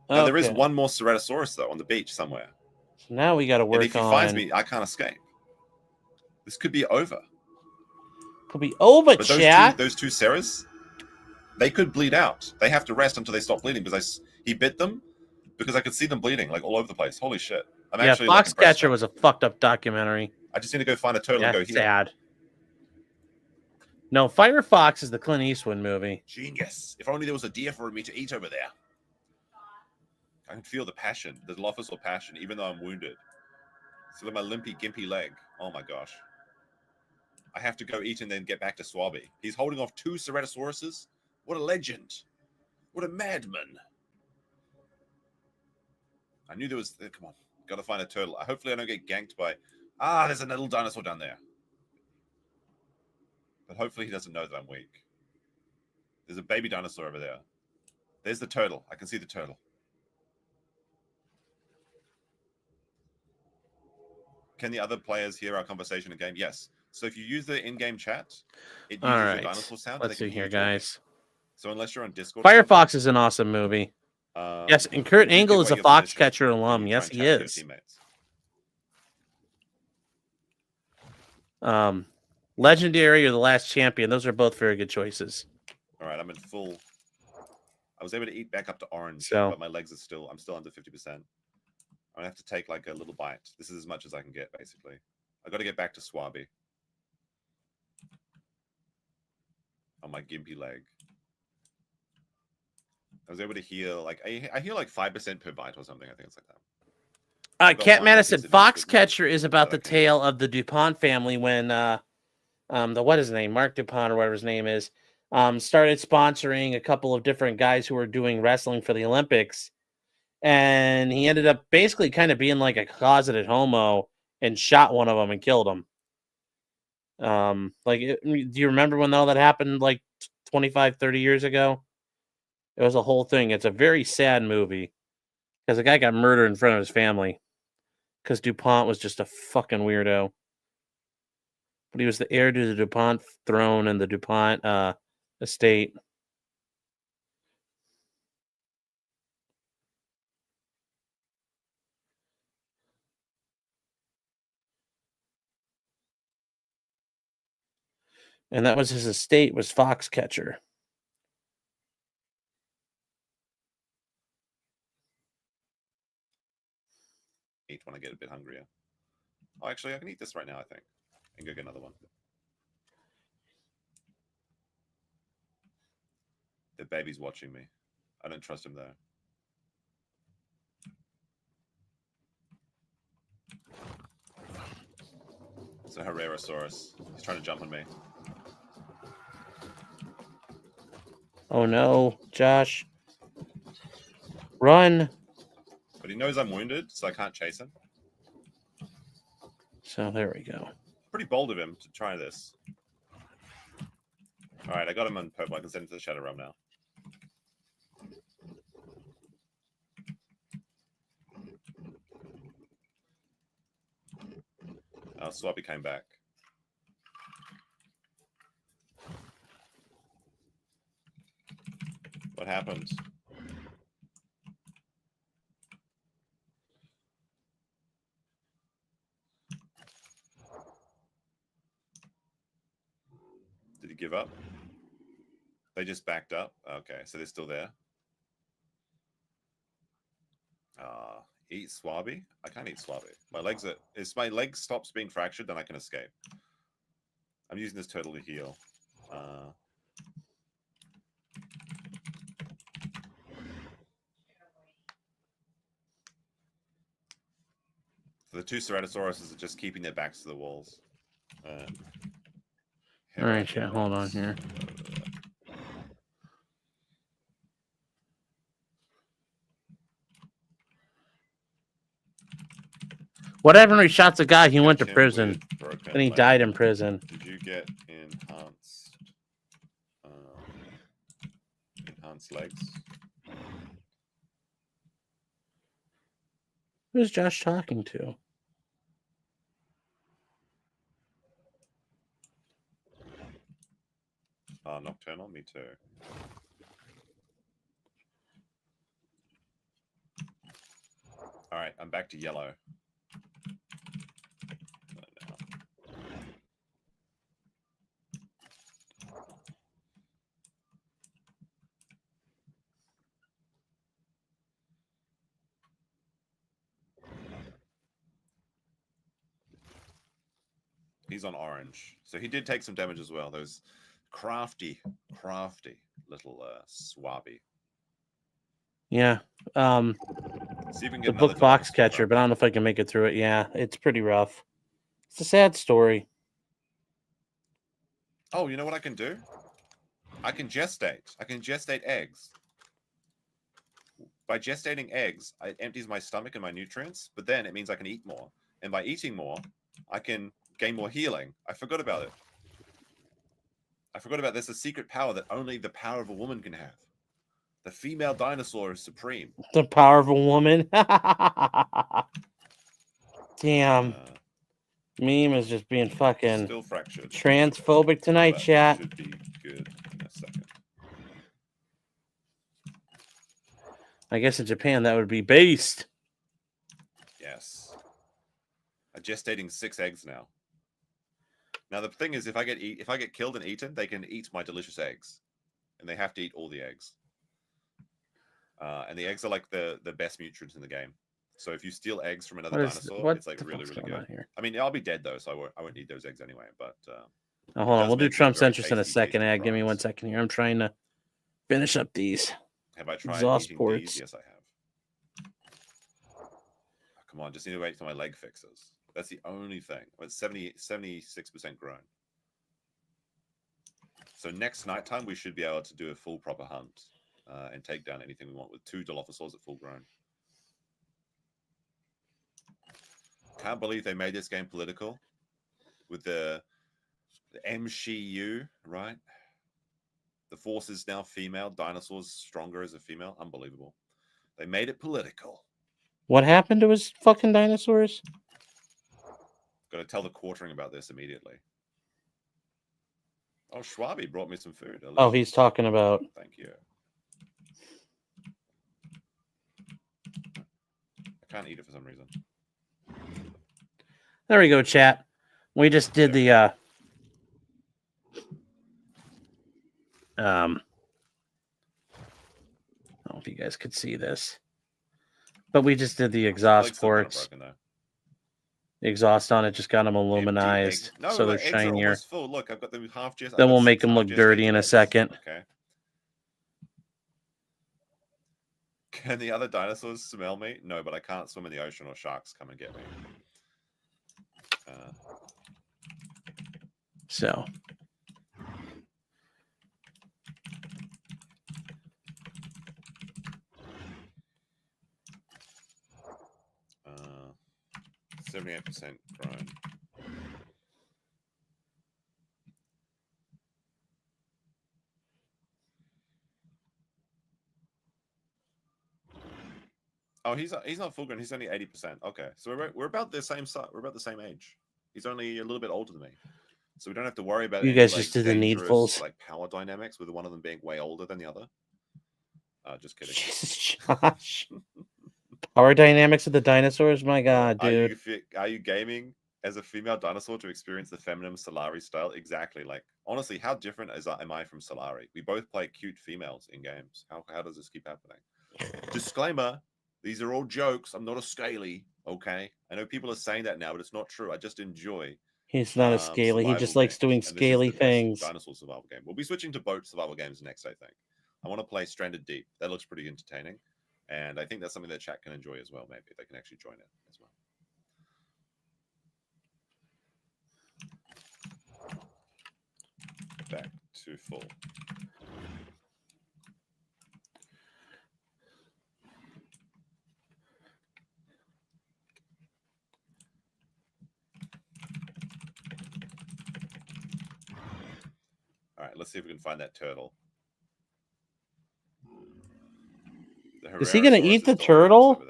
Now, there is one more Ceratosaurus though on the beach somewhere. So now we got to work on. And if he finds me, I can't escape. This could be over. Could be over, but chat. Those two Ceras, they could bleed out. They have to rest until they stop bleeding because he bit them because I could see them bleeding like all over the place. Holy shit! Actually Foxcatcher was a fucked up documentary. I just need to go find a turtle and go here. Sad. No, Firefox is the Clint Eastwood movie. Genius. If only there was a deer for me to eat over there. I can feel the passion, the loftus or passion, even though I'm wounded. Still my limpy, gimpy leg. Oh my gosh. I have to go eat and then get back to Swabby. He's holding off 2 Ceratosauruses. What a legend. What a madman. I knew there was... Come on. Got to find a turtle. Hopefully I don't get ganked by... Ah, there's a little dinosaur down there. But hopefully he doesn't know that I'm weak. There's a baby dinosaur over there. There's the turtle. I can see the turtle. Can the other players hear our conversation in game? Yes. So if you use the in-game chat, it uses the dinosaur sound. Let's see here, guys. So unless you're on Discord, Firefox is an awesome movie. Yes, and Kurt Angle is a Foxcatcher alum. Yes, he is. Legendary or The Last Champion. Those are both very good choices. All right, I'm in full. I was able to eat back up to orange, So, but my legs are still. I'm still under 50%. I'm gonna have to take like a little bite. This is as much as I can get, basically. I got to get back to Swabby. On my gimpy leg. I was able to heal like I heal like 5% per bite or something. I think it's like that. Cat Madison, Foxcatcher is about the tale of the DuPont family when what is his name, Mark DuPont or whatever his name is, started sponsoring a couple of different guys who were doing wrestling for the Olympics, and he ended up basically kind of being like a closeted homo and shot one of them and killed him. Do you remember when all that happened, like 25, 30 years ago? It was a whole thing. It's a very sad movie because the guy got murdered in front of his family because DuPont was just a fucking weirdo. But he was the heir to the DuPont throne and the DuPont estate. And that was his estate, was Foxcatcher. Eat when I get a bit hungrier. Oh, actually, I can eat this right now, I think. And go get another one. The baby's watching me. I don't trust him, though. It's a Herrerasaurus. He's trying to jump on me. Oh no, Josh. Run. But he knows I'm wounded, so I can't chase him. So there we go. Pretty bold of him to try this. Alright, I got him on purple. I can send him to the Shadow Realm now. Swappy came back. What happened? Did he give up? They just backed up? Okay, so they're still there. Eat Swabby? I can't eat Swabby. My legs are... If my leg stops being fractured, then I can escape. I'm using this turtle to heal. So the two Ceratosauruses are just keeping their backs to the walls. All right, chat. Hold on here. What happened when he shot the guy? He went to prison. And he died in prison. Did you get enhanced legs? Who's Josh talking to? Nocturnal? Me too. Alright, I'm back to yellow. He's on orange. So he did take some damage as well. Those crafty little swabby. Yeah. See if we can the get book Foxcatcher, but I don't know if I can make it through it. Yeah, it's pretty rough. It's a sad story. Oh, you know what I can do? I can gestate. I can gestate eggs. By gestating eggs, it empties my stomach and my nutrients, but then it means I can eat more. And by eating more, I can gain more healing. I forgot about it. I forgot about this. A secret power that only the power of a woman can have. The female dinosaur is supreme. The power of a woman. Damn. Meme is just being fucking still fractured. Transphobic tonight, chat. Should be good in a second. I guess in Japan that would be based. Yes. I'm gestating 6 eggs now. Now the thing is, if I get killed and eaten, they can eat my delicious eggs, and they have to eat all the eggs. And the eggs are like the best nutrients in the game. So if you steal eggs from another dinosaur, it's like really good. I mean, I'll be dead though, so I won't need those eggs anyway. But hold on, we'll do Trump's interest in a second. Give me 1 second here. I'm trying to finish up these. Have I tried exhaust eating ports? These? Yes, I have. Oh, come on, just need to wait till my leg fixes. That's the only thing. It's 76% grown. So next nighttime, we should be able to do a full proper hunt and take down anything we want with 2 Dilophosaurs at full grown. Can't believe they made this game political with the MCU, right? The Force is now female. Dinosaurs stronger as a female. Unbelievable. They made it political. What happened to his fucking dinosaurs? Got to tell the quartering about this immediately. Oh, Schwabi brought me some food. Delicious. Oh, he's talking about... Thank you. I can't eat it for some reason. There we go, chat. We just did the I don't know if you guys could see this, but we just did the exhaust ports. The exhaust on it just got them aluminized, so they're shinier. Full. Look, I've got them half GS. Then we'll make them look dirty in a second. Okay. Can the other dinosaurs smell me? No, but I can't swim in the ocean or sharks come and get me. So. Uh, 78% grown. Oh, he's not full grown. He's only 80%. Okay, so we're about the same size. We're about the same age. He's only a little bit older than me, so we don't have to worry about. You any, guys like, just did the needfuls, like power dynamics, with one of them being way older than the other. Just kidding. Jesus, Josh. Power dynamics of the dinosaurs? My God, dude. Are you gaming as a female dinosaur to experience the feminine Solari style? Exactly. Like, honestly, how different am I from Solari? We both play cute females in games. How does this keep happening? Disclaimer. These are all jokes. I'm not a scaly, okay? I know people are saying that now, but it's not true. I just enjoy. He's not a scaly. He just likes doing scaly things. Dinosaur survival game. We'll be switching to boat survival games next, I think. I want to play Stranded Deep. That looks pretty entertaining. And I think that's something that chat can enjoy as well, maybe. They can actually join it as well. Back to full. All right, let's see if we can find that turtle. Is he going to eat the turtle?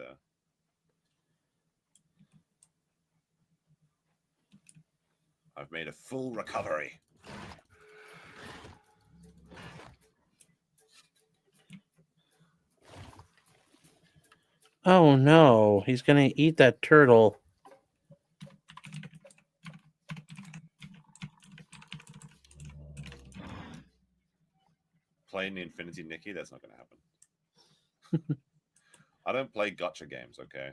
I've made a full recovery. Oh no, he's going to eat that turtle. Playing the Infinity Nikki, that's not going to happen. I don't play gotcha games, okay?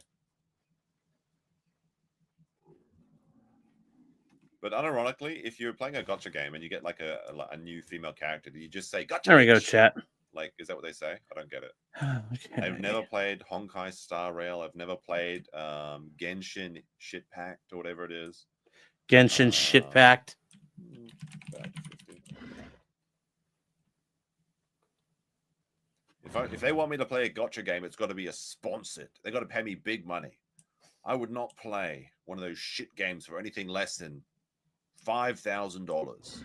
But unironically, if you're playing a gotcha game and you get like a new female character, do you just say gotcha? There we go, chat. Like, is that what they say? I don't get it. Okay. I've never played Honkai Star Rail. I've never played Genshin Shit Packed or whatever it is. Genshin Shit Packed. If they want me to play a gotcha game, it's got to be a sponsored. They got to pay me big money. I would not play one of those shit games for anything less than $5,000.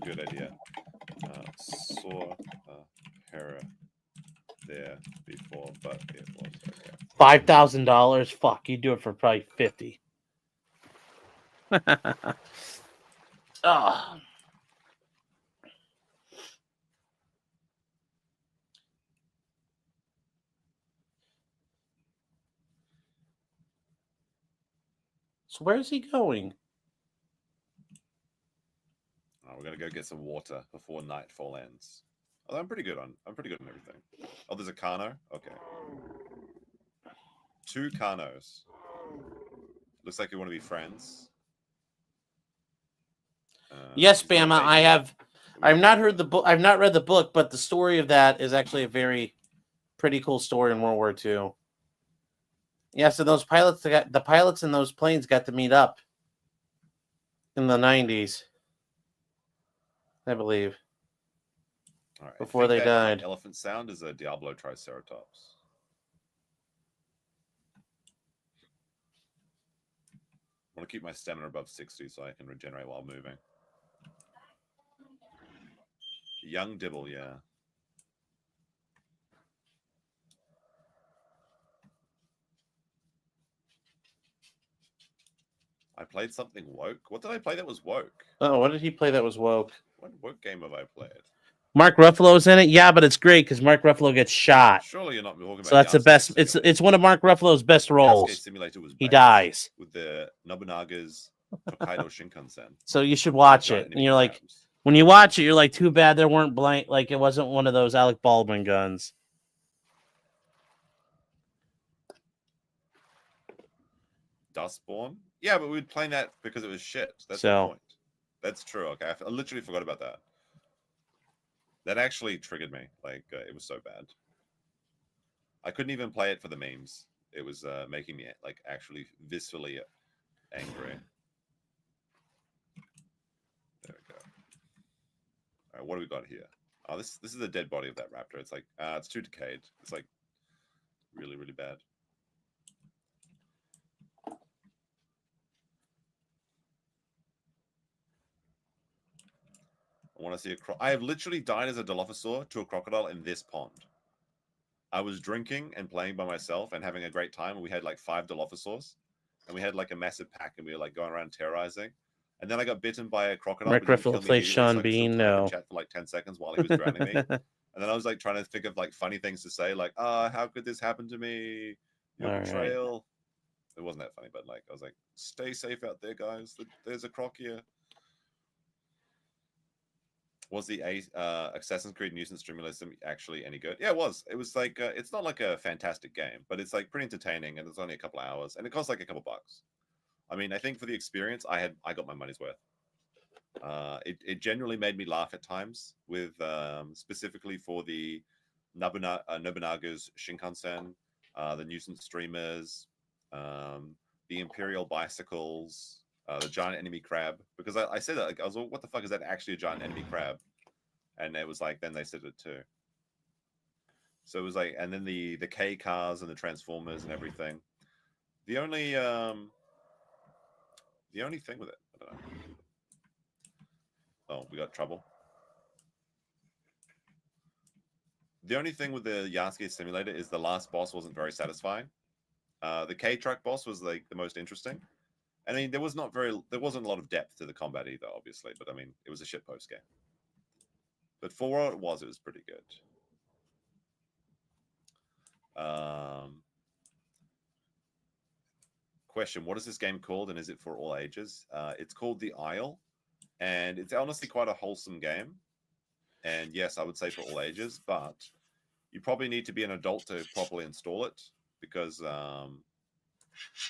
Good idea. Saw a Hera there before, but it was okay. $5,000? Fuck, you do it for probably 50. Oh. So where's he going? Oh, we're gonna go get some water before nightfall ends. Although I'm pretty good on everything. Oh, there's a Kano. Okay, 2 Kanos. Looks like you want to be friends. Yes, Bama. I've not heard the book. I've not read the book, but the story of that is actually a very pretty cool story in World War II. Yeah, so the pilots in those planes got to meet up in the 90s, I believe. All right, before they died. Elephant sound is a Diablo Triceratops. I want to keep my stamina above 60 so I can regenerate while moving. Young Dibble, yeah. I played something woke. What did I play that was woke? Oh, what did he play that was woke? What woke game have I played? Mark Ruffalo's in it. Yeah, but it's great because Mark Ruffalo gets shot. Surely you're not talking about. So that's the best. It's one of Mark Ruffalo's best roles. Simulator was he dies with the Nobunaga's Tokaido Shinkansen. So you should watch Giant it. And enemy you're like, crabs. when you watch it, you're like, too bad there weren't blank. Like it wasn't one of those Alec Baldwin guns. Dustborn? Yeah, but we were playing that because it was shit. That's So- the point. That's true. Okay, I literally forgot about that. That actually triggered me. Like, it was so bad. I couldn't even play it for the memes. It was making me like actually viscerally angry. There we go. All right, what do we got here? Oh, this is the dead body of that raptor. It's like it's too decayed. It's like really, really bad. I want to see a I have literally died as a Dilophosaur to a crocodile in this pond. I was drinking and playing by myself and having a great time. And we had like 5 Dilophosaurs. And we had like a massive pack and we were like going around terrorizing. And then I got bitten by a crocodile. Rick but didn't Riffle kill me plays immediately, Sean so I could still Bean. type and No. chat for like 10 seconds while he was drowning me. And then I was like trying to think of like funny things to say, like, how could this happen to me? Your All right. betrayal. It wasn't that funny, but like I was like, stay safe out there, guys. There's a croc here. Was the Assassin's Creed nuisance streaming system actually any good? Yeah, it was. It was like it's not like a fantastic game, but it's like pretty entertaining, and it's only a couple hours, and it costs like a couple bucks. I mean, I think for the experience, I got my money's worth. It genuinely made me laugh at times, with specifically for the Nobunaga's Shinkansen, the nuisance streamers, the Imperial bicycles. The giant enemy crab, because I said that, like, I was like, what the fuck is that actually a giant enemy crab? And it was like, then they said it too. So it was like, and then the K cars and the Transformers and everything. The only thing with it, I don't know. Oh, we got trouble. The only thing with the Yasuke simulator is the last boss wasn't very satisfying. The K truck boss was like the most interesting. I mean, there wasn't a lot of depth to the combat either, obviously. But I mean, it was a shitpost game. But for what it was pretty good. Question: what is this game called, and is it for all ages? It's called The Isle, and it's honestly quite a wholesome game. And yes, I would say for all ages, but you probably need to be an adult to properly install it, because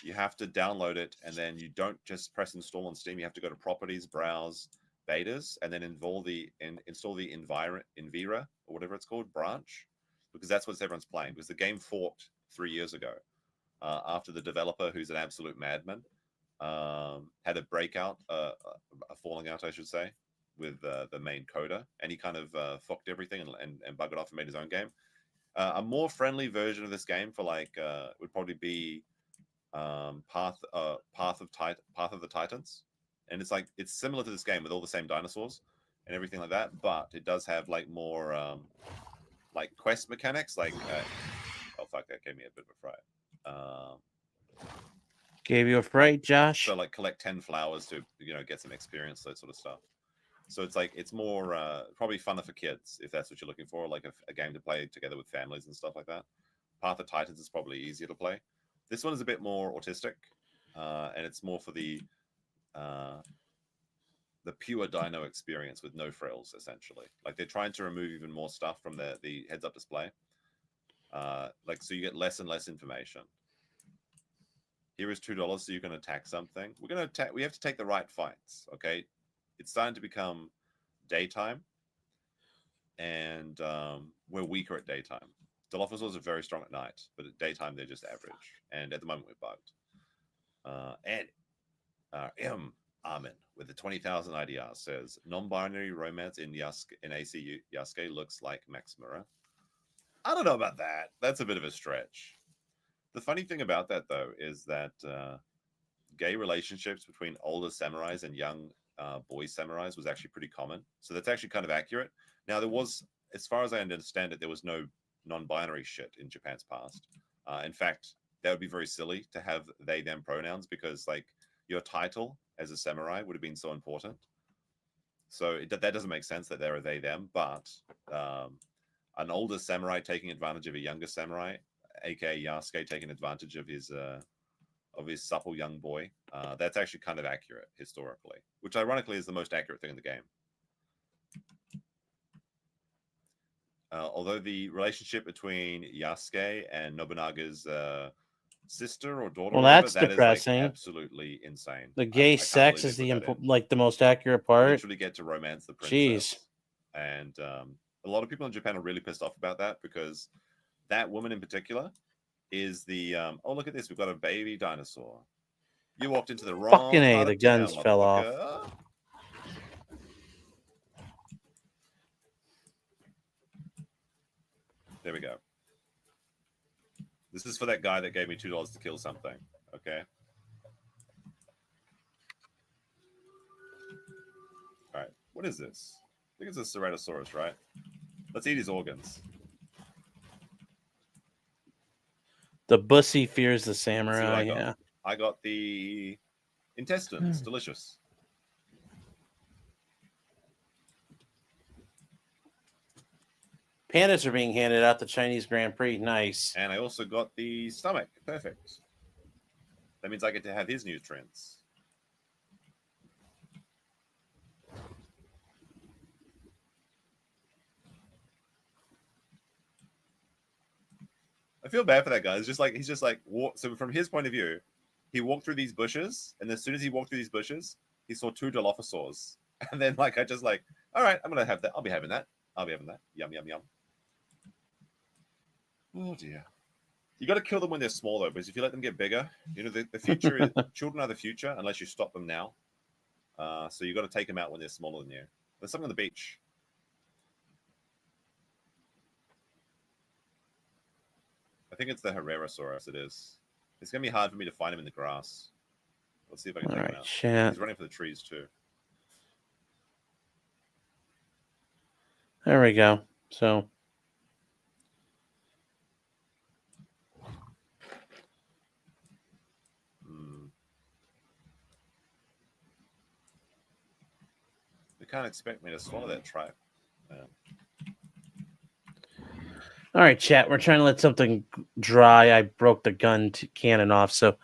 you have to download it, and then you don't just press install on Steam. You have to go to Properties, Browse, Betas, and then install the Envira, or whatever it's called, branch, because that's what everyone's playing. Because the game forked 3 years ago after the developer, who's an absolute madman, had a breakout, a falling out, I should say, with the main coder, and he kind of fucked everything and bugged off and made his own game. A more friendly version of this game for like would probably be Path of the Titans, and it's similar to this game with all the same dinosaurs and everything like that, but it does have like more like quest mechanics, like oh fuck, that gave me a bit of a fright. Gave you a fright, Josh? So like collect 10 flowers to get some experience, that sort of stuff. So it's like it's more probably funner for kids if that's what you're looking for, like a game to play together with families and stuff like that. Path of Titans is probably easier to play. This one is a bit more autistic, and it's more for the pure dino experience with no frills, essentially. Like they're trying to remove even more stuff from the heads-up display. Like so you get less and less information. Here is $2 so you can attack something. We have to take the right fights, okay? It's starting to become daytime, and we're weaker at daytime. Dilophosaurs are very strong at night, but at daytime they're just average. And at the moment we're bugged. And M. Armin with the 20,000 IDR says non-binary romance in AC Yasuke looks like Max Mirror. I don't know about that. That's a bit of a stretch. The funny thing about that though is that gay relationships between older samurais and young boy samurais was actually pretty common. So that's actually kind of accurate. Now there was, as far as I understand it, there was no non-binary shit in Japan's past. In fact, that would be very silly to have they them pronouns, because like your title as a samurai would have been so important. So that doesn't make sense that there are they them, but an older samurai taking advantage of a younger samurai, aka Yasuke taking advantage of his of his supple young boy. That's actually kind of accurate historically, which ironically is the most accurate thing in the game. Although the relationship between Yasuke and Nobunaga's sister or daughter, Well, whatever, that's that depressing. is like absolutely insane. The gay sex is the like the most accurate part. Literally get to romance the princess. Jeez. And a lot of people in Japan are really pissed off about that because that woman in particular is the oh, look at this, we've got a baby dinosaur. You walked into the wrong Fucking A, part the of guns town, fell off. motherfucker. There we go. This is for that guy that gave me $2 to kill something. Okay. All right. What is this? I think it's a Ceratosaurus, right? Let's eat his organs. The bussy fears the samurai. Yeah. I got the intestines. Delicious. Pandas are being handed out the Chinese Grand Prix. Nice. And I also got the stomach. Perfect. That means I get to have his nutrients. I feel bad for that guy. He's just like so from his point of view, he walked through these bushes, and as soon as he walked through these bushes, he saw 2 Dilophosaurs. And then I just like, all right, I'm gonna have that. I'll be having that. Yum, yum, yum. Oh dear. You got to kill them when they're small, though, because if you let them get bigger, the future is children are the future unless you stop them now. So you got to take them out when they're smaller than you. There's something on the beach. I think it's the Herrerasaurus. It is. It's gonna be hard for me to find him in the grass. Let's see if I can take him out. Chat. He's running for the trees too. There we go. So. They can't expect me to swallow that tripe. All right, chat. We're trying to let something dry. I broke the gun cannon off, so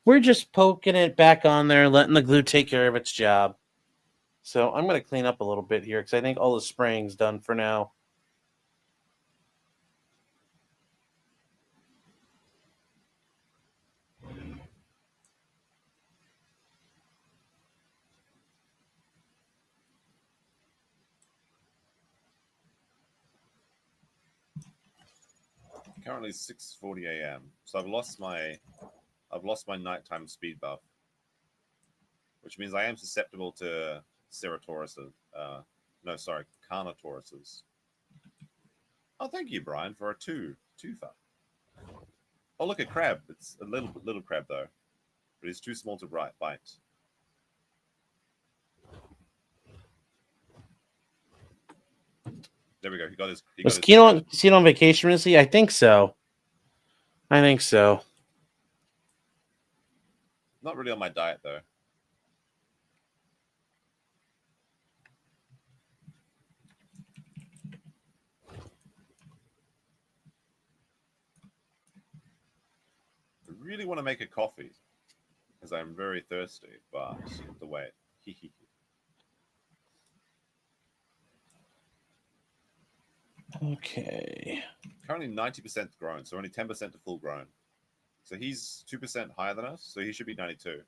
we're just poking it back on there, letting the glue take care of its job. So I'm going to clean up a little bit here because I think all the spraying's done for now. Currently 6:40 a.m. So I've lost my nighttime speed buff, which means I am susceptible to Ceratauruses. Carnotauruses. Oh, thank you, Brian, for a twofer. Oh, look at crab. It's a little crab though, but he's too small to bite. There we go. Was Keno on vacation recently? I think so. Not really on my diet though. I really want to make a coffee because I'm very thirsty, but the wait. Okay. Currently 90% grown, so only 10% to full grown. So he's 2% higher than us, so he should be 92.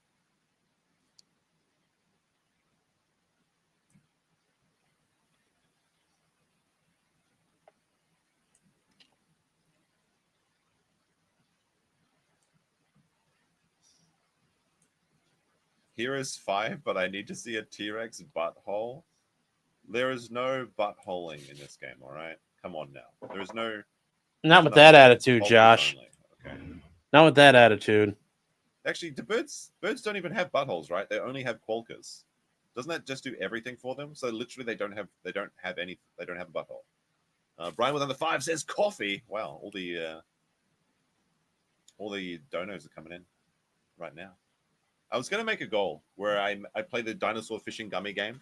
Here is 5, but I need to see a T-Rex butthole. There is no buttholing in this game, all right? Come on now. There is no... Not with that attitude, Josh. Okay. Not with that attitude. Actually, the birds don't even have buttholes, right? They only have quokkas. Doesn't that just do everything for them? So literally, they don't have a butthole. Brian with under 5 says coffee. Wow, all the donos are coming in right now. I was gonna make a goal where I play the dinosaur fishing gummy game.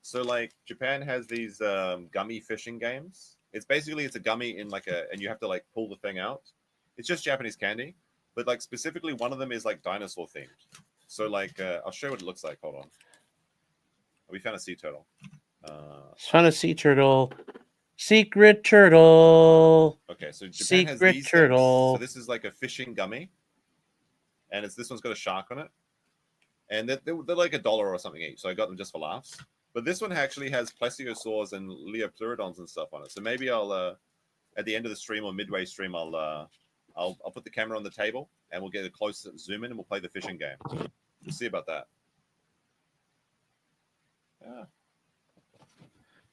So like Japan has these gummy fishing games. It's a gummy in and you have to like pull the thing out. It's just Japanese candy, but like specifically one of them is like dinosaur themed. So like I'll show you what it looks like. Hold on. We found a sea turtle. Found a sea turtle. Secret turtle. Okay, so Japan Secret has these turtle. things. So this is like a fishing gummy, and this one's got a shark on it, and they're like $1 or something each. So I got them just for laughs. But this one actually has plesiosaurs and leopleurodons and stuff on it. So maybe I'll at the end of the stream or midway stream, I'll put the camera on the table and we'll get a close zoom in and we'll play the fishing game. We'll see about that. Yeah.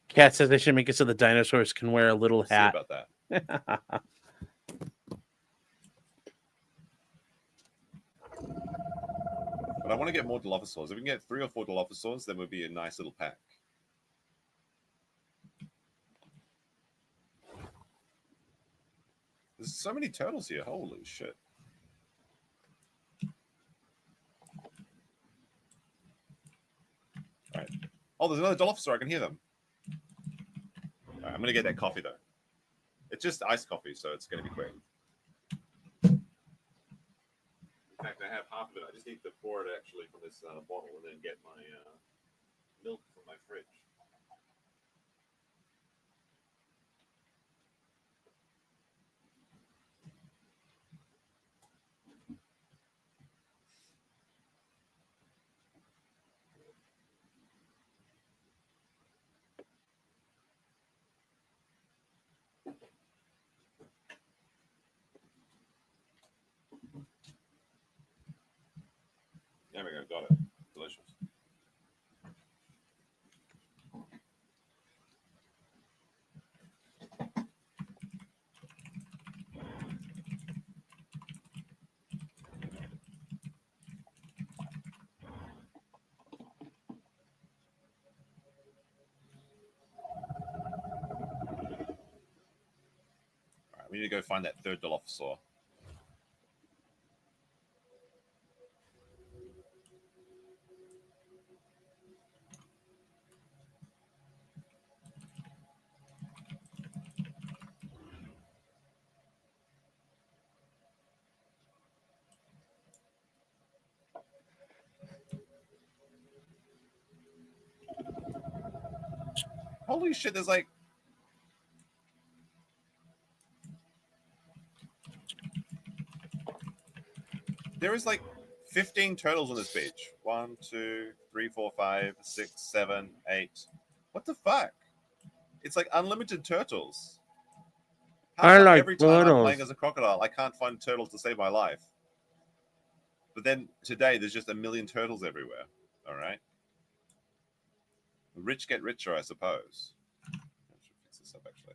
Cat says they should make it so the dinosaurs can wear a little hat. See about that. But I want to get more Dilophosaurs. If we can get 3 or 4 Dilophosaurs, then would be a nice little pack. There's so many turtles here. Holy shit. All right. Oh, there's another Dilophosaur. I can hear them. All right, I'm going to get that coffee, though. It's just iced coffee, so it's going to be quick. In fact, I have half of it. I just need to pour it, actually, from this bottle and then get my milk from my fridge. There we go. Got it. Delicious. All right, we need to go find that third Dilophosaur. Holy shit, there's like... There is like 15 turtles on this beach. 1, 2, 3, 4, 5, 6, 7, 8. What the fuck? It's like unlimited turtles. How come every time I'm playing as a crocodile, I can't find turtles to save my life? But then today, there's just a million turtles everywhere. All right. The rich get richer, I suppose. I should fix this up, actually.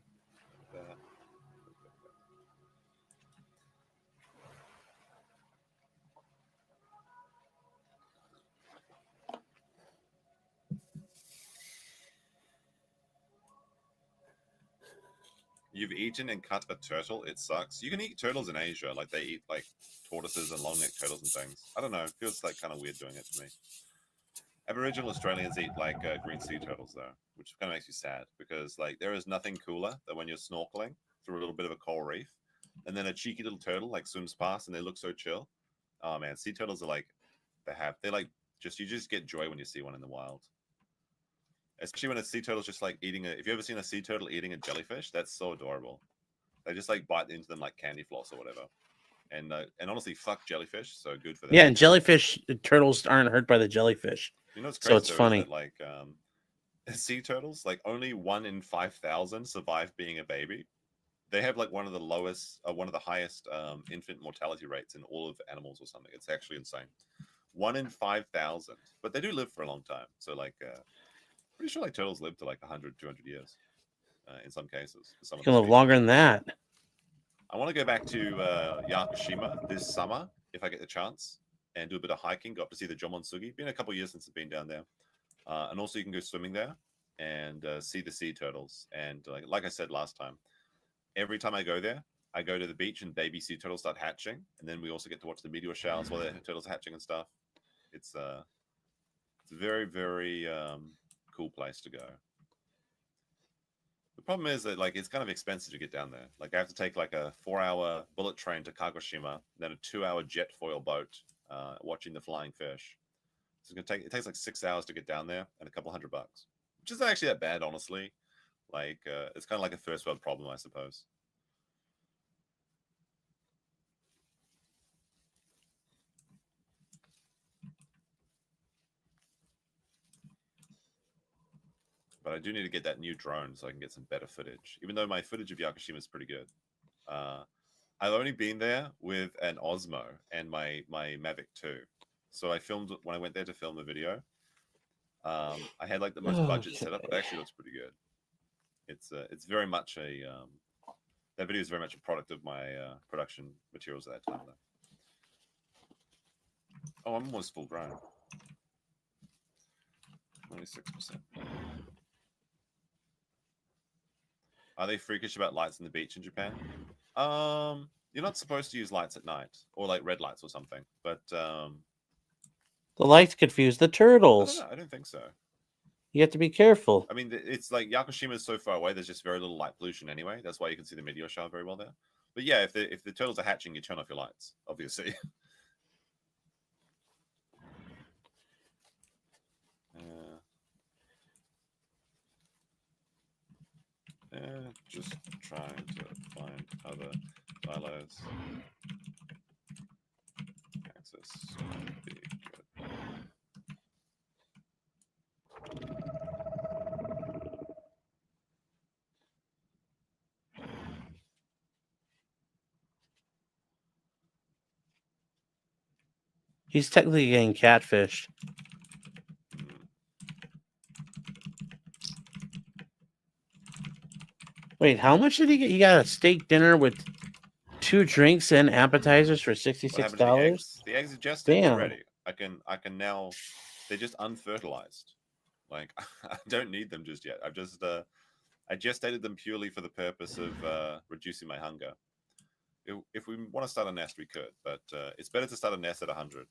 You've eaten and cut a turtle? It sucks. You can eat turtles in Asia. Like, they eat, like, tortoises and long-necked turtles and things. I don't know. It feels, like, kind of weird doing it to me. Aboriginal Australians eat, like, green sea turtles, though, which kind of makes you sad. Because, like, there is nothing cooler than when you're snorkeling through a little bit of a coral reef. And then a cheeky little turtle, like, swims past and they look so chill. Oh, man. Sea turtles are, like, you just get joy when you see one in the wild. Especially when a sea turtle's just like eating if you ever seen a sea turtle eating a jellyfish, that's so adorable. They just like bite into them like candy floss or whatever. And honestly, fuck jellyfish, so good for them. Yeah, and jellyfish turtles aren't hurt by the jellyfish. You know what's crazy? So it's funny. That, like sea turtles, like only 1 in 5,000 survive being a baby. They have like one of the highest infant mortality rates in all of animals or something. It's actually insane. 1 in 5,000, but they do live for a long time. So like. Pretty sure like turtles live to like 100, 200 years in some cases. You can live longer than that. I want to go back to Yakushima this summer if I get the chance and do a bit of hiking. Got to see the Jomonsugi. Been a couple of years since I've been down there. And also you can go swimming there and see the sea turtles. And like I said last time, every time I go there, I go to the beach and baby sea turtles start hatching. And then we also get to watch the meteor showers while the turtles are hatching and stuff. It's very, very... cool place to go. The problem is that like it's kind of expensive to get down there. Like I have to take like a 4-hour bullet train to Kagoshima, then a 2-hour jet foil boat, watching the flying fish. So it takes like 6 hours to get down there and a couple $100, which isn't actually that bad, honestly. Like it's kind of like a first world problem, I suppose. But I do need to get that new drone so I can get some better footage. Even though my footage of Yakushima is pretty good. I've only been there with an Osmo and my Mavic 2. So I filmed when I went there to film the video. I had like the most budget setup, but it actually looks pretty good. It's very much a that video is very much a product of my production materials at that time, though. Oh, I'm almost full grown. 26%. Are they freakish about lights on the beach in Japan? You're not supposed to use lights at night, or like red lights or something. But the lights confuse the turtles. I don't think so. You have to be careful. I mean, it's like Yakushima is so far away. There's just very little light pollution anyway. That's why you can see the meteor shower very well there. But yeah, if the turtles are hatching, you turn off your lights, obviously. Just trying to find other silos. Access might be good. He's technically getting catfished. Wait, how much did he get? He got a steak dinner with 2 drinks and appetizers for $66. The eggs are just ready. I can now. They're just unfertilized. Like I don't need them just yet. I gestated them purely for the purpose of reducing my hunger. If we want to start a nest, we could, but it's better to start a nest at 100.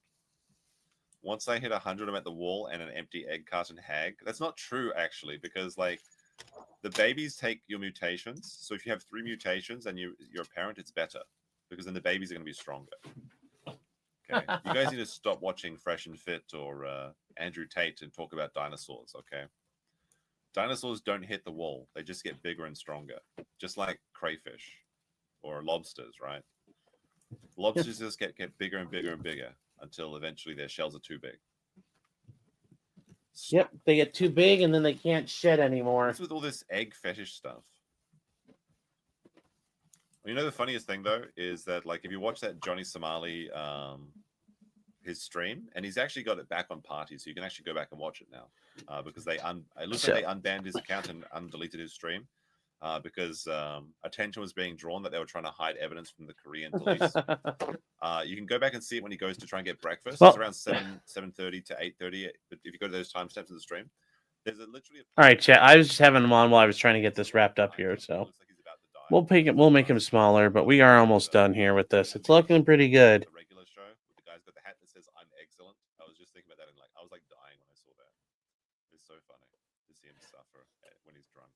Once I hit 100, I'm at the wall and an empty egg carton hag. That's not true, actually, because like the babies take your mutations. So if you have 3 mutations and you're a parent, it's better because then the babies are going to be stronger. Okay, you guys need to stop watching Fresh and Fit or Andrew Tate and talk about dinosaurs. Okay, dinosaurs don't hit the wall; they just get bigger and stronger, just like crayfish or lobsters, right? Lobsters just get bigger and bigger and bigger until eventually their shells are too big. Yep, they get too big and then they can't shed anymore. What's with all this egg fetish stuff? You know the funniest thing though is that like if you watch that Johnny Somali his stream, and he's actually got it back on Party, so you can actually go back and watch it now because it looks like they unbanned his account and undeleted his stream because attention was being drawn that they were trying to hide evidence from the Korean police. You can go back and see it when he goes to try and get breakfast. It's around 7:30 to 8:30. But if you go to those timestamps in the stream, there's literally. All right, chat. I was just having him on while I was trying to get this wrapped up here, so we'll make him smaller, but we are almost done here with this. It's looking pretty good. The regular show with the guy's got the hat that says "I'm excellent." I was just thinking about that and like I was like dying when I saw that. It's so funny to see him suffer when he's drunk.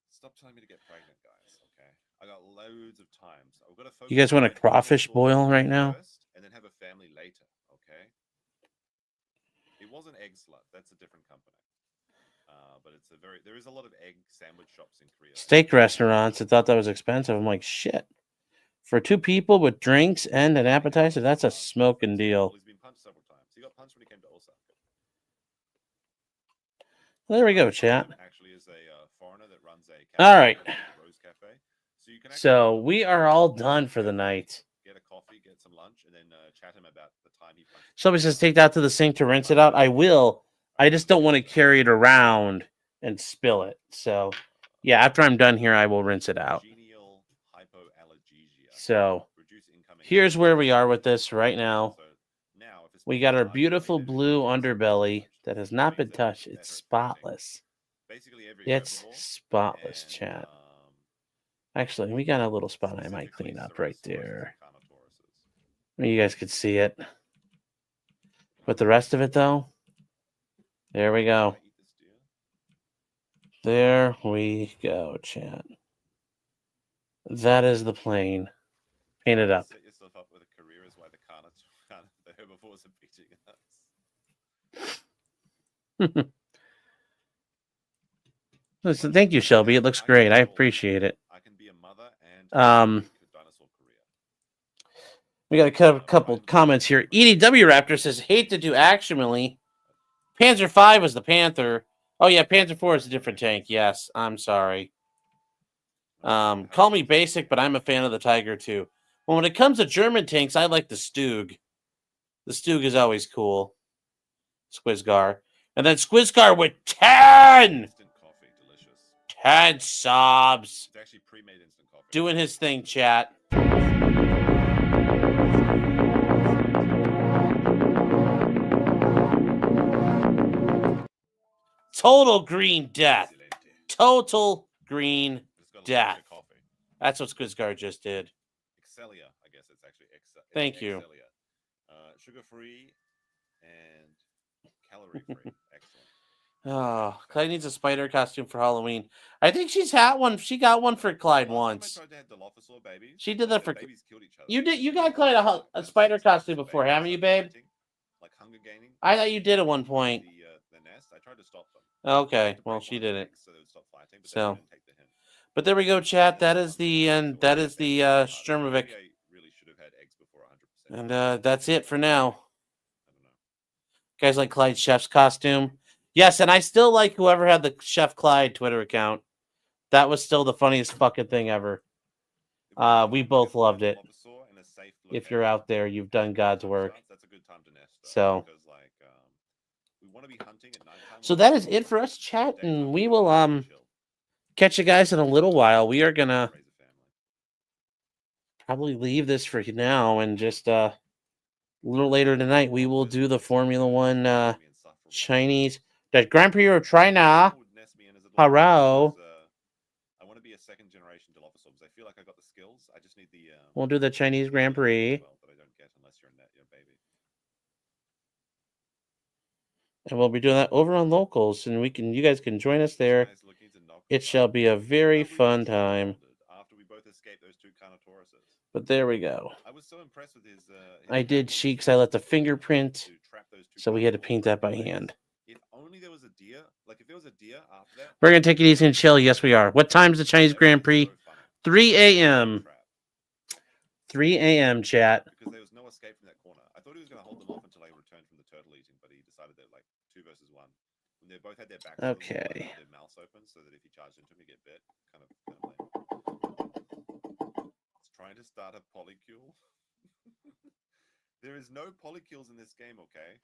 Stop telling me to get pregnant, guys. Okay, I got loads of times. I've got to focus. You guys want a crawfish boil right now? And then have a family later. Okay. It wasn't Egg Slut. That's a different company. But there is a lot of egg sandwich shops in Korea. Steak restaurants. I thought that was expensive. I'm like, shit. For 2 people with drinks and an appetizer, that's a smoking deal. He's been punched several times. He got punched when he came to Osaka. Well, there we go, chat. Actually, is a foreigner that runs a cafe, all right. Rose Cafe. So you can so we are all done for the night. Get a coffee, get some lunch, and then chat him about the time he punched. Somebody says take that to the sink to rinse it out. I will. I just don't want to carry it around and spill it. So, yeah, after I'm done here, I will rinse it out. So, here's where we are with this right now. We got our beautiful blue underbelly that has not been touched. It's spotless. It's spotless, chat. Actually, we got a little spot I might clean up right there. I mean, you guys could see it. But the rest of it, though, there we go. There we go, chat. That is the plane. Paint it up. Set yourself up with a career is why the herbivores are beating us. Listen, thank you, Shelby. It looks great. I appreciate it. I can be a mother and dinosaur career. We got a couple comments here. EDW Raptor says, hate to do actionally. Panzer 5 was the Panther. Oh, yeah, Panzer 4 is a different tank. Yes, I'm sorry. Call me basic, but I'm a fan of the Tiger, too. Well, when it comes to German tanks, I like the Stug. The Stug is always cool. Squizgar. And then Squizgar with 10! 10 subs. It's actually pre-made instant coffee. Doing his thing, chat. Total green death. Total green death. That's what Squizgar just did. Excelia, I guess it's actually Thank you. Sugar-free and calorie-free. Excellent. Oh, Clyde needs a spider costume for Halloween. I think she's had one. She got one for Clyde once. She did that for. You did. You got Clyde a spider costume before, haven't you, babe? Like Hunger Gaming. I thought you did at one point. The nest. I tried to stop them. Okay, well, she did it. So they would stop fighting, but So, they didn't take the hint. but there we go, chat. That is the Shturmovik. Really should have had eggs before 100%. And that's it for now. Guys like Clyde's chef's costume. Yes, and I still like whoever had the Chef Clyde Twitter account. That was still the funniest fucking thing ever. We both loved it. If you're out there, you've done God's work. That's a good time to nest. So, because, like, we want to be hunting at nighttime. so that is it for us, chat, and we will catch you guys in a little while. We are gonna probably leave this for now, and just a little later tonight we will do the Formula One Chinese. That Grand Prix of China. Hello. I want to be a second generation Dilophosaurus. I feel like I got the skills. I just need the. We'll do the Chinese Grand Prix. That I don't get unless you're in that, your baby. And we'll be doing that over on Locals, and you guys can join us there. It shall be a very fun time. After we both escaped those two Carnotauruses. But there we go. I was so impressed with his. I did cheeks. I left a fingerprint, so we had to paint that by hand. If only there was a deer. Like if there was a deer after that. We're gonna take it easy and chill. Yes, we are. What time's the Chinese Grand Prix? 3 a.m. 3 a.m. Chat. Because there was no escape from that corner. I thought he was going to hold them off until I returned from the turtle eating, but he decided that like 2 versus 1. When they both had their backs Okay. their mouths open, so that if he charged into him, he get bit. Kind of lame. It's trying to start a polycule. There is no polycules in this game. Okay,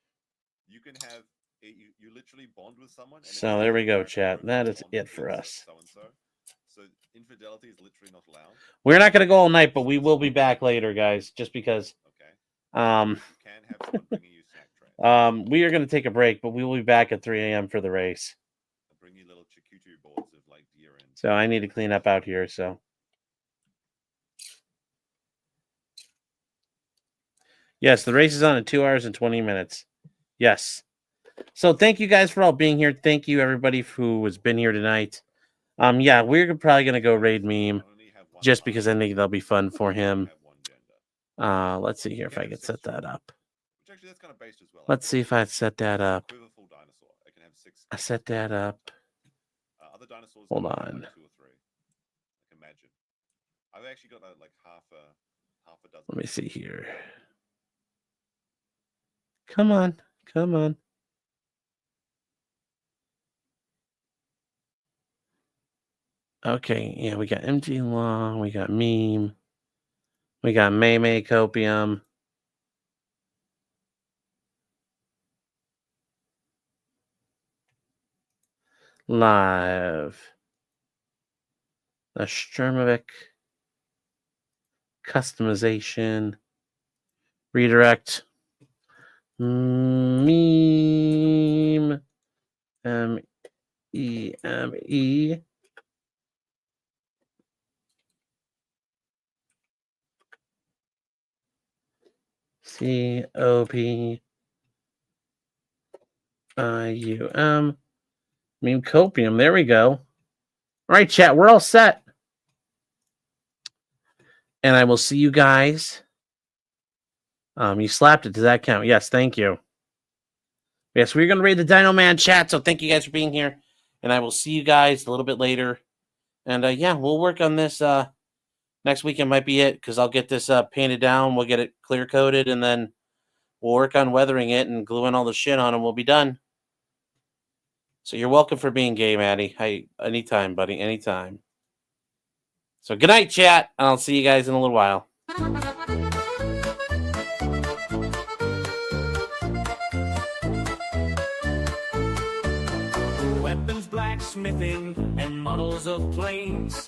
you can have. You literally bond with someone. And So there we go, chat. That is it for us. So infidelity is literally not allowed. We're not gonna go all night, but we will be back later, guys. Just because. Okay. You can have someone bringing you snack trays. We are gonna take a break, but we will be back at 3 a.m. for the race. I'll bring you little charcuterie boards of like deer and. So I need to clean up out here. So. Yes, the race is on in 2 hours and 20 minutes. Yes. So thank you guys for all being here. Thank you everybody who has been here tonight. Yeah, we're probably gonna go raid Meme just because I think that'll be fun for him. Let's see here if I can set that up. Let's see if I set that up. I set that up. Hold on. Imagine. I've actually got like half a dozen. Let me see here. Come on, come on. Okay, yeah, we got MG Law, we got Meme, we got May Copium. Live. The Shturmovik. Customization. Redirect. Meme. M-E-M-E. C-O-P-I-U-M. Meme Copium. There we go. All right, chat, we're all set. And I will see you guys. You slapped it. Does that count? Yes, thank you. Yes, we're going to raid the Dino Man chat, so thank you guys for being here. And I will see you guys a little bit later. And yeah, we'll work on this. Next weekend might be it, because I'll get this painted down. We'll get it clear-coated, and then we'll work on weathering it and gluing all the shit on, and we'll be done. So you're welcome for being gay, Maddie. Hey, anytime, buddy, anytime. So good night, chat, and I'll see you guys in a little while. Weapons, blacksmithing, and models of planes,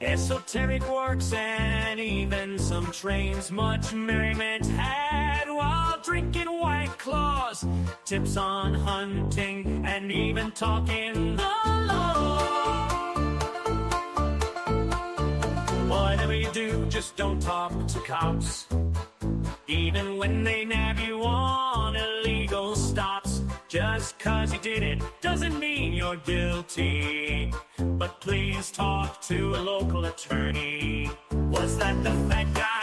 esoteric works, and even some trains. Much merriment had while drinking White Claws, tips on hunting, and even talking the law. Whatever you do, just don't talk to cops, even when they nab you on illegal stops. Just 'cause you did it doesn't mean you're guilty, but please talk to a local attorney. Was that the fat guy?